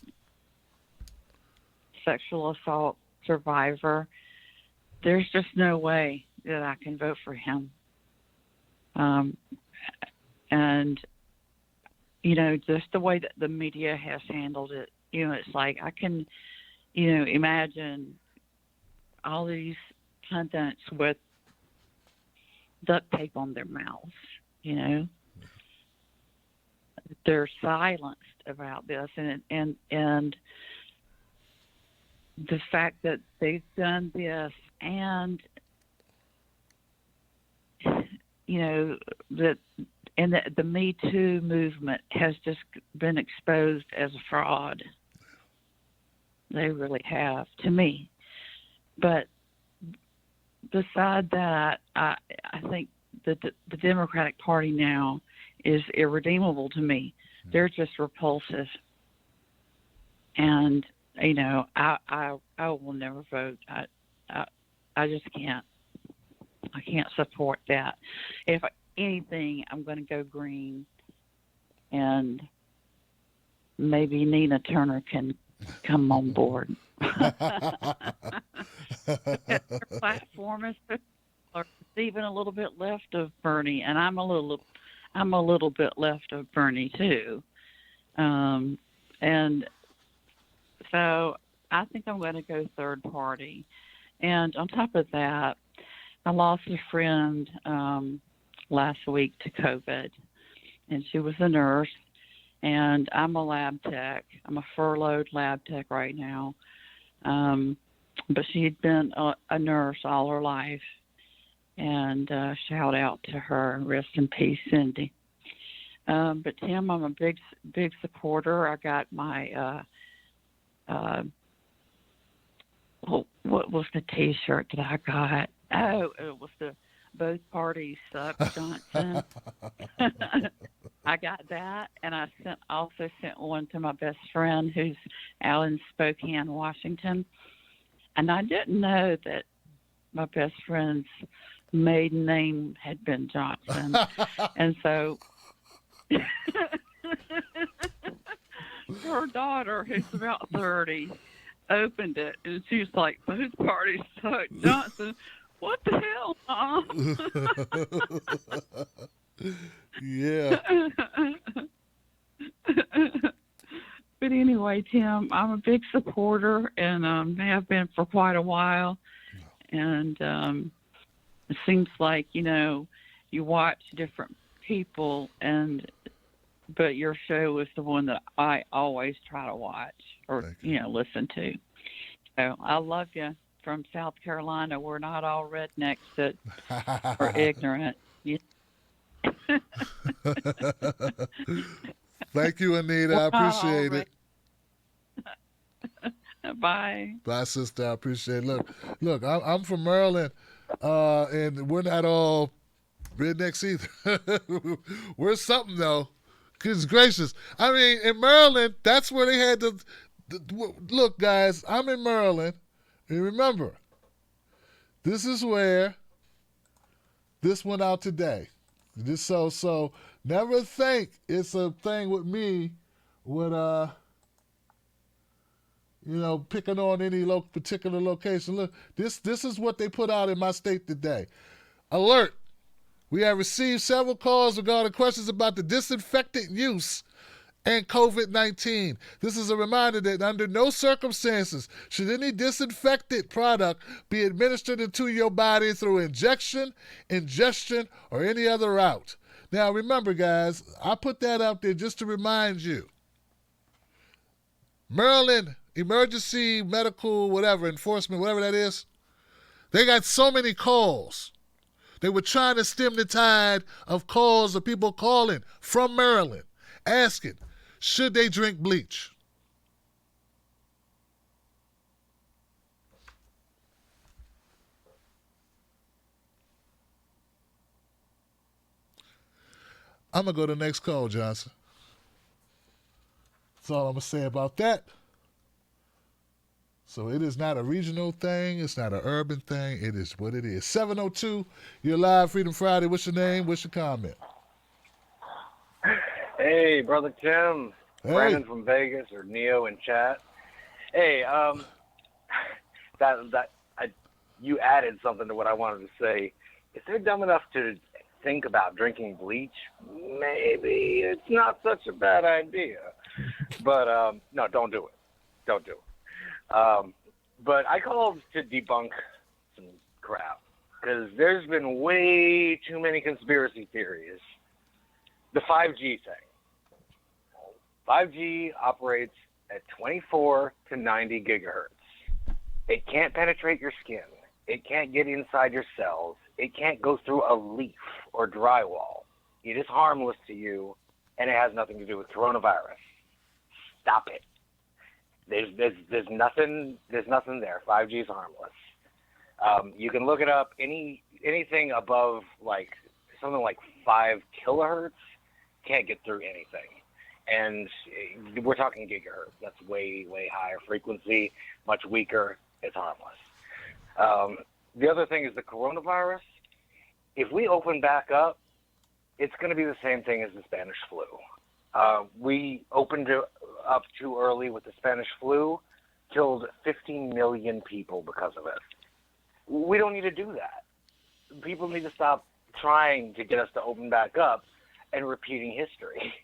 sexual assault survivor, there's just no way that I can vote for him. And just the way that the media has handled it, it's like I can, imagine all these pundits with duct tape on their mouths, they're silenced about this, and the fact that they've done this, and the Me Too movement has just been exposed as a fraud. They really have, to me. But beside that, I think that the Democratic Party now is irredeemable to me. They're just repulsive. And, I will never vote. I just can't. I can't support that. If anything, I'm going to go green, and maybe Nina Turner can come on board. Their platform is even a little bit left of Bernie, and I'm a little bit left of Bernie too. And so I think I'm going to go third party. And on top of that, I lost a friend last week to COVID, and she was a nurse, and I'm a lab tech. I'm a furloughed lab tech right now. But she had been a nurse all her life, and shout out to her. Rest in peace, Cindy. But Tim, I'm a big supporter. I got my what was the T-shirt that I got? Oh, it was the Both Parties Suck Johnson. I got that, and I also sent one to my best friend who's out in Spokane, Washington. And I didn't know that my best friend's maiden name had been Johnson. And so her daughter, who's about 30, opened it, and she was like, "Both Parties Suck Johnson." What the hell, Mom? Yeah. But anyway, Tim, I'm a big supporter, and have been for quite a while. And it seems like, you watch different people, but your show is the one that I always try to watch or, listen to. So I love you. From South Carolina, we're not all rednecks that are ignorant. Thank you, Anita. I appreciate it. Bye. Bye, sister. I appreciate it. Look, I'm from Maryland, and we're not all rednecks either. We're something, though. Goodness gracious. I mean, in Maryland, that's where they had look, guys, I'm in Maryland, and remember, this is where this went out today. So never think it's a thing with me with picking on any particular location. Look, this is what they put out in my state today. Alert! We have received several calls regarding questions about the disinfectant use and COVID-19. This is a reminder that under no circumstances should any disinfectant product be administered into your body through injection, ingestion, or any other route. Now remember, guys, I put that out there just to remind you. Maryland Emergency Medical Enforcement, whatever that is, they got so many calls. They were trying to stem the tide of calls of people calling from Maryland, asking, should they drink bleach? I'm going to go to the next call, Johnson. That's all I'm going to say about that. So it is not a regional thing. It's not an urban thing. It is what it is. 702, you're live, Freedom Friday. What's your name? What's your comment? Hey, Brother Tim. Hey. Brandon from Vegas, or Neo in chat. Hey, you added something to what I wanted to say. If they're dumb enough to think about drinking bleach, maybe it's not such a bad idea. But no, don't do it. Don't do it. But I called to debunk some crap because there's been way too many conspiracy theories. The 5G thing. 5G operates at 24 to 90 gigahertz. It can't penetrate your skin. It can't get inside your cells. It can't go through a leaf or drywall. It is harmless to you, and it has nothing to do with coronavirus. Stop it. There's nothing there. 5G is harmless. You can look it up. Anything above something like 5 kilohertz can't get through anything. And we're talking gigahertz. That's way, way higher frequency, much weaker. It's harmless. The other thing is the coronavirus. If we open back up, it's going to be the same thing as the Spanish flu. We opened it up too early with the Spanish flu, killed 15 million people because of it. We don't need to do that. People need to stop trying to get us to open back up and repeating history.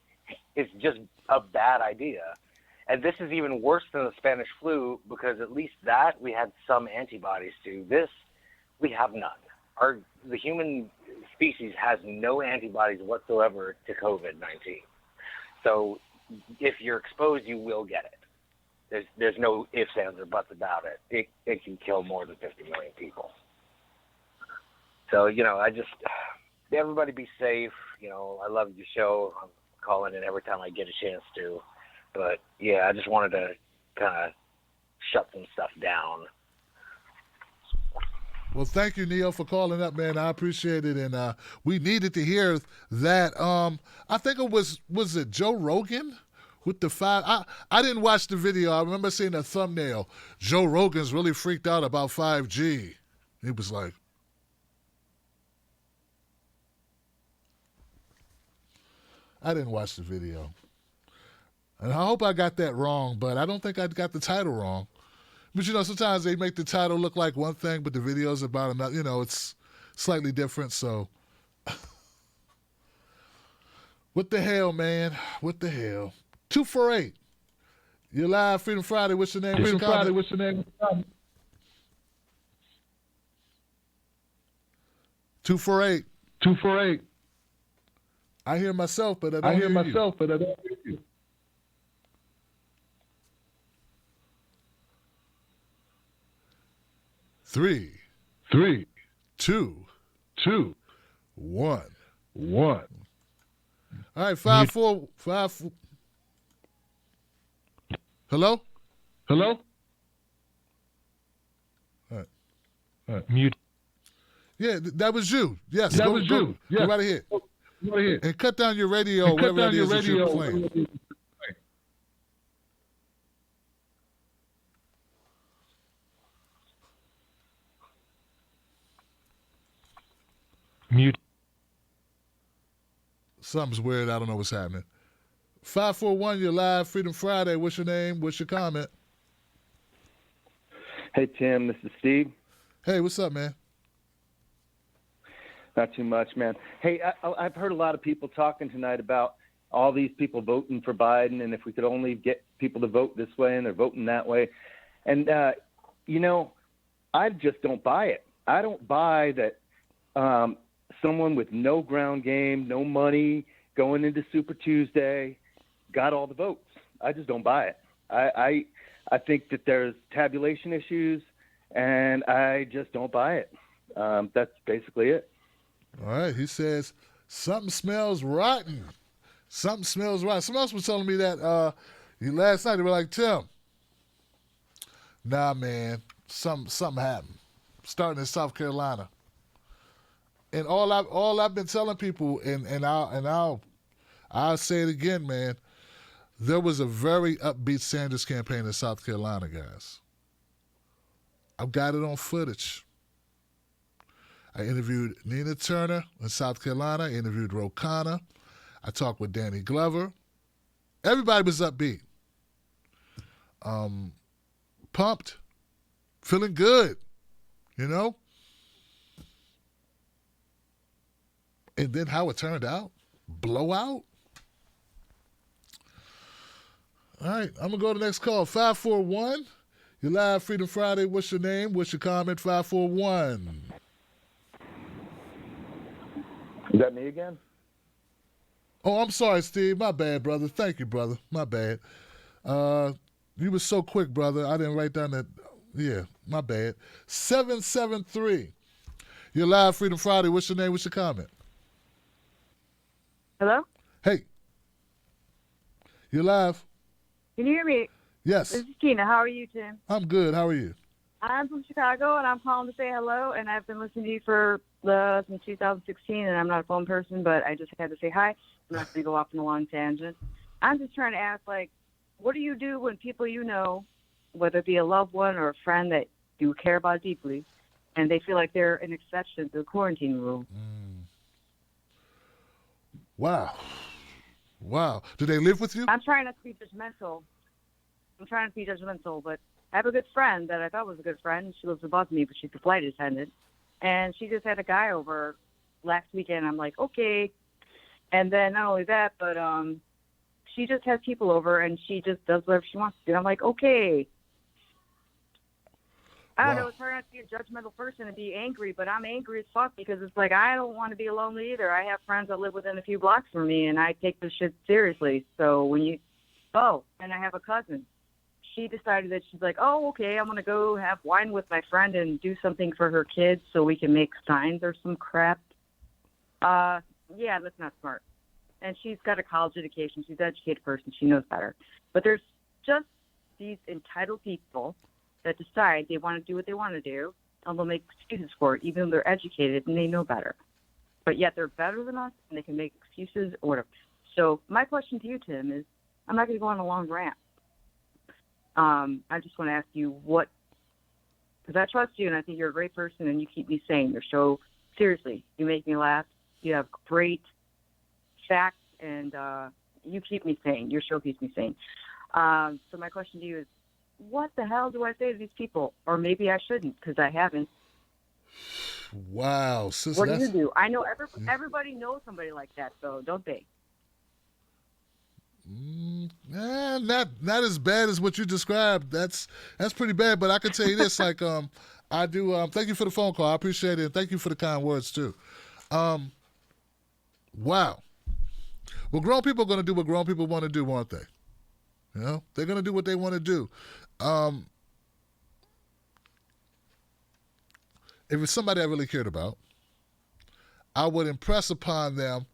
It's just a bad idea. And this is even worse than the Spanish flu because at least that we had some antibodies to. This, we have none. The human species has no antibodies whatsoever to COVID-19. So if you're exposed, you will get it. There's no ifs, ands, or buts about it. It can kill more than 50 million people. So, everybody be safe. I love your show. I'm calling in every time I get a chance to. But, yeah, I just wanted to kind of shut some stuff down. Well, thank you, Neil, for calling up, man. I appreciate it, and we needed to hear that. I think it was it Joe Rogan with the 5? I didn't watch the video. I remember seeing a thumbnail. Joe Rogan's really freaked out about 5G. He was like, I didn't watch the video. And I hope I got that wrong, but I don't think I got the title wrong. But, sometimes they make the title look like one thing, but the video's about another. It's slightly different, so. What the hell, man? What the hell? 248. You're live, Freedom Friday. What's your name? Freedom Friday, what's your name? 248. 248. I hear myself, but I don't hear myself, but I don't hear you. Three, 2, 1. All right, 545. Hello? Hello? All right. Mute. Yeah, that was you. Yes, That go, was go, you. Go Yes. right ahead. Go right ahead. And cut down your radio, And cut whatever down it your is that you're radio. playing. Mute. Something's weird. I don't know what's happening. 541, you're live. Freedom Friday. What's your name? What's your comment? Hey, Tim, this is Steve. Hey, what's up, man? Not too much, man. Hey, I've heard a lot of people talking tonight about all these people voting for Biden, and if we could only get people to vote this way and they're voting that way. And, you know, I just don't buy it. I don't buy that someone with no ground game, no money, going into Super Tuesday, got all the votes. I just don't buy it. I think that there's tabulation issues, and I just don't buy it. That's basically it. All right. He says, something smells rotten. Something smells rotten. Someone else was telling me that last night. They were like, Tim, nah, man, something happened. Starting in South Carolina. And all I've been telling people, and I'll say it again, man. There was a very upbeat Sanders campaign in South Carolina, guys. I've got it on footage. I interviewed Nina Turner in South Carolina. I interviewed Ro Khanna. I talked with Danny Glover. Everybody was upbeat. Pumped. Feeling good. You know? And then how it turned out? Blowout? All right, I'm going to go to the next call. 541. You're live, Freedom Friday. What's your name? What's your comment? 541. Is that me again? Oh, I'm sorry, Steve. My bad, brother. Thank you, brother. My bad. You were so quick, brother. I didn't write down that. Yeah, my bad. 773. You're live, Freedom Friday. What's your name? What's your comment? Hello? Hey. You're live. Can you hear me? Yes. This is Tina. How are you, Tim? I'm good. How are you? I'm from Chicago, and I'm calling to say hello, and I've been listening to you for since 2016, and I'm not a phone person, but I just had to say hi. I'm not going to go off on a long tangent. I'm just trying to ask, like, what do you do when people you know, whether it be a loved one or a friend that you care about deeply, and they feel like they're an exception to the quarantine rule? Wow. Wow. Do they live with you? I'm trying not to be judgmental. But I have a good friend that I thought was a good friend. She lives above me, but she's a flight attendant. And she just had a guy over last weekend. I'm like, okay. And then not only that, but she just has people over, and she just does whatever she wants to do. And I'm like, okay. I don't know. It's hard not to be a judgmental person and be angry, but I'm angry as fuck because it's like I don't want to be lonely either. I have friends that live within a few blocks from me, and I take this shit seriously. So when you, and I have a cousin. She decided that she's like, oh, okay, I'm going to go have wine with my friend and do something for her kids so we can make signs or some crap. Yeah, that's not smart. And she's got a college education. She's an educated person. She knows better. But there's just these entitled people that decide they want to do what they want to do, and they'll make excuses for it, even though they're educated and they know better. But yet they're better than us, and they can make excuses or whatever. So my question to you, Tim, is I'm not going to go on a long rant. I just want to ask you because I trust you, and I think you're a great person, and you keep me sane. Your show, seriously, you make me laugh. You have great facts, and you keep me sane. Your show keeps me sane. So my question to you is, what the hell do I say to these people? Or maybe I shouldn't, because I haven't. Wow. Sis, what do you do? I know everybody knows somebody like that, though, don't they? Not as bad as what you described. That's pretty bad. But I can tell you this, like I do. Thank you for the phone call. I appreciate it. And thank you for the kind words too. Wow. Well, grown people are going to do what grown people want to do, aren't they? You know, they're going to do what they want to do. If it's somebody I really cared about, I would impress upon them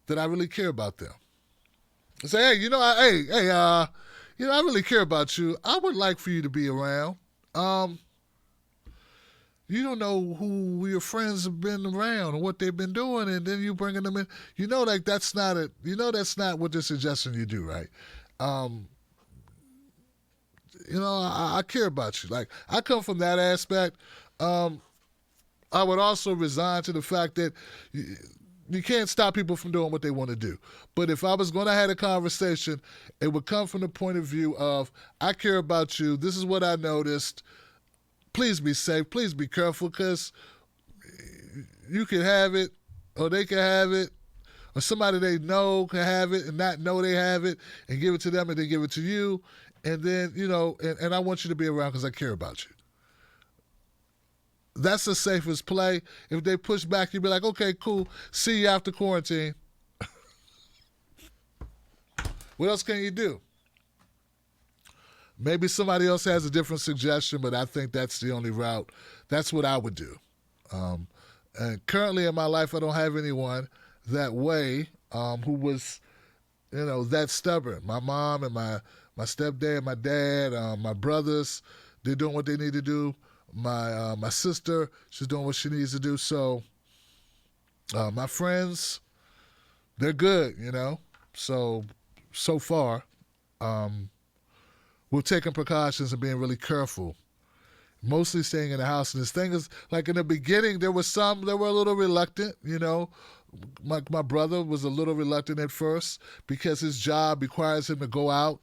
that I really care about them. I say, hey, I really care about you. I would like for you to be around. You don't know who your friends have been around and what they've been doing, and then you bringing them in. That's not what they're suggesting you do, right? I care about you. Like, I come from that aspect. I would also resign to the fact that you can't stop people from doing what they want to do. But if I was going to have a conversation, it would come from the point of view of, I care about you. This is what I noticed. Please be safe. Please be careful, because you can have it, or they can have it, or somebody they know can have it and not know they have it, and give it to them and then give it to you. And then, and I want you to be around because I care about you. That's the safest play. If they push back, you'd be like, okay, cool. See you after quarantine. What else can you do? Maybe somebody else has a different suggestion, but I think that's the only route. That's what I would do. And currently in my life, I don't have anyone that way who was, that stubborn. My mom and my stepdad, my dad, my brothers, they're doing what they need to do. My sister, she's doing what she needs to do. So my friends, they're good, So far, we're taking precautions and being really careful. Mostly staying in the house. And this thing is, like in the beginning, there were some that were a little reluctant, My brother was a little reluctant at first because his job requires him to go out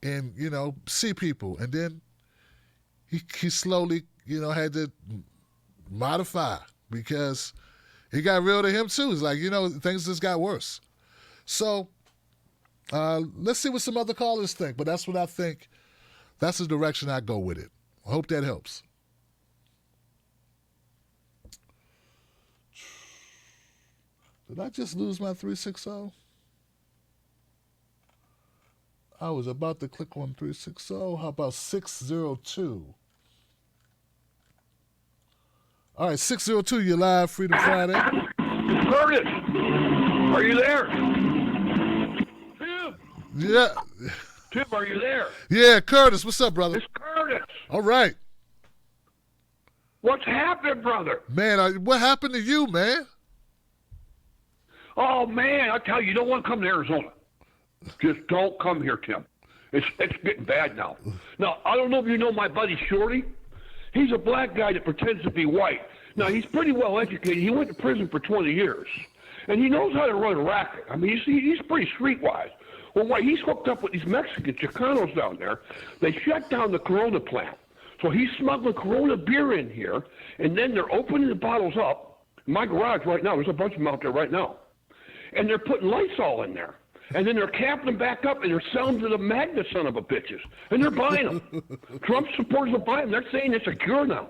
and, see people. And then he slowly, had to modify because it got real to him too. It's like, things just got worse. So let's see what some other callers think. But that's what I think. That's the direction I go with it. I hope that helps. Did I just lose my 360? I was about to click on 360. How about 602? All right, 602, you're live, Freedom Friday. Curtis, are you there? Tim? Yeah. Tim, are you there? Yeah, Curtis, what's up, brother? It's Curtis. All right. What's happened, brother? Man, what happened to you, man? Oh, man, I tell you, you don't want to come to Arizona. Just don't come here, Tim. It's getting bad now. Now, I don't know if you know my buddy Shorty. He's a black guy that pretends to be white. Now, he's pretty well educated. He went to prison for 20 years. And he knows how to run a racket. I mean, he's pretty streetwise. Well, he's hooked up with these Mexican Chicanos down there. They shut down the Corona plant. So he's smuggling Corona beer in here, and then they're opening the bottles up. In my garage right now, there's a bunch of them out there right now. And they're putting Lysol in there. And then they're capping them back up, and they're selling them to the magnet son of a bitches. And they're buying them. Trump supporters are buying them. They're saying it's a cure now.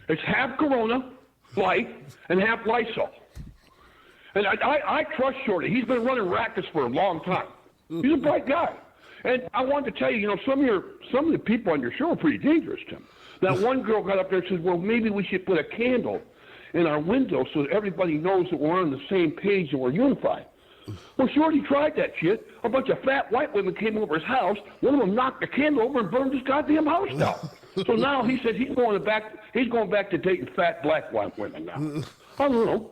It's half Corona Light and half Lysol. And I trust Shorty. He's been running rackets for a long time. He's a bright guy. And I wanted to tell you, some of the people on your show are pretty dangerous, Tim. That one girl got up there and said, well, maybe we should put a candle in our window so that everybody knows that we're on the same page and we're unified. Well, Shorty tried that shit. A bunch of fat white women came over his house. One of them knocked the candle over and burned his goddamn house down. So now he said he's going back to dating fat black white women now. I don't know.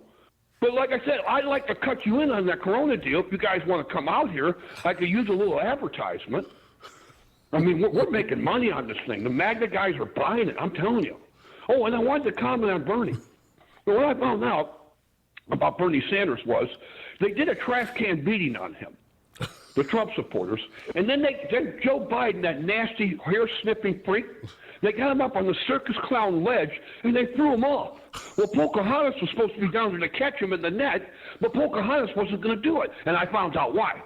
But like I said, I'd like to cut you in on that Corona deal. If you guys want to come out here, I could use a little advertisement. I mean, we're making money on this thing. The MAGA guys are buying it, I'm telling you. Oh, and I wanted to comment on Bernie. Well, what I found out about Bernie Sanders was they did a trash can beating on him, the Trump supporters, and then Joe Biden, that nasty hair-sniffing freak, they got him up on the circus clown ledge, and they threw him off. Well, Pocahontas was supposed to be down there to catch him in the net, but Pocahontas wasn't going to do it, and I found out why.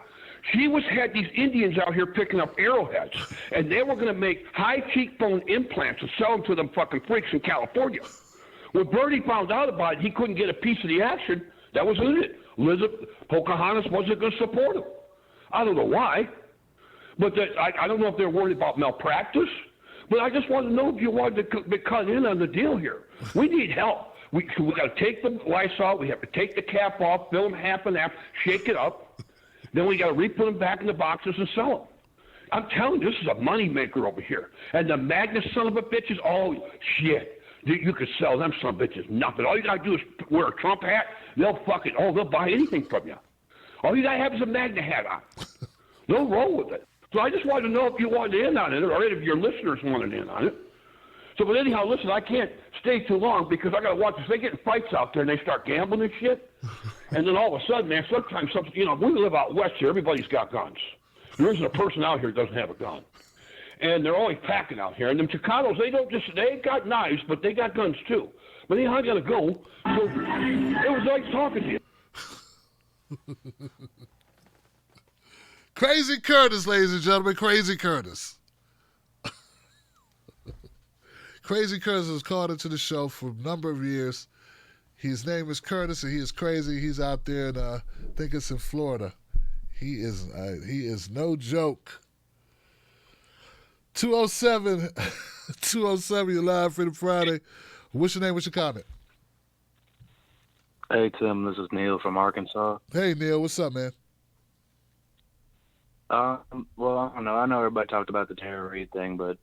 She had these Indians out here picking up arrowheads, and they were going to make high cheekbone implants and sell them to them fucking freaks in California. When Bernie found out about it, he couldn't get a piece of the action. That was it. Pocahontas wasn't going to support him. I don't know why, but I don't know if they're worried about malpractice. But I just want to know if you wanted to be cut in on the deal here. We need help. We got to take the Lysol. We have to take the cap off, fill them half and half, shake it up. Then we got to re-put them back in the boxes and sell them. I'm telling you, this is a money maker over here. And the Magnus son of a bitches, oh, shit. You could sell them son of bitches nothing. All you got to do is wear a Trump hat. They'll buy anything from you. All you got to have is a Magna hat on. They'll roll with it. So I just wanted to know if you wanted in on it or any of your listeners wanted in on it. So, but anyhow, listen, I can't stay too long because I got to watch this. They get in fights out there and they start gambling and shit. And then all of a sudden, man, sometimes, we live out west here. Everybody's got guns. There isn't a person out here that doesn't have a gun. And they're always packing out here. And them Chicanos, they ain't got knives, but they got guns too. But anyhow, I got to go. So it was nice talking to you. Crazy Curtis, ladies and gentlemen. Crazy Curtis. Crazy Curtis has called into the show for a number of years. His name is Curtis, and he is crazy. He's out there in, I think it's in Florida. He is no joke. 207, you're live Freedom Friday. What's your name? What's your comment? Hey, Tim, this is Neil from Arkansas. Hey, Neil, what's up, man? Well, I don't know. I know everybody talked about the Tara Reid thing, but,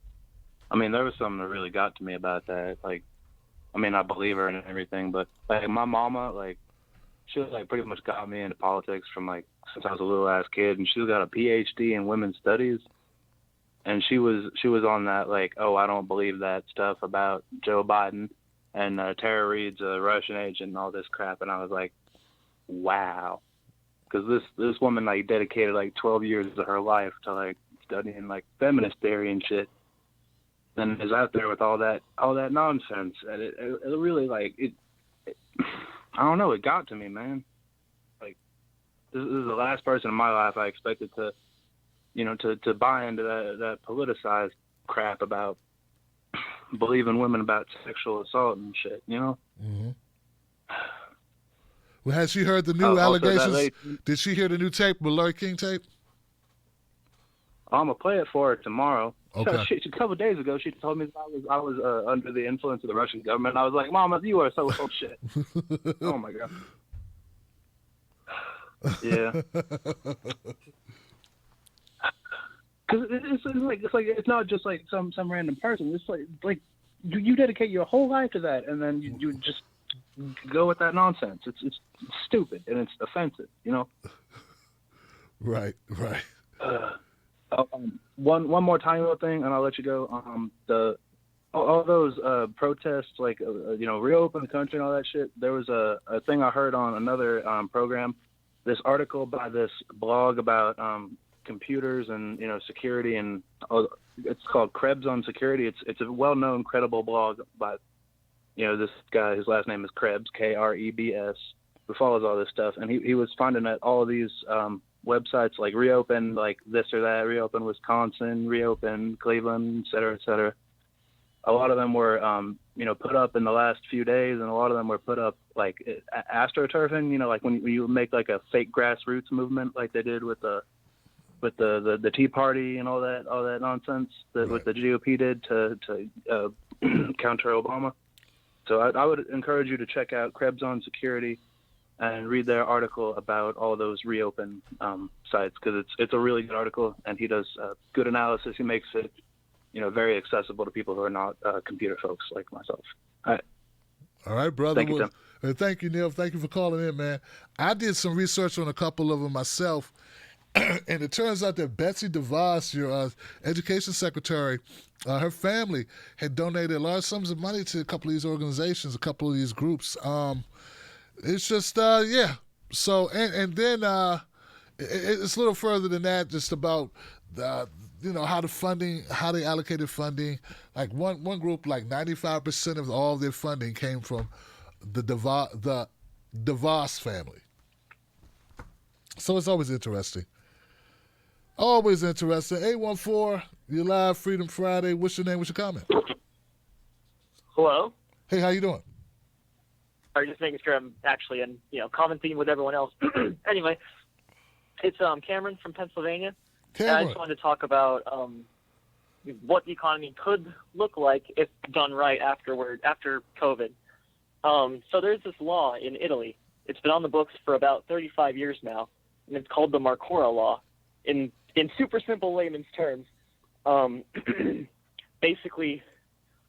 I mean, there was something that really got to me about that. Like, I mean, I believe her and everything, but, like, my mama, like, she was, like, pretty much got me into politics from, like, since I was a little-ass kid, and she's got a PhD in women's studies, and she was on that, like, oh, I don't believe that stuff about Joe Biden, and Tara Reid's a Russian agent and all this crap, and I was like, wow. Because this woman, like, dedicated, like, 12 years of her life to, like, studying, like, feminist theory and shit, and is out there with all that nonsense, and it really, like, it I don't know, it got to me, man. Like, this is the last person in my life I expected to, to buy into that politicized crap about believing women about sexual assault and shit, Mm-hmm. Well, has she heard the new allegations? Did she hear the new tape, the Larry King tape? I'm going to play it for her tomorrow. Okay. A couple of days ago, she told me that I was under the influence of the Russian government. I was like, Mama, you are so full of shit. Oh, my God. Yeah. Because it's not just like some random person. It's like you dedicate your whole life to that, and then you just go with that nonsense. It's stupid and it's offensive, Right. One more tiny little thing, and I'll let you go. All those protests, like reopen the country and all that shit. There was a thing I heard on another program. This article by this blog about computers and security, and it's called Krebs on Security. It's a well-known, credible blog by this guy. His last name is Krebs, Krebs, who follows all this stuff, and he was finding that all of these websites like Reopen, like this or that, Reopen Wisconsin, Reopen Cleveland, et cetera, a lot of them were put up in the last few days, and a lot of them were put up like astroturfing, like when you make like a fake grassroots movement like they did with the Tea Party and all that nonsense that what the GOP did to counter Obama. So I would encourage you to check out Krebs on Security and read their article about all those Reopen sites, because it's a really good article, and he does good analysis. He makes it very accessible to people who are not computer folks like myself. All right, brother. Thank you, Tim. Thank you, Neil. Thank you for calling in, man. I did some research on a couple of them myself, and it turns out that Betsy DeVos, your education secretary, her family had donated large sums of money to a couple of these organizations, a couple of these groups. It's just, yeah. So, and then it's a little further than that, just about how they allocated funding. Like one group, like 95% of all their funding came from the DeVos family. So it's always interesting. Always interesting. 814, you're live, Freedom Friday. What's your name? What's your comment? Hello. Hey, how you doing? I was just making sure I'm actually in, common theme with everyone else. Anyway, it's Cameron from Pennsylvania. Cameron. I just wanted to talk about what the economy could look like if done right after COVID. So there's this law in Italy. It's been on the books for about 35 years now, and it's called the Marcora Law. In super simple layman's terms, basically,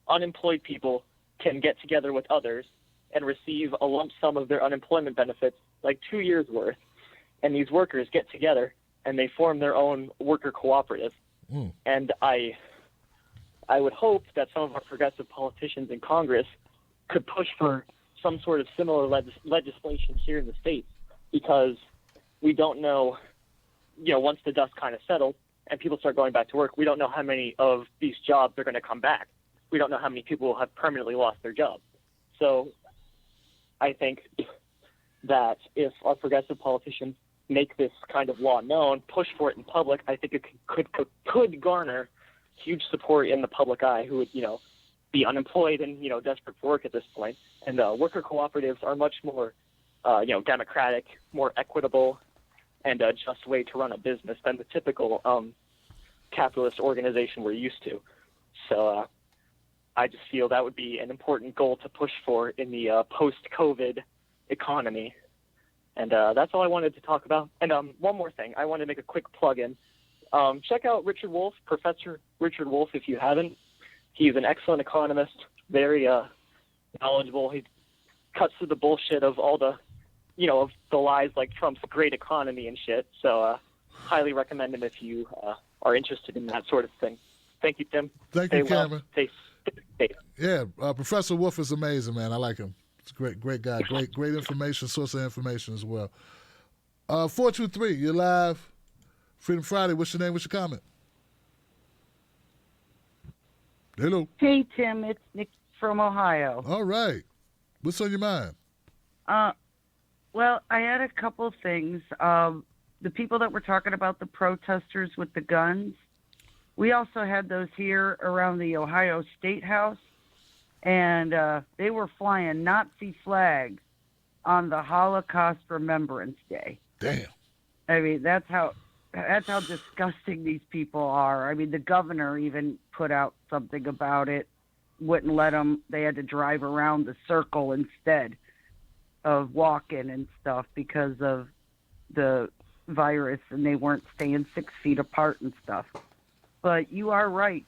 unemployed people can get together with others and receive a lump sum of their unemployment benefits, like 2 years' worth. And these workers get together and they form their own worker cooperative. And I would hope that some of our progressive politicians in Congress could push for some sort of similar legislation here in the States, because we don't know, once the dust kind of settles and people start going back to work, we don't know how many of these jobs are going to come back. We don't know how many people will have permanently lost their job. So I think that if our progressive politicians make this kind of law known, push for it in public, I think it could garner huge support in the public eye, who would, be unemployed and, desperate for work at this point. And worker cooperatives are much more, democratic, more equitable, and a just way to run a business than the typical capitalist organization we're used to. So I just feel that would be an important goal to push for in the post-COVID economy. And that's all I wanted to talk about. And one more thing, I want to make a quick plug-in. Check out Richard Wolff, Professor Richard Wolff, if you haven't. He's an excellent economist, very knowledgeable. He cuts through the bullshit of all the, of the lies like Trump's great economy and shit. So highly recommend him if you are interested in that sort of thing. Thank you, Tim. Thank you, Cameron. Stay safe. Yeah, Professor Wolf is amazing, man. I like him. He's a great guy. Great information, source of information as well. 423, you're live. Freedom Friday. What's your name? What's your comment? Hello. Hey, Tim. It's Nick from Ohio. All right. What's on your mind? Well, I had a couple of things. The people that were talking about the protesters with the guns, we also had those here around the Ohio State House, and they were flying Nazi flags on the Holocaust Remembrance Day. Damn. I mean, that's how disgusting these people are. I mean, the governor even put out something about it, wouldn't let them. They had to drive around the circle instead of walking and stuff because of the virus, and they weren't staying 6 feet apart and stuff. But you are right.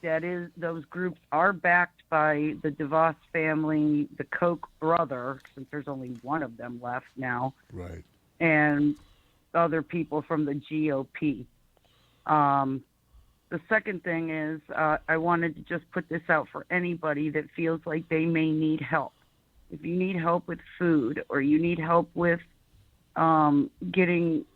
Those groups are backed by the DeVos family, the Koch brother, since there's only one of them left now. Right. And other people from the GOP. The second thing is I wanted to just put this out for anybody that feels like they may need help. If you need help with food or you need help with getting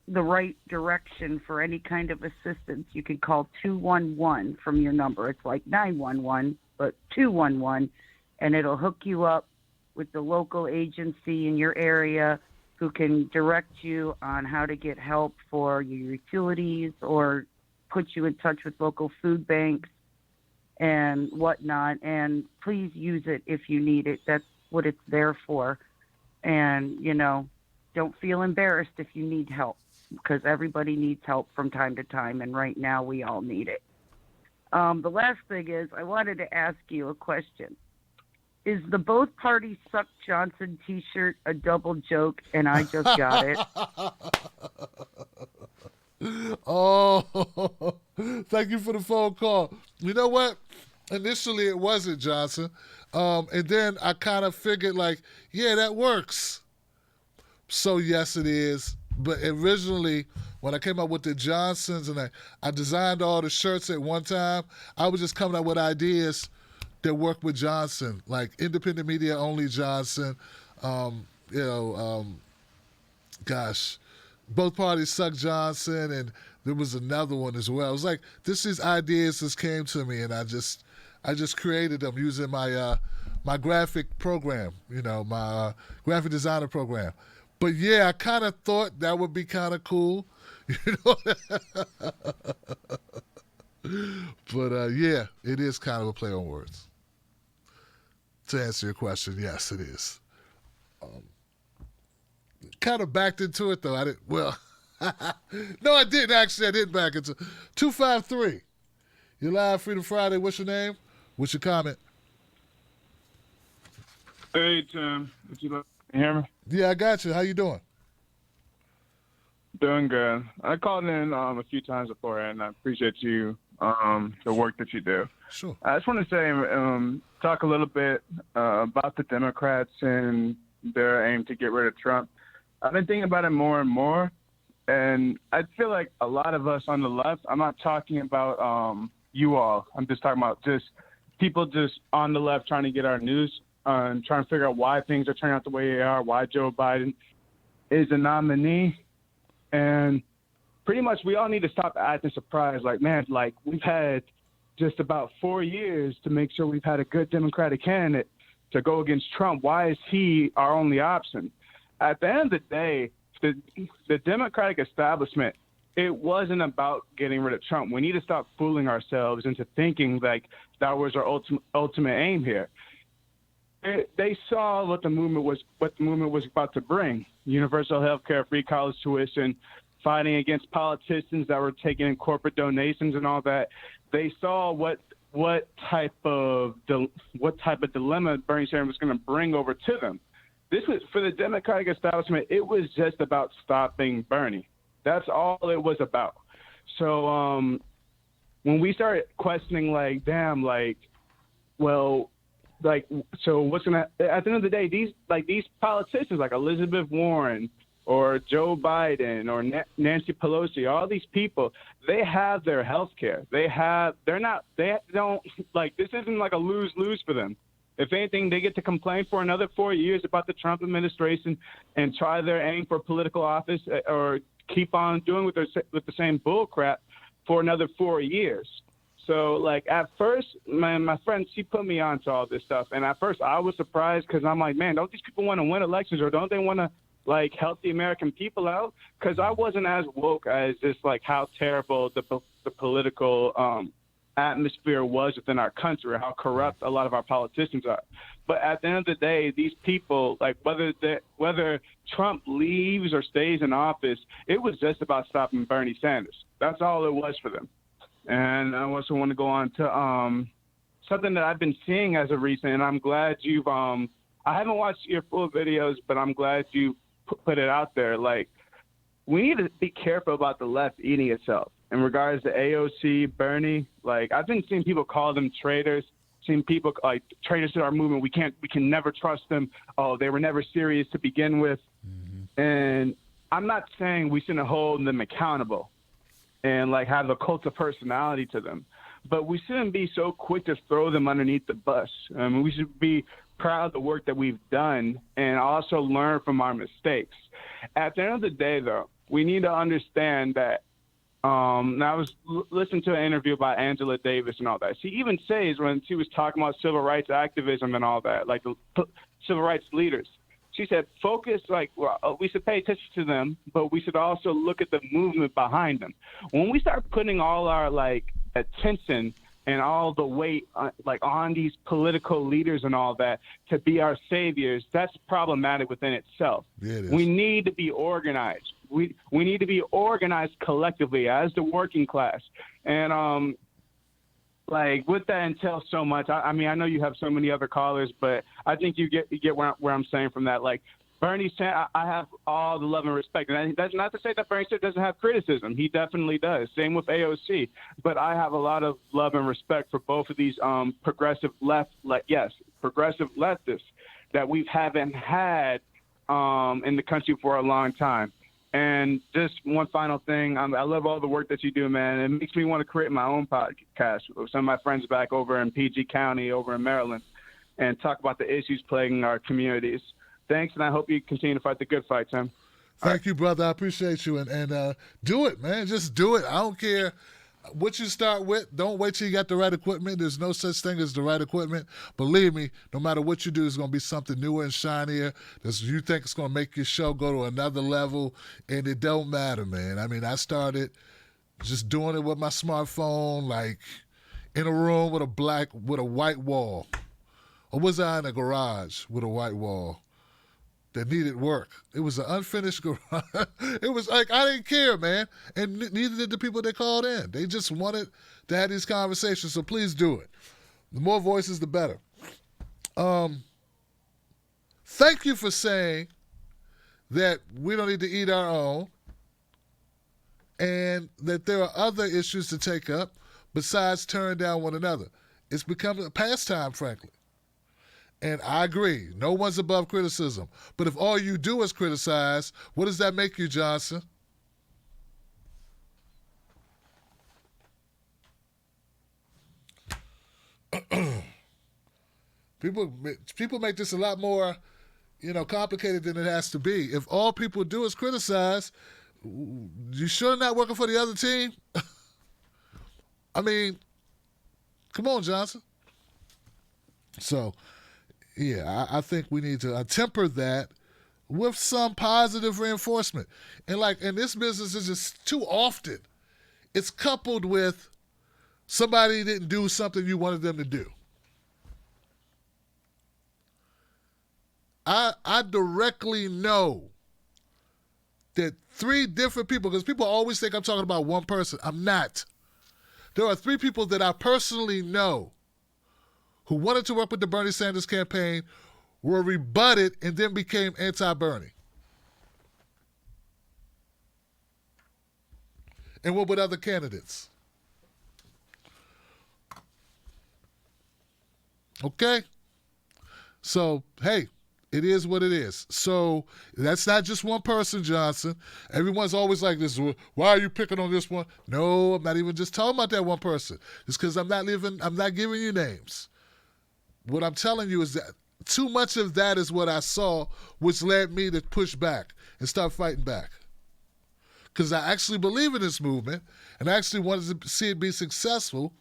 the right direction for any kind of assistance, you can call 211 from your number. It's like 911, but 211, and it'll hook you up with the local agency in your area who can direct you on how to get help for your utilities or put you in touch with local food banks and whatnot. And please use it if you need it. That's what it's there for. And, don't feel embarrassed if you need help, because everybody needs help from time to time, and right now we all need it. The last thing is I wanted to ask you a question. Is the Both Parties Suck Johnson t-shirt a double joke and I just got it? Oh, thank you for the phone call. You know what? Initially it wasn't Johnson. And then I kind of figured yeah, that works. So yes, it is. But originally, when I came up with the Johnsons and I designed all the shirts at one time, I was just coming up with ideas that work with Johnson, like independent media only Johnson, Both Parties Suck Johnson, and there was another one as well. It was like these ideas just came to me, and I just created them using my my graphic program, my graphic designer program. But yeah, I kind of thought that would be kind of cool, But yeah, it is kind of a play on words. To answer your question, yes, it is. Kind of backed into it, though. I didn't. Well, no, I didn't actually. I didn't back into 253. You're live, Freedom Friday. What's your name? What's your comment? Hey, Tim. Can you hear me? Yeah, I got you. How you doing? Doing good. I called in a few times before, and I appreciate you, the work that you do. Sure. I just want to say, talk a little bit about the Democrats and their aim to get rid of Trump. I've been thinking about it more and more, and I feel like a lot of us on the left, I'm not talking about you all, I'm just talking about just people just on the left trying to get our news and trying to figure out why things are turning out the way they are, why Joe Biden is a nominee. And pretty much we all need to stop acting surprised. Like, man, like we've had just about 4 years to make sure we've had a good Democratic candidate to go against Trump. Why is he our only option? At the end of the day, the Democratic establishment, it wasn't about getting rid of Trump. We need to stop fooling ourselves into thinking like that was our ultimate aim here. They saw what the movement was about to bring: universal health care, free college tuition, fighting against politicians that were taking in corporate donations and all that. They saw what type of dilemma Bernie Sanders was going to bring over to them. This was, for the Democratic establishment, it was just about stopping Bernie. That's all it was about. So when we started questioning, like, damn, like, well, like, so what's gonna? At the end of the day, these politicians like Elizabeth Warren or Joe Biden or Nancy Pelosi, all these people, they have their health care. They don't, like, this isn't like a lose-lose for them. If anything, they get to complain for another 4 years about the Trump administration and try their aim for political office or keep on doing with the same bull crap for another 4 years. So, like, at first, my friend, she put me on to all this stuff. And at first, I was surprised because I'm like, man, don't these people want to win elections, or don't they want to, like, help the American people out? Because I wasn't as woke as just, like, how terrible the political atmosphere was within our country, or how corrupt a lot of our politicians are. But at the end of the day, these people, like, whether Trump leaves or stays in office, it was just about stopping Bernie Sanders. That's all it was for them. And I also want to go on to something that I've been seeing as of recent, and I'm glad you've I haven't watched your full videos, but I'm glad you put it out there. Like, we need to be careful about the left eating itself. In regards to AOC, Bernie, like, I've been seeing people call them traitors, seeing people like traitors to our movement. We can never trust them. Oh, they were never serious to begin with. Mm-hmm. And I'm not saying we shouldn't hold them accountable and, like, have a cult of personality to them, but we shouldn't be so quick to throw them underneath the bus. We should be proud of the work that we've done and also learn from our mistakes. At the end of the day, though, we need to understand that I was listening to an interview about Angela Davis and all that. She even says, when she was talking about civil rights activism and all that, like the civil rights leaders, she said, focus, like, well, we should pay attention to them, but we should also look at the movement behind them. When we start putting all our, like, attention and all the weight, like, on these political leaders and all that to be our saviors, that's problematic within itself. Yeah, it is. We need to be organized. We need to be organized collectively as the working class. And, like, with that entails so much. I mean, I know you have so many other callers, but I think you get where I'm saying from that. Like, Bernie Sanders, I have all the love and respect. And that's not to say that Bernie Sanders doesn't have criticism. He definitely does. Same with AOC. But I have a lot of love and respect for both of these progressive progressive leftists that we haven't had in the country for a long time. And just one final thing, I love all the work that you do, man. It makes me want to create my own podcast with some of my friends back over in PG County, over in Maryland, and talk about the issues plaguing our communities. Thanks, and I hope you continue to fight the good fight, Tim. Thank you, brother. I appreciate you. And do it, man. Just do it. I don't care what you start with. Don't wait till you got the right equipment. There's no such thing as the right equipment. Believe me, no matter what you do, it's going to be something newer and shinier that you think it's going to make your show go to another level, and it don't matter, man. I mean, I started just doing it with my smartphone, like in a room with a white wall. Or was I in a garage with a white wall that needed work? It was an unfinished garage. It was like, I didn't care, man. And neither did the people that called in. They just wanted to have these conversations, so please do it. The more voices, the better. Thank you for saying that we don't need to eat our own and that there are other issues to take up besides tearing down one another. It's become a pastime, frankly. And I agree, no one's above criticism. But if all you do is criticize, what does that make you, Johnson? People make this a lot more, complicated than it has to be. If all people do is criticize, you sure not working for the other team? I mean, come on, Johnson. So, yeah, I think we need to temper that with some positive reinforcement. And like in this business, it's just too often, it's coupled with somebody didn't do something you wanted them to do. I directly know that 3 different people, because people always think I'm talking about one person. I'm not. There are 3 people that I personally know who wanted to work with the Bernie Sanders campaign, were rebutted, and then became anti-Bernie. And what with other candidates? Okay? So, hey, it is what it is. So that's not just one person, Johnson. Everyone's always like this. Why are you picking on this one? No, I'm not even just talking about that one person. It's because I'm not giving you names. What I'm telling you is that too much of that is what I saw, which led me to push back and start fighting back. Because I actually believe in this movement, and I actually wanted to see it be successful,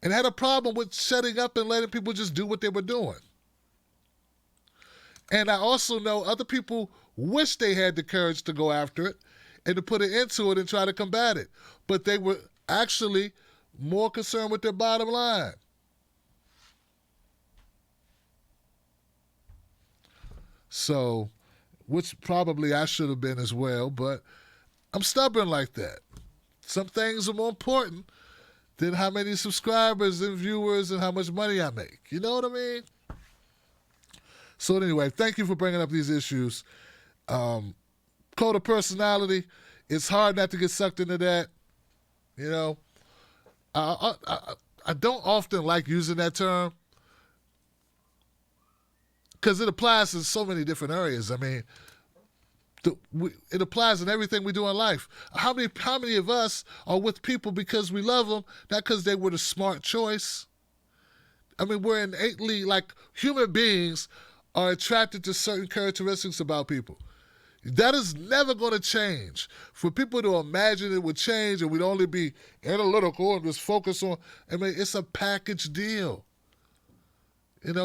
and had a problem with shutting up and letting people just do what they were doing. And I also know other people wish they had the courage to go after it and to put an end to it and try to combat it. But they were actually more concerned with their bottom line. So, which probably I should have been as well, but I'm stubborn like that. Some things are more important than how many subscribers and viewers and how much money I make. You know what I mean? So anyway, thank you for bringing up these issues. Code of personality, it's hard not to get sucked into that. I don't often like using that term because it applies in so many different areas. I mean, it applies in everything we do in life. How many of us are with people because we love them, not because they were the smart choice? I mean, we're innately, like human beings, are attracted to certain characteristics about people. That is never going to change. For people to imagine it would change and we'd only be analytical and just focus on, I mean, it's a package deal. Your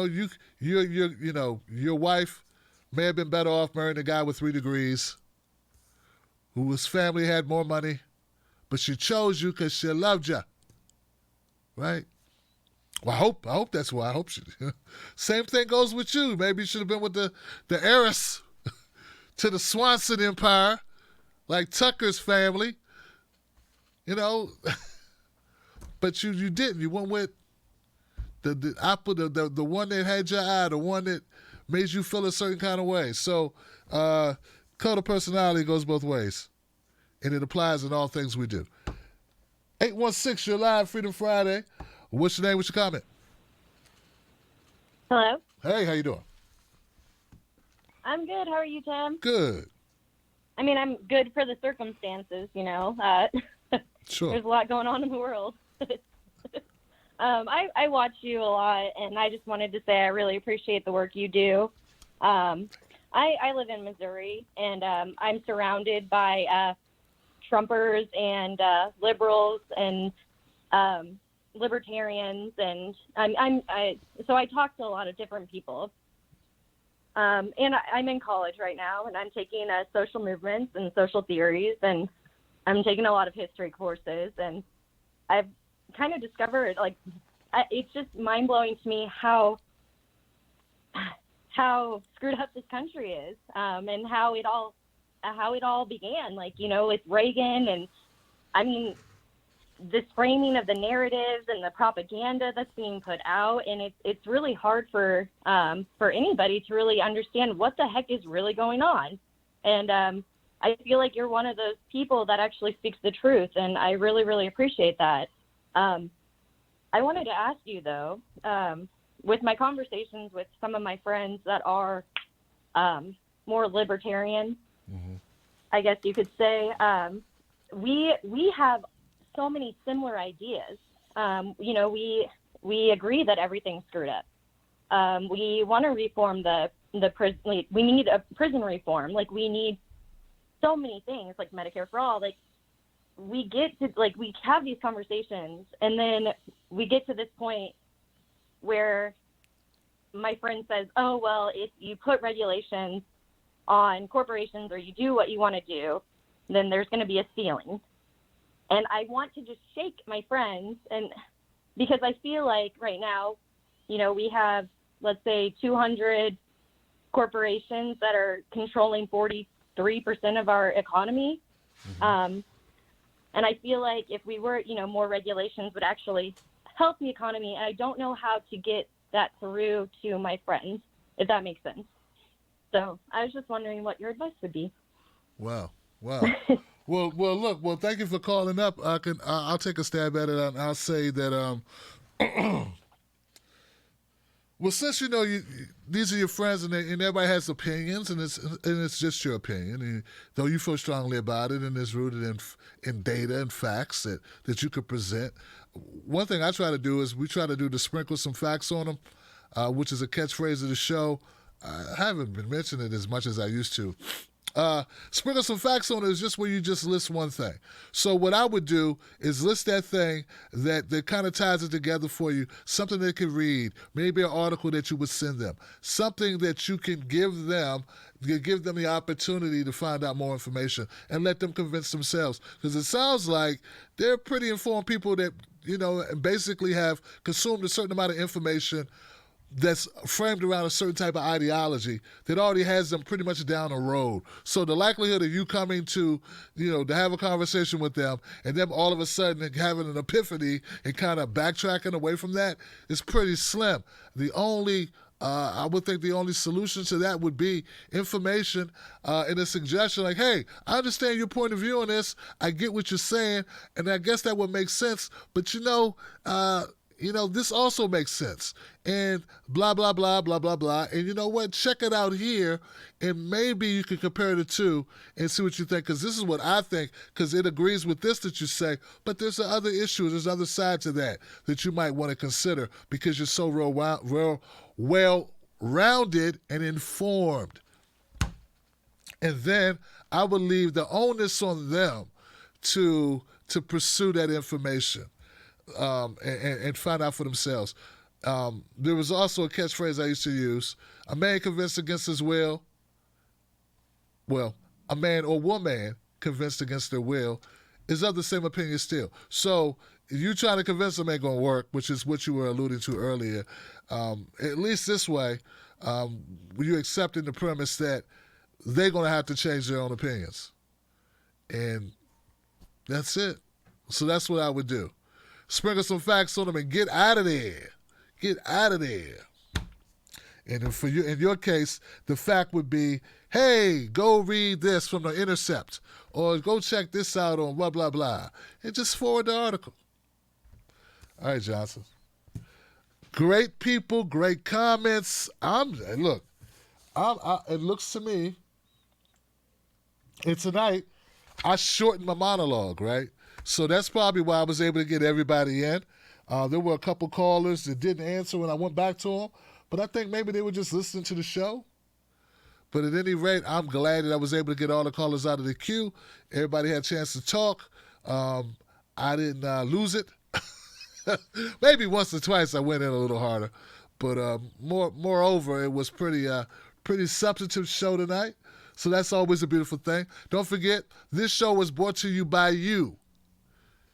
wife may have been better off marrying a guy with 3 degrees, whose family had more money, but she chose you because she loved you, right? Well, I hope that's why. I hope she. Same thing goes with you. Maybe you should have been with the heiress to the Swanson Empire, like Tucker's family. But you didn't. You went with the one that had your eye, the one that made you feel a certain kind of way. So, code of personality goes both ways, and it applies in all things we do. 816, you're live, Freedom Friday. What's your name? What's your comment? Hello. Hey, how you doing? I'm good. How are you, Tim? Good. I mean, I'm good for the circumstances, Sure. There's a lot going on in the world. I watch you a lot, and I just wanted to say I really appreciate the work you do. I live in Missouri, and I'm surrounded by Trumpers and liberals and libertarians, and so I talk to a lot of different people. And I'm in college right now, and I'm taking social movements and social theories, and I'm taking a lot of history courses, and I've kind of discovered, it's just mind-blowing to me how screwed up this country is, and how it all began, with Reagan, and I mean, this framing of the narratives and the propaganda that's being put out, and it's really hard for anybody to really understand what the heck is really going on. And I feel like you're one of those people that actually speaks the truth, and I really, really appreciate that. I wanted to ask you, though, with my conversations with some of my friends that are more libertarian, I guess you could say, we have so many similar ideas. You know, we agree that everything's screwed up. We want to reform the prison. Like, we need a prison reform. Like, we need so many things, like Medicare for all. Like, we get to, like, we have these conversations, and then we get to this point where my friend says, oh, well, if you put regulations on corporations or you do what you want to do, then there's going to be a ceiling. And I want to just shake my friends, and because I feel like right now, you know, we have, let's say, 200 corporations that are controlling 43% of our economy. And I feel like if we were, you know, more regulations would actually help the economy. And I don't know how to get that through to my friends, if that makes sense. So I was just wondering what your advice would be. Wow. Well, look. Well, thank you for calling up. I'll take a stab at it, and I'll say that. Well, since you know these are your friends, and everybody has opinions, and it's just your opinion, and though you feel strongly about it, and it's rooted in data and facts that you could present. One thing I try to do is we try to do to sprinkle some facts on them, which is a catchphrase of the show. I haven't been mentioning it as much as I used to. Sprinkle some facts on it is just where you just list one thing. So what I would do is list that thing that kind of ties it together for you, something they can read, maybe an article that you would send them, something that you can give them the opportunity to find out more information and let them convince themselves. Because it sounds like they're pretty informed people that, you know, basically have consumed a certain amount of information that's framed around a certain type of ideology that already has them pretty much down a road. So the likelihood of you coming to, you know, to have a conversation with them and them all of a sudden having an epiphany and kind of backtracking away from that is pretty slim. I would think the only solution to that would be information and a suggestion like, hey, I understand your point of view on this. I get what you're saying, and I guess that would make sense. But, you know, this also makes sense. And blah, blah, blah, blah, blah, blah. And you know what? Check it out here, and maybe you can compare the two and see what you think. Because this is what I think, because it agrees with this that you say. But there's other issues. There's other sides to that you might want to consider because you're so well-rounded and informed. And then I would leave the onus on them to pursue that information. And find out for themselves. There was also a catchphrase I used to use: a man convinced against his will. Well, a man or woman convinced against their will is of the same opinion still. So you trying to convince them ain't gonna work, which is what you were alluding to earlier. At least this way, you're accepting the premise that they're gonna have to change their own opinions, and that's it. So that's what I would do. Sprinkle some facts on them and get out of there. Get out of there. And for you, in your case, the fact would be, hey, go read this from The Intercept, or go check this out on blah, blah, blah, and just forward the article. All right, Johnson. Great people, great comments. It looks to me, and tonight, I shortened my monologue, right? So that's probably why I was able to get everybody in. There were a couple callers that didn't answer when I went back to them, but I think maybe they were just listening to the show. But at any rate, I'm glad that I was able to get all the callers out of the queue. Everybody had a chance to talk. I didn't lose it. Maybe once or twice I went in a little harder. But moreover, it was pretty substantive show tonight. So that's always a beautiful thing. Don't forget, this show was brought to you by you.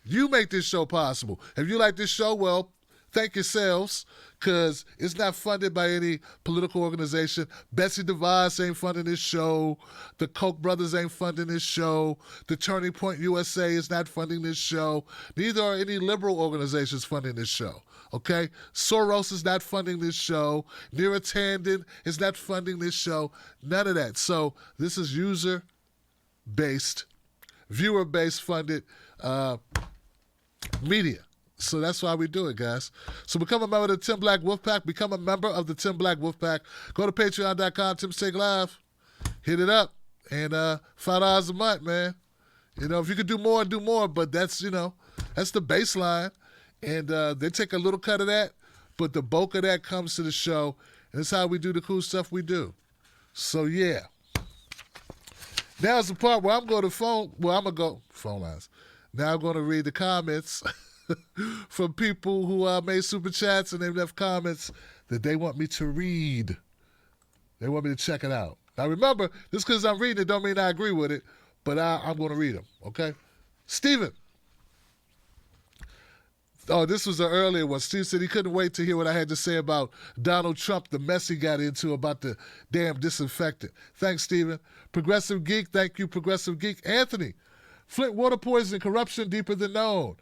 You make this show possible. If you like this show, well, thank yourselves, because it's not funded by any political organization. Betsy DeVos ain't funding this show. The Koch brothers ain't funding this show. The Turning Point USA is not funding this show. Neither are any liberal organizations funding this show. Okay? Soros is not funding this show. Neera Tanden is not funding this show. None of that. So this is user-based, viewer-based funded media. So that's why we do it, guys. So become a member of the Tim Black Wolfpack. Become a member of the Tim Black Wolfpack. Go to patreon.com, Tim's Take Live. Hit it up. And $5 a month, man. You know, if you could do more, do more. But that's, you know, that's the baseline. And they take a little cut of that. But the bulk of that comes to the show. And that's how we do the cool stuff we do. So, yeah. Now's the part where I'm going to phone lines. Now I'm going to read the comments from people who made super chats and they left comments that they want me to read. They want me to check it out. Now remember, just because I'm reading it don't mean I agree with it, but I'm going to read them, okay? Steven. Oh, this was an earlier one. Steve said he couldn't wait to hear what I had to say about Donald Trump, the mess he got into about the damn disinfectant. Thanks, Steven. Progressive Geek, thank you, Progressive Geek. Anthony, Flint water poisoning, corruption deeper than known.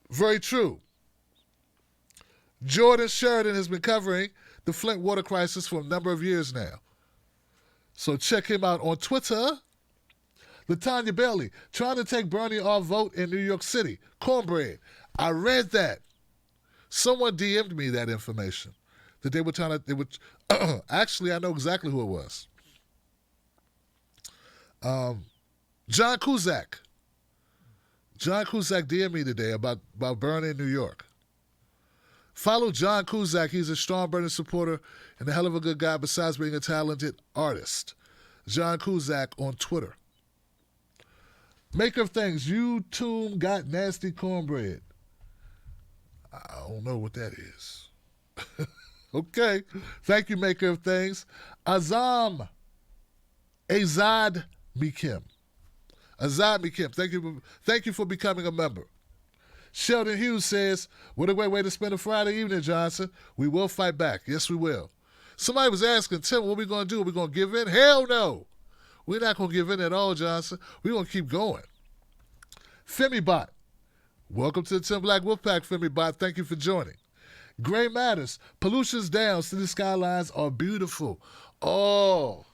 Very true. Jordan Sheridan has been covering the Flint water crisis for a number of years now. So check him out on Twitter. LaTanya Bailey, trying to take Bernie off vote in New York City. Cornbread. I read that. Someone DM'd me that information. That they were trying to, actually, I know exactly who it was. John Cusack. John Cusack DM'd me today about Bernie in New York. Follow John Cusack. He's a strong Bernie supporter and a hell of a good guy besides being a talented artist. John Cusack on Twitter. Maker of Things, YouTube got nasty cornbread. I don't know what that is. Okay. Thank you, Maker of Things. Azad Mikim. Azad Mikim, thank you for becoming a member. Sheldon Hughes says, what a great way to spend a Friday evening, Johnson. We will fight back. Yes, we will. Somebody was asking, Tim, what are we going to do? Are we going to give in? Hell no. We're not going to give in at all, Johnson. We're going to keep going. FemiBot. Welcome to the Tim Black Wolfpack, FemiBot. Thank you for joining. Gray Matters. Pollution's down. City skylines are beautiful. Oh,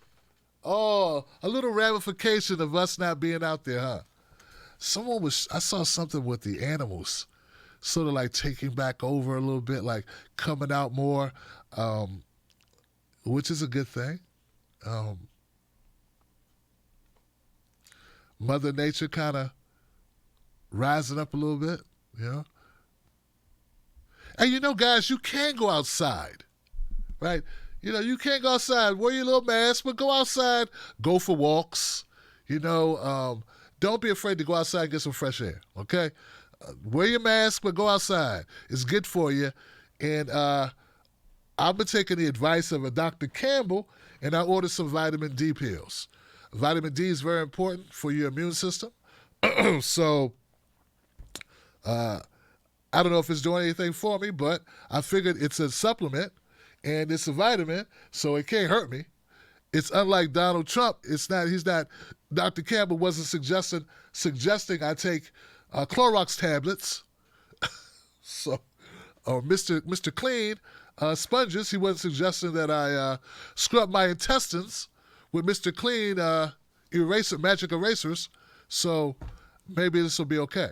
a little ramification of us not being out there, huh? I saw something with the animals sort of like taking back over a little bit, like coming out more, which is a good thing. Mother Nature kind of rising up a little bit, you know? And you know, guys, you can go outside, right? You know, you can't go outside. Wear your little mask, but go outside. Go for walks. You know, don't be afraid to go outside and get some fresh air, okay? Wear your mask, but go outside. It's good for you. And I've been taking the advice of a Dr. Campbell, and I ordered some vitamin D pills. Vitamin D is very important for your immune system. So I don't know if it's doing anything for me, but I figured it's a supplement, and it's a vitamin, so it can't hurt me. It's unlike Donald Trump. He's not, Dr. Campbell wasn't suggesting I take Clorox tablets. So, or Mr. Clean sponges. He wasn't suggesting that I scrub my intestines with Mr. Clean magic erasers. So maybe this will be okay.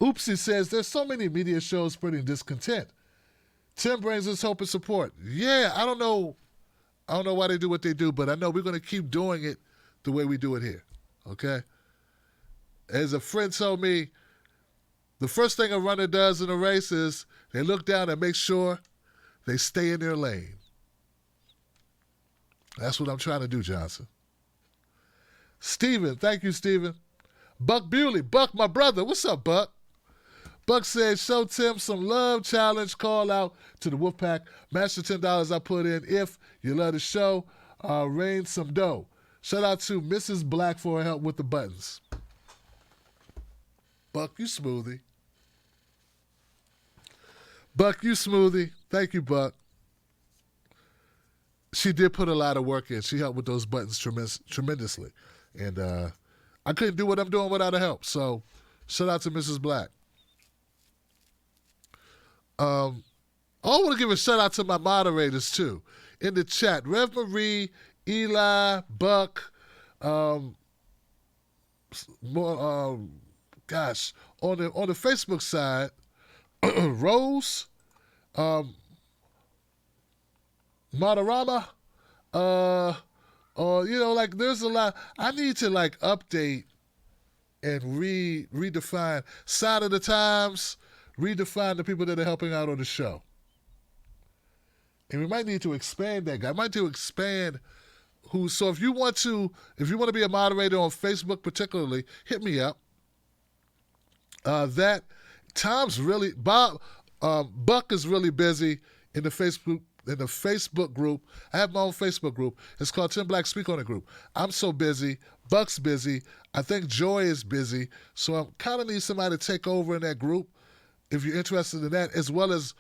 Oopsie says, there's so many media shows spreading discontent. Tim brings us hope and support. Yeah, I don't know why they do what they do, but I know we're going to keep doing it the way we do it here, okay? As a friend told me, the first thing a runner does in a race is they look down and make sure they stay in their lane. That's what I'm trying to do, Johnson. Steven, thank you, Steven. Buck Bewley, Buck, my brother. What's up, Buck? Buck says, show Tim some love, challenge, call out to the Wolfpack. Match the $10 I put in. If you love the show, rain some dough. Shout out to Mrs. Black for her help with the buttons. Buck, you smoothie. Buck, you smoothie. Thank you, Buck. She did put a lot of work in. She helped with those buttons tremendously. And I couldn't do what I'm doing without her help. So shout out to Mrs. Black. I want to give a shout out to my moderators, too, in the chat. Rev Marie, Eli, Buck, gosh, on the Facebook side, Rose, Madarama, like there's a lot. I need to like update and redefine Sign of the Times, redefine the people that are helping out on the show. And we might need to expand that guy. I might need to expand who. So if you want to be a moderator on Facebook particularly, hit me up. That Tom's really Buck is really busy in the Facebook group. I have my own Facebook group. It's called Tim Black Speak on It group. I'm so busy. Buck's busy. I think Joy is busy. So I kind of need somebody to take over in that group if you're interested in that, as well as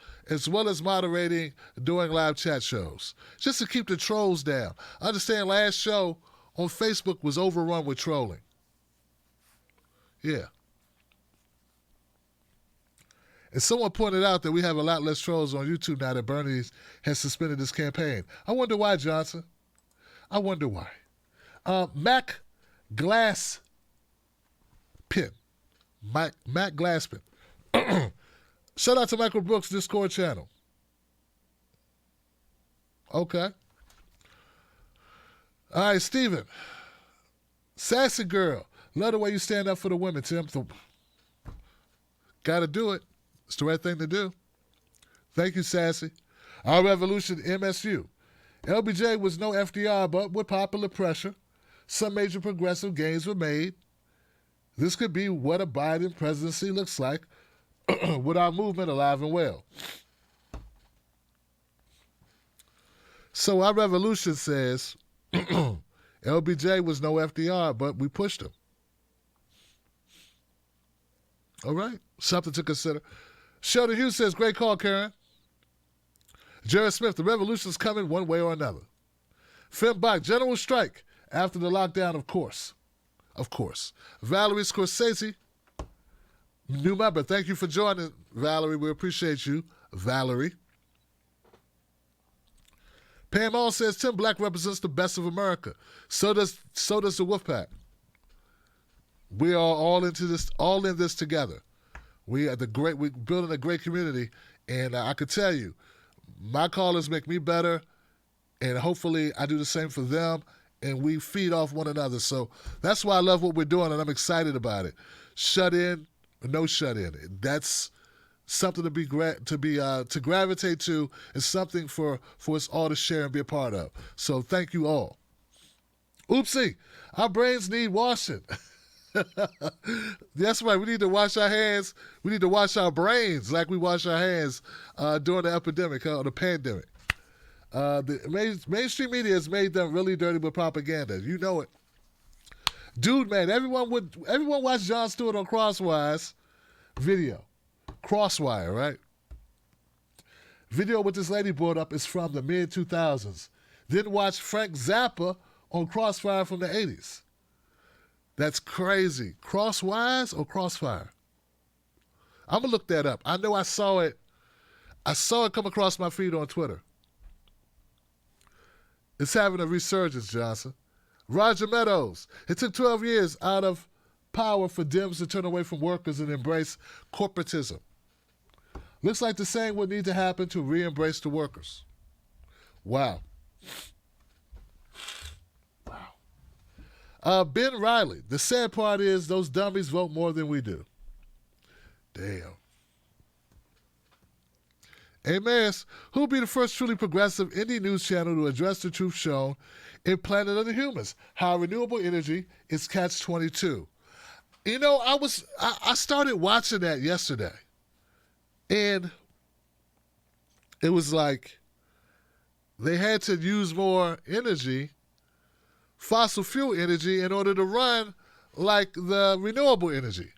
moderating, doing live chat shows, just to keep the trolls down. I understand last show on Facebook was overrun with trolling. Yeah. And someone pointed out that we have a lot less trolls on YouTube now that Bernie has suspended his campaign. I wonder why, Johnson. I wonder why. Mac Glasspin. Mac Glasspin. Shout out to Michael Brooks' Discord channel. Okay. All right, Steven. Sassy girl. Love the way you stand up for the women, Tim. Got to do it. It's the right thing to do. Thank you, Sassy. Our revolution, MSU. LBJ was no FDR, but with popular pressure, some major progressive gains were made. This could be what a Biden presidency looks like with our movement alive and well. So our revolution says LBJ was no FDR, but we pushed him. All right, something to consider. Sheldon Hughes says, great call, Karen. Jared Smith, the revolution's coming one way or another. Finn Bach, general strike after the lockdown, of course. Of course. Valerie Scorsese, new member. Thank you for joining, Valerie. We appreciate you, Valerie. Pam All says, Tim Black represents the best of America. So does the Wolfpack. We are all in this together. We're building a great community, and I could tell you, my callers make me better, and hopefully I do the same for them, and we feed off one another. So that's why I love what we're doing, and I'm excited about it. Shut in, or no shut in. That's something to gravitate to, and something for us all to share and be a part of. So thank you all. Oopsie, our brains need washing. That's right. We need to wash our hands. We need to wash our brains like we wash our hands during the epidemic or the pandemic. The mainstream media has made them really dirty with propaganda. You know it. Dude, man, everyone watched Jon Stewart on Crosswire's video. Crosswire, right? Video what this lady brought up is from the mid-2000s. Then watch Frank Zappa on Crossfire from the 80s. That's crazy. Crosswise or Crossfire? I'm going to look that up. I know I saw it. I saw it come across my feed on Twitter. It's having a resurgence, Johnson. Roger Meadows. It took 12 years out of power for Dems to turn away from workers and embrace corporatism. Looks like the same would need to happen to re-embrace the workers. Wow. Ben Riley. The sad part is those dummies vote more than we do. Damn. Amen. Who'll be the first truly progressive indie news channel to address the truth shown in Planet of the Humans? How renewable energy is catch-22. You know, I started watching that yesterday, and it was like they had to use more energy, fossil fuel energy, in order to run like the renewable energy.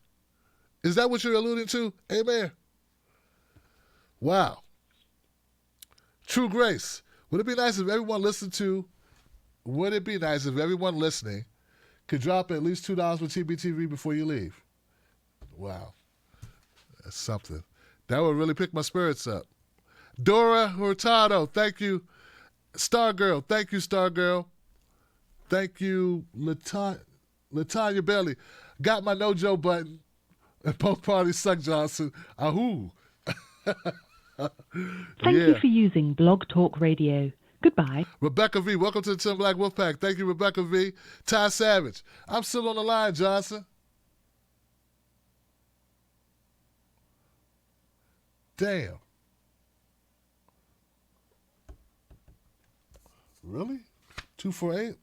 Is that what you're alluding to? Amen. Wow. True Grace. Would it be nice if everyone listening could drop at least $2 for TBTV before you leave? Wow. That's something. That would really pick my spirits up. Dora Hurtado, thank you. Stargirl, thank you, Stargirl. Thank you, Latanya Bailey. Got my no Joe button. And both parties suck, Johnson. Ahoo. Thank you for using Blog Talk Radio. Goodbye. Rebecca V, welcome to the Tim Black Wolfpack. Thank you, Rebecca V. Ty Savage. I'm still on the line, Johnson. Damn. Really? 248?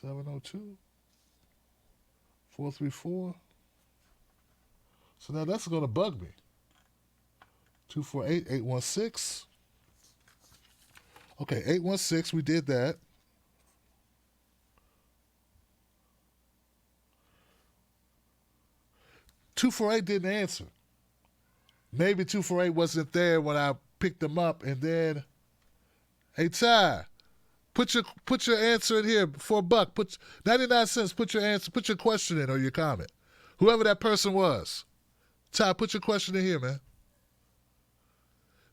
$702 434. So now that's going to bug me. 248 816. Okay, 816, we did that. $248 didn't answer. Maybe 248 wasn't there when I picked them up, and then, hey Ty, put your answer in here for $1. Put 99 cents. Put your answer. Put your question in or your comment. Whoever that person was, Ty, put your question in here, man.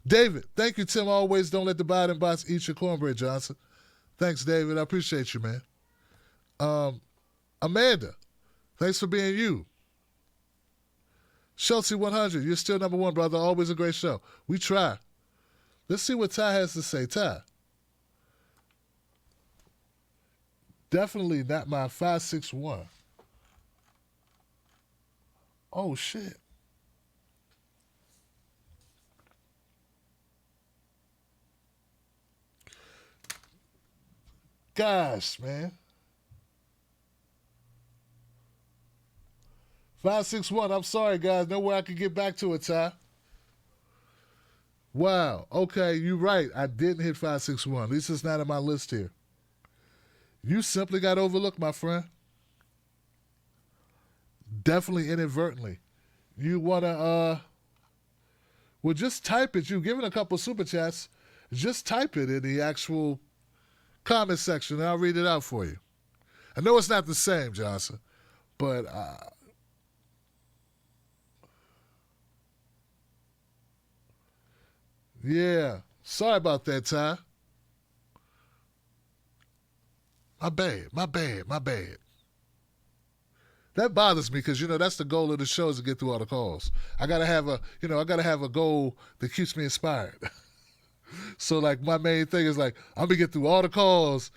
David, thank you, Tim. Always don't let the Biden bots eat your cornbread, Johnson. Thanks, David. I appreciate you, man. Amanda, thanks for being you. Schultzy 100, you're still number one, brother. Always a great show. We try. Let's see what Ty has to say. Ty. Definitely not my 561. Oh, shit. Gosh, man. 561. I'm sorry, guys. No way I could get back to it, Ty. Wow. Okay, you're right. I didn't hit 561. At least it's not on my list here. You simply got overlooked, my friend. Definitely inadvertently. You want to, well, just type it. You've given a couple super chats. Just type it in the actual comment section, and I'll read it out for you. I know it's not the same, Johnson, but yeah. Sorry about that, Ty. My bad. That bothers me because, that's the goal of the show is to get through all the calls. I gotta have a goal that keeps me inspired. So, like, my main thing is, like, I'm gonna get through all the calls,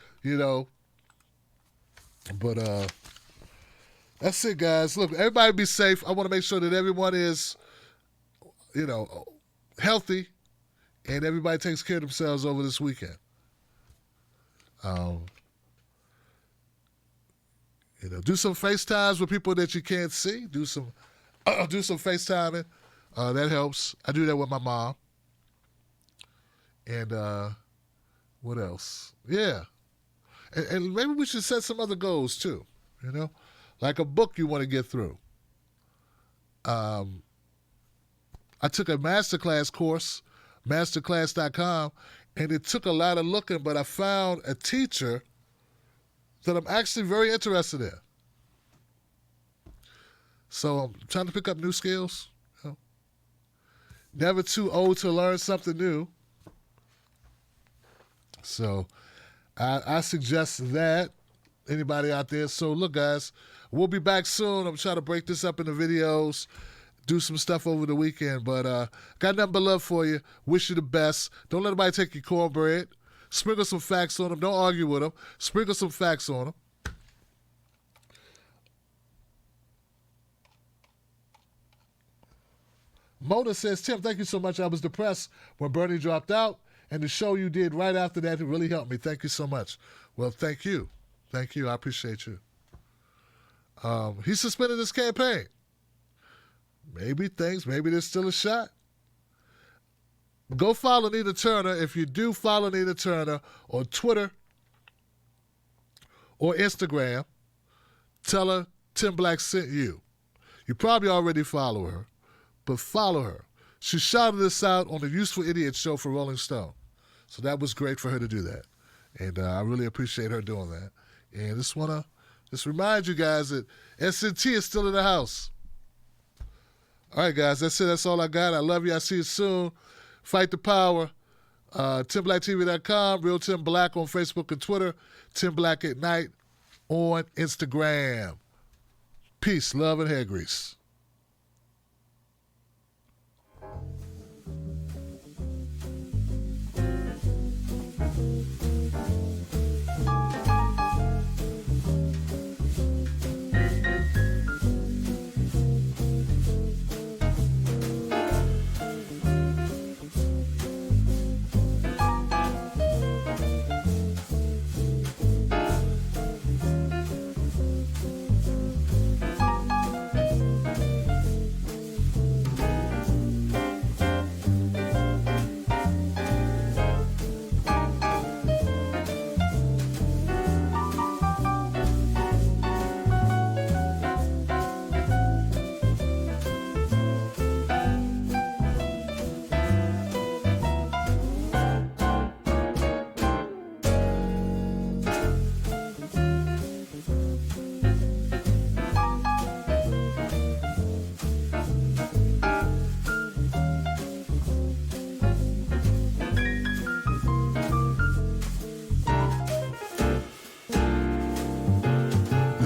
But that's it, guys. Look, everybody be safe. I want to make sure that everyone is, healthy, and everybody takes care of themselves over this weekend. Do some FaceTimes with people that you can't see. Do some FaceTiming. That helps. I do that with my mom. And what else? Yeah. And maybe we should set some other goals too, like a book you want to get through. I took a masterclass course, masterclass.com, and it took a lot of looking, but I found a teacher that I'm actually very interested in. So I'm trying to pick up new skills. Never too old to learn something new. So I suggest that. Anybody out there? So look, guys, we'll be back soon. I'm trying to break this up into videos, do some stuff over the weekend. But got nothing but love for you. Wish you the best. Don't let anybody take your cornbread. Sprinkle some facts on them. Don't argue with them. Sprinkle some facts on them. Mona says, Tim, thank you so much. I was depressed when Bernie dropped out, and the show you did right after that, it really helped me. Thank you so much. Well, thank you. Thank you. I appreciate you. He suspended his campaign. Maybe there's still a shot. Go follow Nina Turner. If you do follow Nina Turner on Twitter or Instagram, tell her Tim Black sent you. You probably already follow her, but follow her. She shouted this out on the Useful Idiot show for Rolling Stone. So that was great for her to do that. And I really appreciate her doing that. And just want to remind you guys that SNT is still in the house. All right, guys, that's it. That's all I got. I love you. I'll see you soon. Fight the power. TimBlackTV.com, Real Tim Black on Facebook and Twitter, Tim Black at Night on Instagram. Peace, love, and hair grease.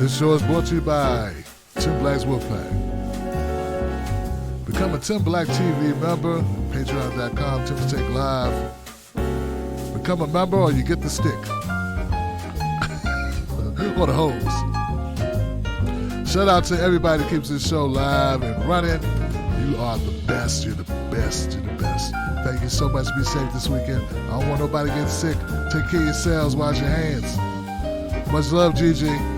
This show is brought to you by Tim Black's Wolfpack. Become a Tim Black TV member, patreon.com, Tim Take Live. Become a member or you get the stick. Or the hose. Shout out to everybody that keeps this show live and running. You are the best. You're the best. You're the best. Thank you so much. Be safe this weekend. I don't want nobody to get sick. Take care of yourselves. Wash your hands. Much love, Gigi.